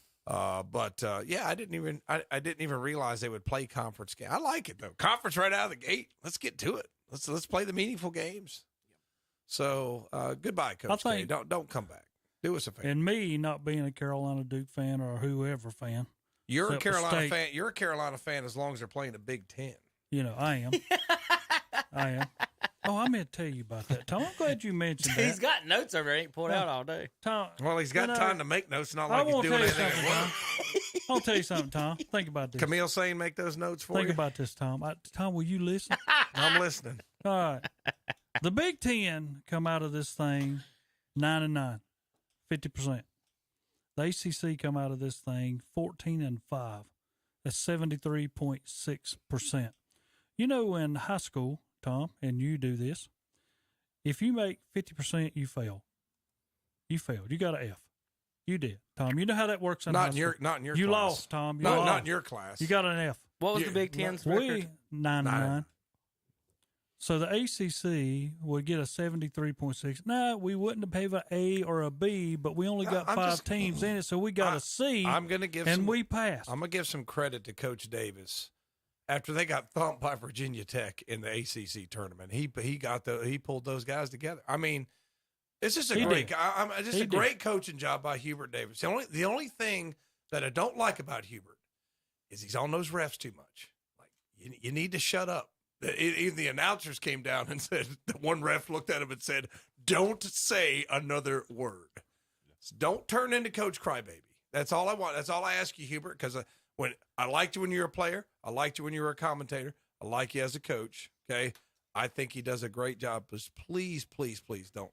Yeah, I didn't even realize they would play conference game. I like it though. Conference right out of the gate. Let's get to it. Let's play the meaningful games. So goodbye, Coach K. Don't come back. Do us a favor. And me not being a Carolina Duke fan or whoever fan. You're a except for Carolina State. fan. You're a Carolina fan as long as they're playing the Big Ten. You know, I am. I am. Oh, I meant to tell you about that, Tom. I'm glad you mentioned that. He's got notes over there. Ain't pulled out all day. Tom, Well, he's got time to make notes. Not I like he's won't doing tell you anything something, at work. Tom. I'll tell you something, Tom. Think about this. Camille saying make those notes for Think you. about this, Tom. Tom, will you listen? I'm listening. All right. The Big Ten come out of this thing 9-9, 50%. The ACC come out of this thing 14-5. That's 73.6%. You know, in high school, Tom, and you do this, if you make 50%, you fail. You failed. You got an F. You did, Tom. You know how that works in high school. Not in your You class. lost, Tom. You No, lost. not in your class. You got an F. What was the Big Ten's record? 9-9. So the ACC would get a 73.6. No, we wouldn't have an A or a B, but we only got five teams in it, so we got a C. I'm going to give and we passed. I'm going to give some credit to Coach Davis. After they got thumped by Virginia Tech in the ACC tournament, he pulled those guys together. I mean, it's just a great coaching job by Hubert Davis. The only thing that I don't like about Hubert is he's on those refs too much. Like you need to shut up. Even the announcers came down and said, the one ref looked at him and said, "Don't say another word. Don't turn into Coach Crybaby." That's all I want. That's all I ask you, Hubert, because when I liked you when you were a player, I liked you when you were a commentator, I like you as a coach. Okay, I think he does a great job. But please, please, please don't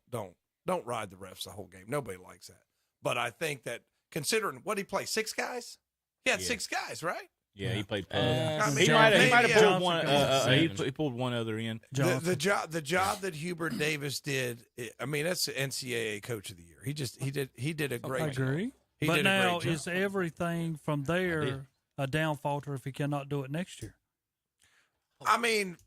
ride the refs the whole game. Nobody likes that. But I think that considering what he played, 6 guys, he had 6 guys, right? Yeah, he played. I mean, he might have pulled Johnson one. He pulled one other in. The job that Hubert Davis did. I mean, that's the NCAA Coach of the Year. He did a great job. I agree. But now is everything from there a down falter if he cannot do it next year? I mean,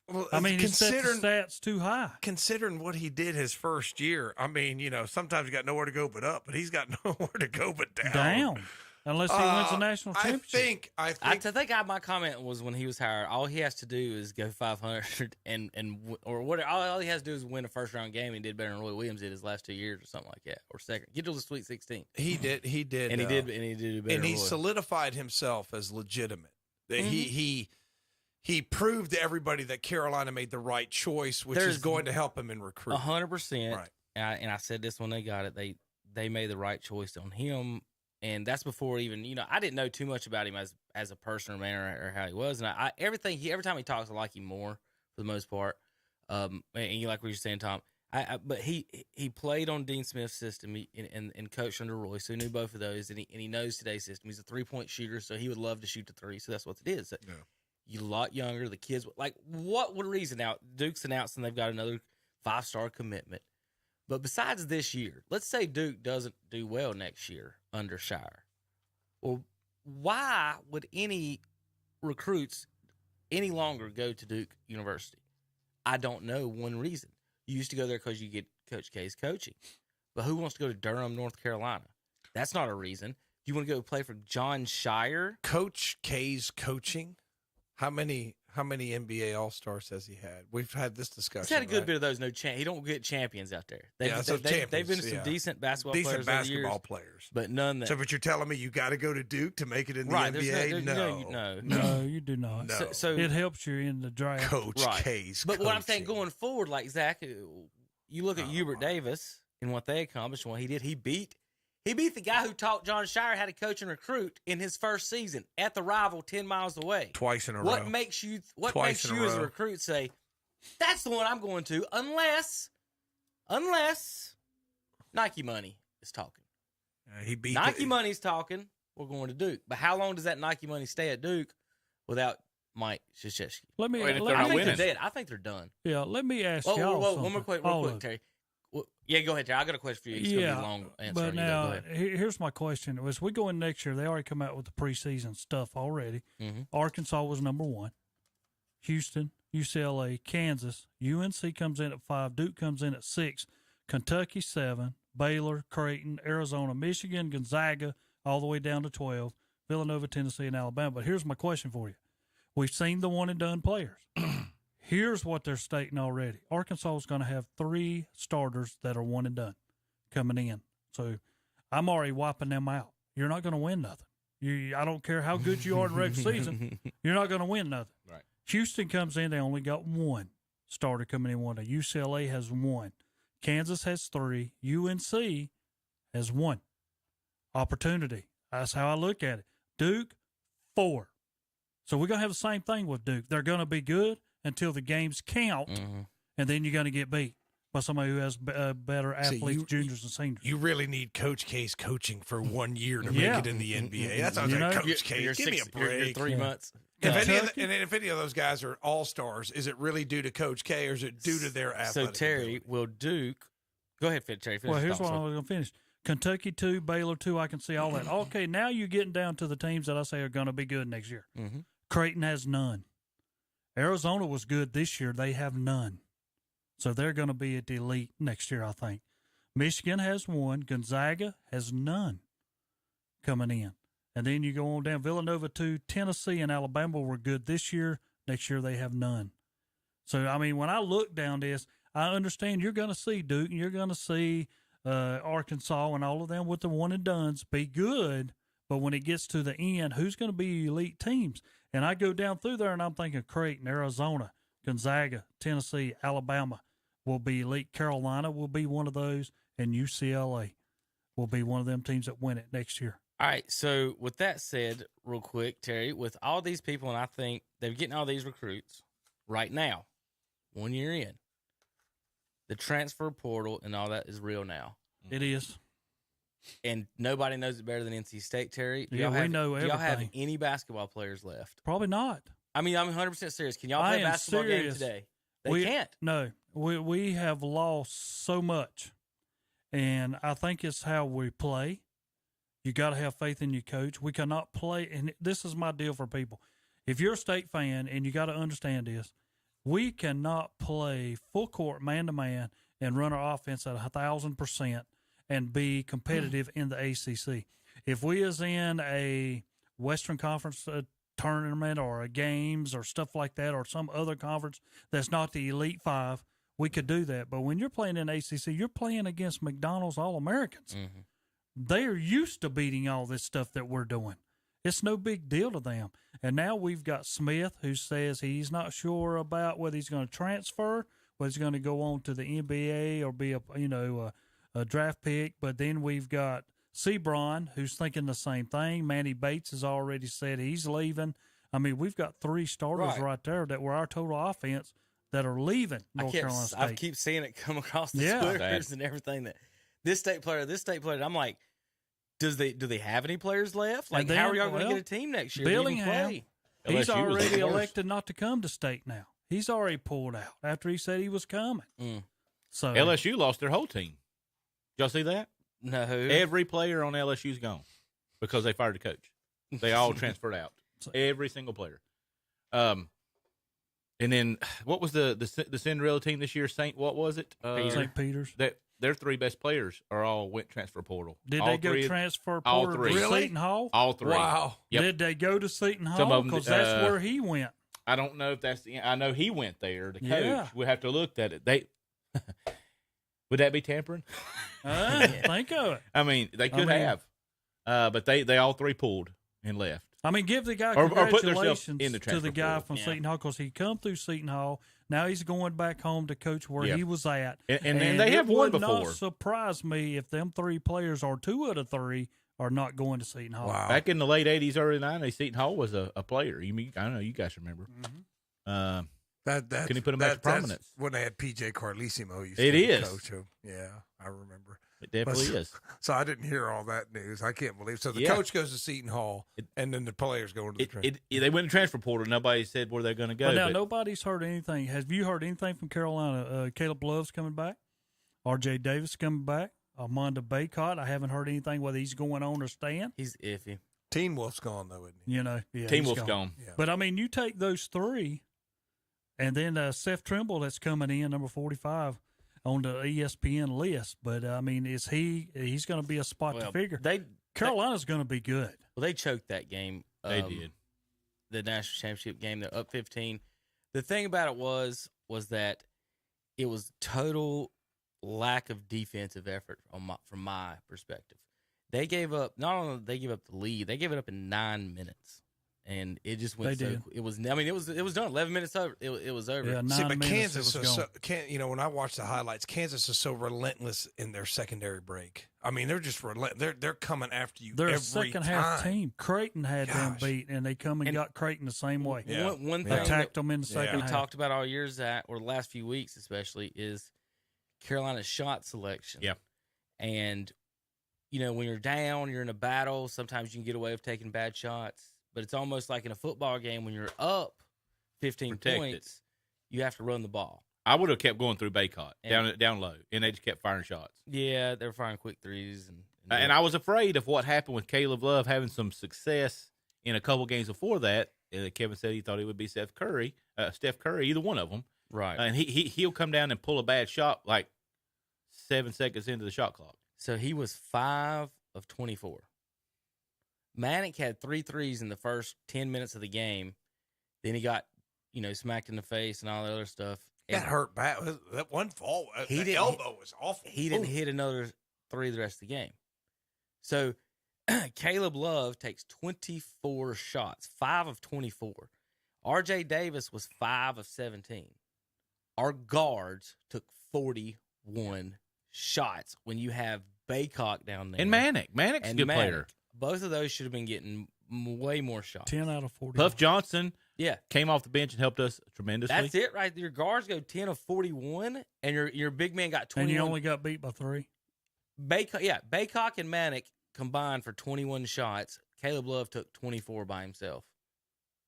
he set the stats too high. Considering what he did his first year, I mean, sometimes you got nowhere to go but up, but he's got nowhere to go but down. Down. Unless he wins a national championship. I think my comment was when he was hired, all he has to do is go 500 or whatever. All he has to do is win a first round game. He did better than Roy Williams did his last 2 years or something like that, or second. Get to the Sweet 16. He did, and he did better. And he than Roy. solidified himself as legitimate. Mm-hmm. He proved to everybody that Carolina made the right choice, which is going to help him in recruiting. 100%. Right. And I said this when they got it. They made the right choice on him. And that's before even, I didn't know too much about him as a person or man or how he was. And every time he talks, I like him more for the most part. And you like what you're saying, Tom. But he played on Dean Smith's system and coached under Roy, so he knew both of those. And he knows today's system. He's a 3-point shooter, so he would love to shoot the 3. So that's what it is. Yeah. You're a lot younger. The kids, what reason now? Duke's announcing they've got another 5-star commitment. But besides this year, let's say Duke doesn't do well next year under Shire. Well, why would any recruits any longer go to Duke University? I don't know one reason. You used to go there because you get Coach K's coaching. But who wants to go to Durham, North Carolina? That's not a reason. Do you want to go play for John Shire? Coach K's coaching? How many NBA All-Stars has he had? We've had this discussion. He's had a good bit of those. He don't get champions out there. They've been some decent basketball players, but none that. So, but you're telling me you got to go to Duke to make it in the NBA? No, you do not. No. So it helps you in the draft. Coach K's. But what I'm saying going forward, like Zach, you look at Hubert Davis and what they accomplished. What he did, he beat the guy who taught John Shire how to coach and recruit in his first season at the rival 10 miles away. Twice in a row. What makes you as a recruit say, that's the one I'm going to, unless Nike money is talking. He beat Nike money's talking. We're going to Duke. But how long does that Nike money stay at Duke without Mike Krzyzewski? I think they're dead. I think they're done. Yeah, let me ask y'all something. One more quick, real quick, Terry. Well, yeah, go ahead, Terry. I got a question for you. It's going to be a long answer. But now, here's my question. As we go in next year, they already come out with the preseason stuff already. Mm-hmm. Arkansas was number 1. Houston, UCLA, Kansas, UNC comes in at 5. Duke comes in at 6. Kentucky 7. Baylor, Creighton, Arizona, Michigan, Gonzaga, all the way down to 12. Villanova, Tennessee, and Alabama. But here's my question for you. We've seen the one-and-done players. Here's what they're stating already. Arkansas is going to have 3 starters that are one-and-done coming in. So I'm already wiping them out. You're not going to win nothing. I don't care how good you are in the regular season. You're not going to win nothing. Right. Houston comes in. They only got 1 starter coming in. UCLA has 1. Kansas has 3. UNC has 1. Opportunity. That's how I look at it. Duke, 4. So we're going to have the same thing with Duke. They're going to be good until the games count, and then you're going to get beat by somebody who has better athletes, juniors, and seniors. You really need Coach K's coaching for 1 year to make it in the NBA. That sounds like Coach K. Give me a break. You're 3 months. If any of those guys are all-stars, is it really due to Coach K or is it due to their athletic So, Terry, ability? will Duke – go ahead, Terry. Well, here's what I was going to finish. Kentucky 2, Baylor 2, I can see all that. Okay, now you're getting down to the teams that I say are going to be good next year. Mm-hmm. Creighton has none. Arizona was good this year. They have none. So they're going to be at the elite next year, I think. Michigan has 1. Gonzaga has none coming in. And then you go on down. Villanova 2. Tennessee and Alabama were good this year. Next year they have none. So, I mean, when I look down this, I understand you're going to see Duke and you're going to see Arkansas and all of them with the one-and-dones be good. But when it gets to the end, who's going to be elite teams? And I go down through there and I'm thinking Creighton, Arizona, Gonzaga, Tennessee, Alabama will be elite. Carolina will be one of those, and UCLA will be one of them teams that win it next year. All right, so with that said, real quick, Terry, with all these people, and I think they're getting all these recruits right now, 1 year in, the transfer portal and all that is real now. It is. And nobody knows it better than NC State, Terry. We know everything. Do y'all have any basketball players left? Probably not. I mean, I'm 100% serious. Can y'all play a basketball game today? They can't. No. We have lost so much, and I think it's how we play. You got to have faith in your coach. We cannot play, and this is my deal for people. If you're a State fan, and you got to understand this, we cannot play full court, man-to-man, and run our offense at 1,000% and be competitive in the ACC. If we is in a Western Conference tournament or a games or stuff like that or some other conference that's not the Elite Five, we could do that. But when you're playing in ACC, you're playing against McDonald's All-Americans. Mm-hmm. They're used to beating all this stuff that we're doing. It's no big deal to them. And now we've got Smith, who says he's not sure about whether he's going to transfer, whether he's going to go on to the NBA or be a draft pick. But then we've got Sebron, who's thinking the same thing. Manny Bates has already said he's leaving. I mean, we've got 3 starters right there that were our total offense that are leaving North Carolina State. I keep seeing it come across the Twitters and everything that this state player. I'm like, do they have any players left? Like, how are y'all going to get a team next year? Billingham, he's already elected not to come to state now. He's already pulled out after he said he was coming. So LSU lost their whole team. Did y'all see that? No. Every player on LSU's gone because they fired the coach. They all transferred out. Every single player. And then what was the Cinderella team this year? What was it? St. Peter's. Their 3 best players went transfer portal. Did they go transfer portal to Seton Hall? All 3. Wow. Yep. Did they go to Seton Hall? Because that's where he went. I don't know if that's I know he went there. The coach. We have to look at it. Would that be tampering? Think of it. I mean, they could have, but they all 3 pulled and left. I mean, give the guy congratulations to the guy from Seton Hall because he come through Seton Hall. Now he's going back home to coach where he was at. And they have won before. It would not surprise me if them 3 players or 2 out of 3 are not going to Seton Hall. Wow. Back in the late 80s, early 90s, Seton Hall was a player. I know you guys remember. Mm-hmm. Can he put him back to prominence? That's when they had PJ Carlesimo. It is. Coach him. Yeah, I remember. It definitely is. So I didn't hear all that news. I can't believe. So the coach goes to Seton Hall, and then the players go into the transfer. They went to transfer portal. Nobody said where they're going to go. But now nobody's heard anything. Have you heard anything from Carolina? Caleb Love's coming back. R.J. Davis coming back. Armando Baycott. I haven't heard anything whether he's going on or staying. He's iffy. Teen Wolf's gone though, isn't he? You know, yeah, Teen Wolf's gone. Yeah. But I mean, you take those three, and then Seth Trimble that's coming in, number 45. On the ESPN list, but I mean, he's going to be a spot to figure. Carolina's going to be good. Well, they choked that game. They did. The national championship game. They're up 15. The thing about it was that it was total lack of defensive effort from my perspective. They gave up. Not only did they give up the lead, they gave it up in 9 minutes. And it just went. It was. I mean, it was done. 11 minutes over. It was over. Yeah, 9 See, but minutes. Kansas when I watch the highlights, Kansas is so relentless in their secondary break. I mean, they're just relentless. They're coming after you. They're every a second time. half team. Creighton had them beat, and they come and got Creighton the same way. Yeah. One thing attacked them in the second half. We talked about all years that, or the last few weeks especially, is Carolina's shot selection. Yeah, and when you're down, you're in a battle. Sometimes you can get away with taking bad shots. But it's almost like in a football game when you're up 15 points, you have to run the ball. I would have kept going through Baycott down low, and they just kept firing shots. Yeah, they were firing quick threes. And I was afraid of what happened with Caleb Love having some success in a couple games before that. Kevin said he thought it would be Steph Curry, either one of them. Right. And he'll come down and pull a bad shot like 7 seconds into the shot clock. So he was 5 of 24. Manick had 3 threes in the first 10 minutes of the game. Then he got, smacked in the face and all that other stuff. Got hurt bad. That one fall, the elbow was awful. He didn't hit another 3 the rest of the game. So Caleb Love takes 24 shots, 5 of 24. R.J. Davis was 5 of 17. Our guards took 41 shots when you have Baycock down there. And Manick's a good player. Both of those should have been getting way more shots. 10 out of 40. Puff Johnson came off the bench and helped us tremendously. That's it, right? Your guards go 10 of 41, and your big man got 21. And you only got beat by 3? Baycock and Manick combined for 21 shots. Caleb Love took 24 by himself.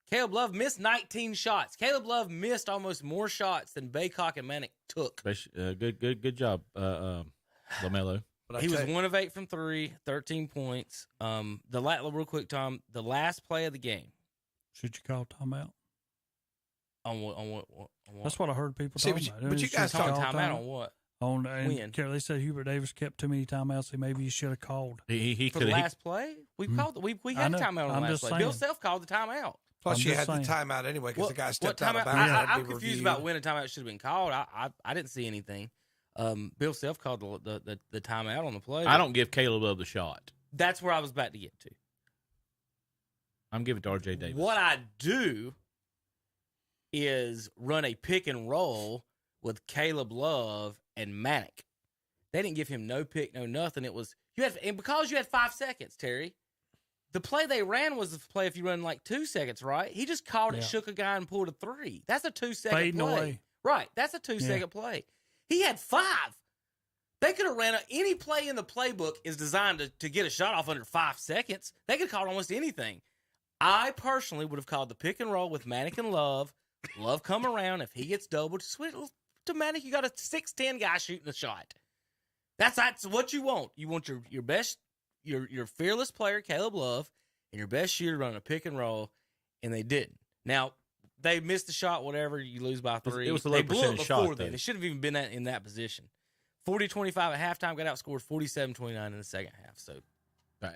Caleb Love missed 19 shots. Caleb Love missed almost more shots than Baycock and Manick took. Good job, LaMelo. He was 1 of 8 from 3, 13 points. Real quick, Tom, the last play of the game. Should you call timeout? On what? That's what I heard people talking about. But you guys talking timeout on what? On when? They said Hubert Davis kept too many timeouts, so maybe you should have called. He for the last play? We called. We had a timeout on the last play. Bill Self called the timeout. Plus, you had the timeout anyway because the guy stepped out of bounds. I'm confused about when a timeout should have been called. I didn't see anything. Bill Self called the timeout on the play. I don't give Caleb Love the shot. That's where I was about to get to. I'm giving it to R.J. Davis. What I do is run a pick and roll with Caleb Love and Manick. They didn't give him no pick, no nothing. It was because you had 5 seconds, Terry. The play they ran was the play if you run like 2 seconds, right? He just called it, shook a guy, and pulled a 3. That's a 2-second Fading play. Away. Right, that's a 2-second play. He had 5. They could have ran any play in the playbook is designed to get a shot off under 5 seconds. They could have called almost anything. I personally would have called the pick and roll with Manick and Love. Love come around. If he gets doubled, switch to Manick. You got a 6'10" guy shooting a shot. That's what you want. You want your best, your fearless player, Caleb Love, and your best shooter running a pick and roll, and they didn't. Now, they missed the shot, whatever. You lose by 3. It was a low percentage shot. They should have even been in that position. 40-25 at halftime, got outscored 47-29 in the second half. So bad.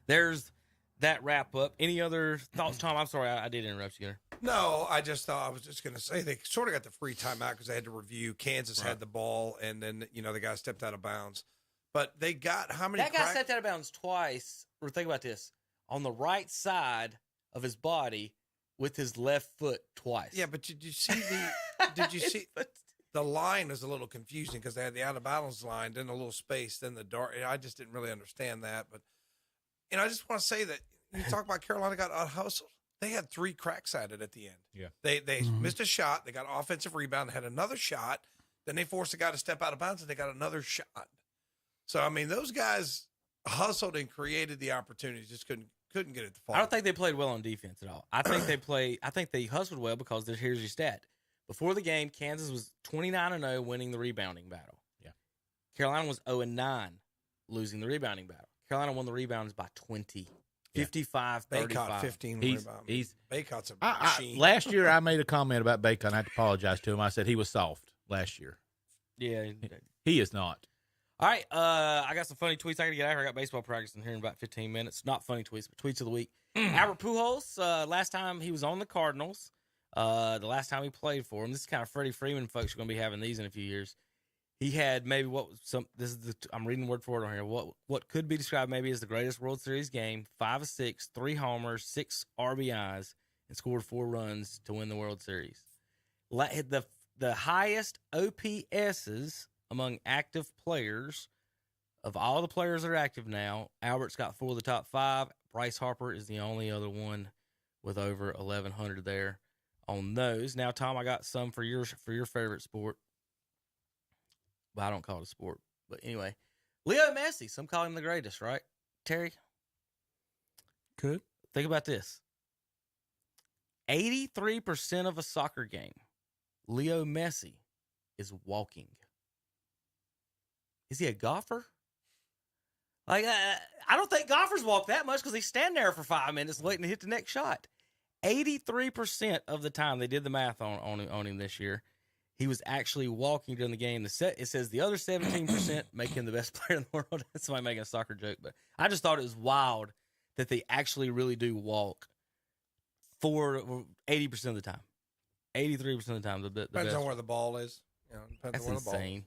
There's that wrap up. Any other thoughts, Tom? I'm sorry, I did interrupt you there. No, I just thought I was just going to say they sort of got the free timeout because they had to review. Kansas had the ball, and then the guy stepped out of bounds. But they got how many? That guy stepped out of bounds twice. Or think about this: on the right side of his body with his left foot twice. Yeah, but did you see the? Did you see? The line is a little confusing because they had the out of bounds line, then a little space, then the dart. I just didn't really understand that. But I just want to say that you talk about Carolina got out hustled. they had 3 cracks at it at the end. Yeah. They missed a shot. They got an offensive rebound, had another shot. Then they forced a guy to step out of bounds, and they got another shot. So, I mean, those guys hustled and created the opportunities, just couldn't get it to fall. I don't think they played well on defense at all. I think they hustled well because here's your stat. Before the game, Kansas was 29-0, winning the rebounding battle. Yeah. Carolina was 0-9, losing the rebounding battle. Carolina won the rebounds by 20. 55-35. Baycott, 15 rebounds. Baycott's a machine. Last year, I made a comment about Baycott. I had to apologize to him. I said he was soft last year. Yeah. He is not. All right. I got some funny tweets. I got to get out here. I got baseball practice in here in about 15 minutes. Not funny tweets, but tweets of the week. Albert Pujols, last time he was on the Cardinals, the last time he played for him. This is kind of Freddie Freeman folks are going to be having these in a few years. He had maybe I'm reading word for word on here. What could be described maybe as the greatest World Series game: 5 of 6, 3 homers, 6 RBIs, and scored 4 runs to win the World Series. The highest OPSs among active players of all the players that are active now. Albert's got 4 of the top 5. Bryce Harper is the only other one with over 1,100 there on those. Now, Tom, I got some for your favorite sport. Well, I don't call it a sport. But anyway, Leo Messi. Some call him the greatest, right? Terry? Could. Think about this. 83% of a soccer game, Leo Messi is walking. Is he a golfer? Like, I don't think golfers walk that much because they stand there for 5 minutes waiting to hit the next shot. 83% of the time, they did the math on him this year, he was actually walking during the game. It says the other 17% make him the best player in the world. That's somebody making a soccer joke, but I just thought it was wild that they actually really do walk for 80% of the time. 83% of the time. The Depends best. on where the ball is. Depends on where the ball insane.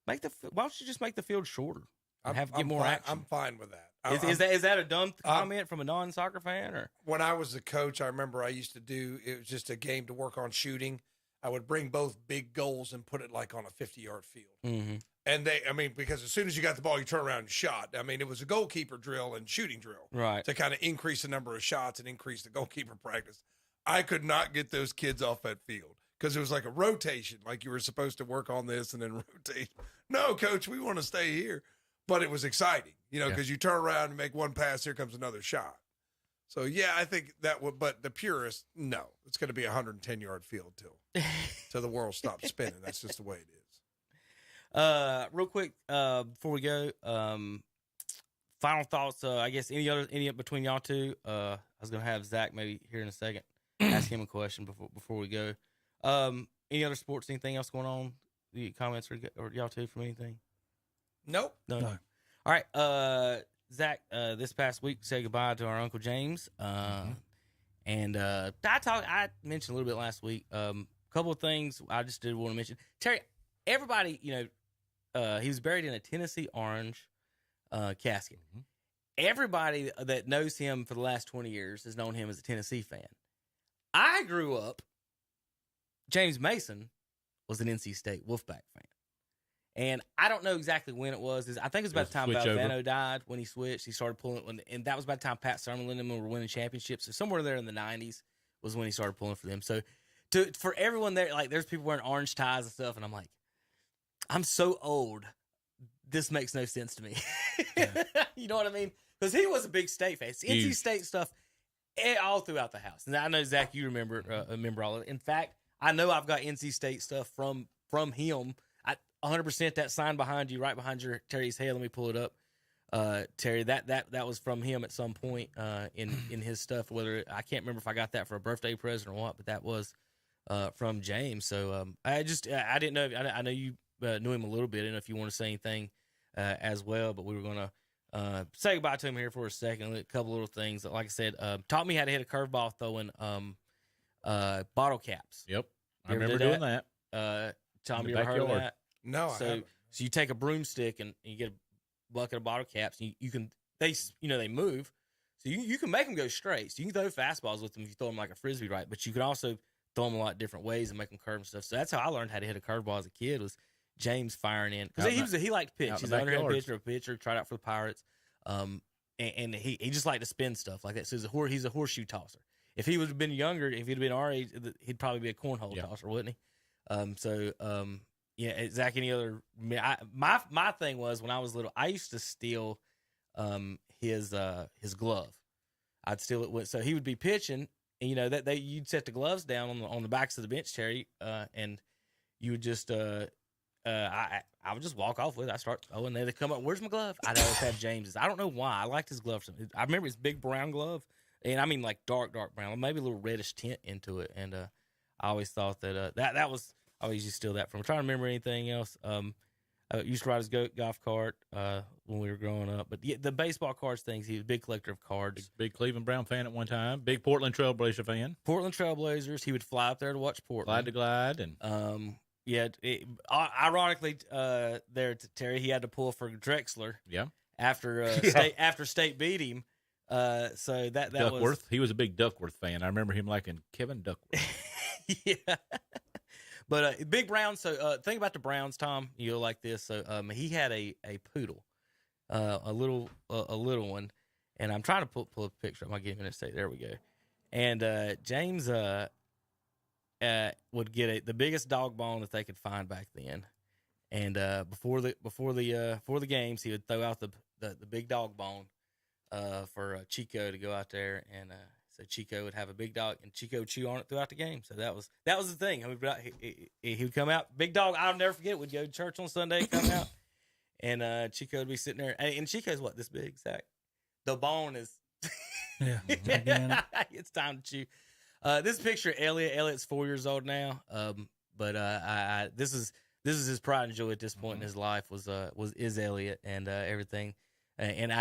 Why don't you just make the field shorter? Get more fine, action. I'm fine with that. Is that a dumb comment from a non-soccer fan? Or when I was a coach, I remember I used to do. It was just a game to work on shooting. I would bring both big goals and put it like on a 50-yard field. Mm-hmm. And because as soon as you got the ball, you turn around and shot. I mean, it was a goalkeeper drill and shooting drill, right? To kind of increase the number of shots and increase the goalkeeper practice. I could not get those kids off that field because it was like a rotation, like you were supposed to work on this and then rotate. No, coach, we want to stay here. But it was exciting, because you turn around and make one pass, here comes another shot. So, yeah, I think that would, but the purist, no. It's going to be a 110-yard field till the world stops spinning. That's just the way it is. Real quick, before we go, final thoughts, I guess any between y'all two. I was going to have Zach maybe here in a second, ask him a question before we go. Any other sports, anything else going on? The comments or y'all two from anything? Nope. No. All right. Zach, this past week, said goodbye to our Uncle James. And I mentioned a little bit last week. A couple of things I just did want to mention. Terry, everybody, he was buried in a Tennessee orange casket. Mm-hmm. Everybody that knows him for the last 20 years has known him as a Tennessee fan. I grew up, James Mason was an NC State Wolfpack fan. And I don't know exactly when it was. I think it was about the time Valvano died when he switched. He started pulling, and that was about the time Pat Summerlin and them were winning championships. So somewhere there in the 90s was when he started pulling for them. So for everyone there, like there's people wearing orange ties and stuff, and I'm like, I'm so old. This makes no sense to me. You know what I mean? Because he was a big State fan. It's NC State stuff all throughout the house. And I know, Zach, you remember all of it. In fact, I know I've got NC State stuff from him. 100% that sign behind you, right behind your Terry's head. Let me pull it up, Terry. That was from him at some point in his stuff. Whether I can't remember if I got that for a birthday present or what, but that was from James. So I didn't know. I know you knew him a little bit. I don't know if you want to say anything as well, but we were gonna say goodbye to him here for a second. A couple little things. Like I said, taught me how to hit a curveball throwing bottle caps. Yep, I remember doing that. Tom, you ever heard of that? No, so, I haven't. So you take a broomstick and you get a bucket of bottle caps. And you can they move, so you can make them go straight. So you can throw fastballs with them if you throw them like a frisbee, right? But you can also throw them a lot of different ways and make them curve and stuff. So that's how I learned how to hit a curveball as a kid. Was James firing in because he liked pitch. He's an underhand pitcher. Tried out for the Pirates, and he just liked to spin stuff like that. So he's a horseshoe tosser. if he would have been younger, if he'd been our age, he'd probably be a cornhole tosser, wouldn't he? Yeah, Zach. Any other? My thing was when I was little, I used to steal his glove. I'd steal it so he would be pitching, and you'd set the gloves down on the backs of the bench, Terry, and you would just I would just walk off with it. I start and they come up. Where's my glove? I'd always have James's. I don't know why. I liked his glove. I remember his big brown glove, and I mean like dark brown, maybe a little reddish tint into it. And I always thought that was. I always used to steal that from. I'm trying to remember anything else. I used to ride his golf cart when we were growing up. But the baseball cards things, he was a big collector of cards. Big Cleveland Brown fan at one time. Big Portland Trailblazer fan. Portland Trailblazers. He would fly up there to watch Portland. Glide to glide. And ironically, Terry, he had to pull for Drexler. Yeah. After State beat him. So that Duckworth. was. He was a big Duckworth fan. I remember him liking Kevin Duckworth. Yeah. But Big Brown, so think about the Browns, Tom. You'll like this. So he had a poodle, a little one, and I'm trying to pull a picture up. I'll give him a say. There we go. And James would get the biggest dog bone that they could find back then, and before the games, he would throw out the big dog bone for Chico to go out there and. So Chico would have a big dog, and Chico would chew on it throughout the game. So that was the thing. I mean, he would come out, big dog. I'll never forget. We'd go to church on Sunday, come out, and Chico would be sitting there. And Chico's what, this big, Zach? The bone is. Yeah. It's time to chew. This picture of Elliot. Elliot's 4 years old now. But this is his pride and joy at this point in his life is Elliot and everything. And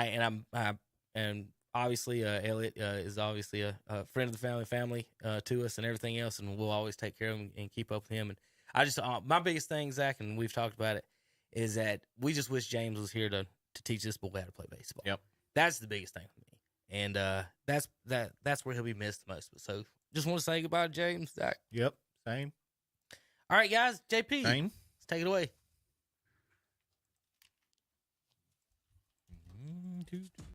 obviously, Elliot is obviously a friend of the family to us and everything else, and we'll always take care of him and keep up with him. And I just my biggest thing, Zach, and we've talked about it, is that we just wish James was here to teach this boy how to play baseball. Yep, that's the biggest thing for me, and that's where he'll be missed the most. So just want to say goodbye to James, Zach. Yep, same. All right, guys, JP, same. Let's take it away.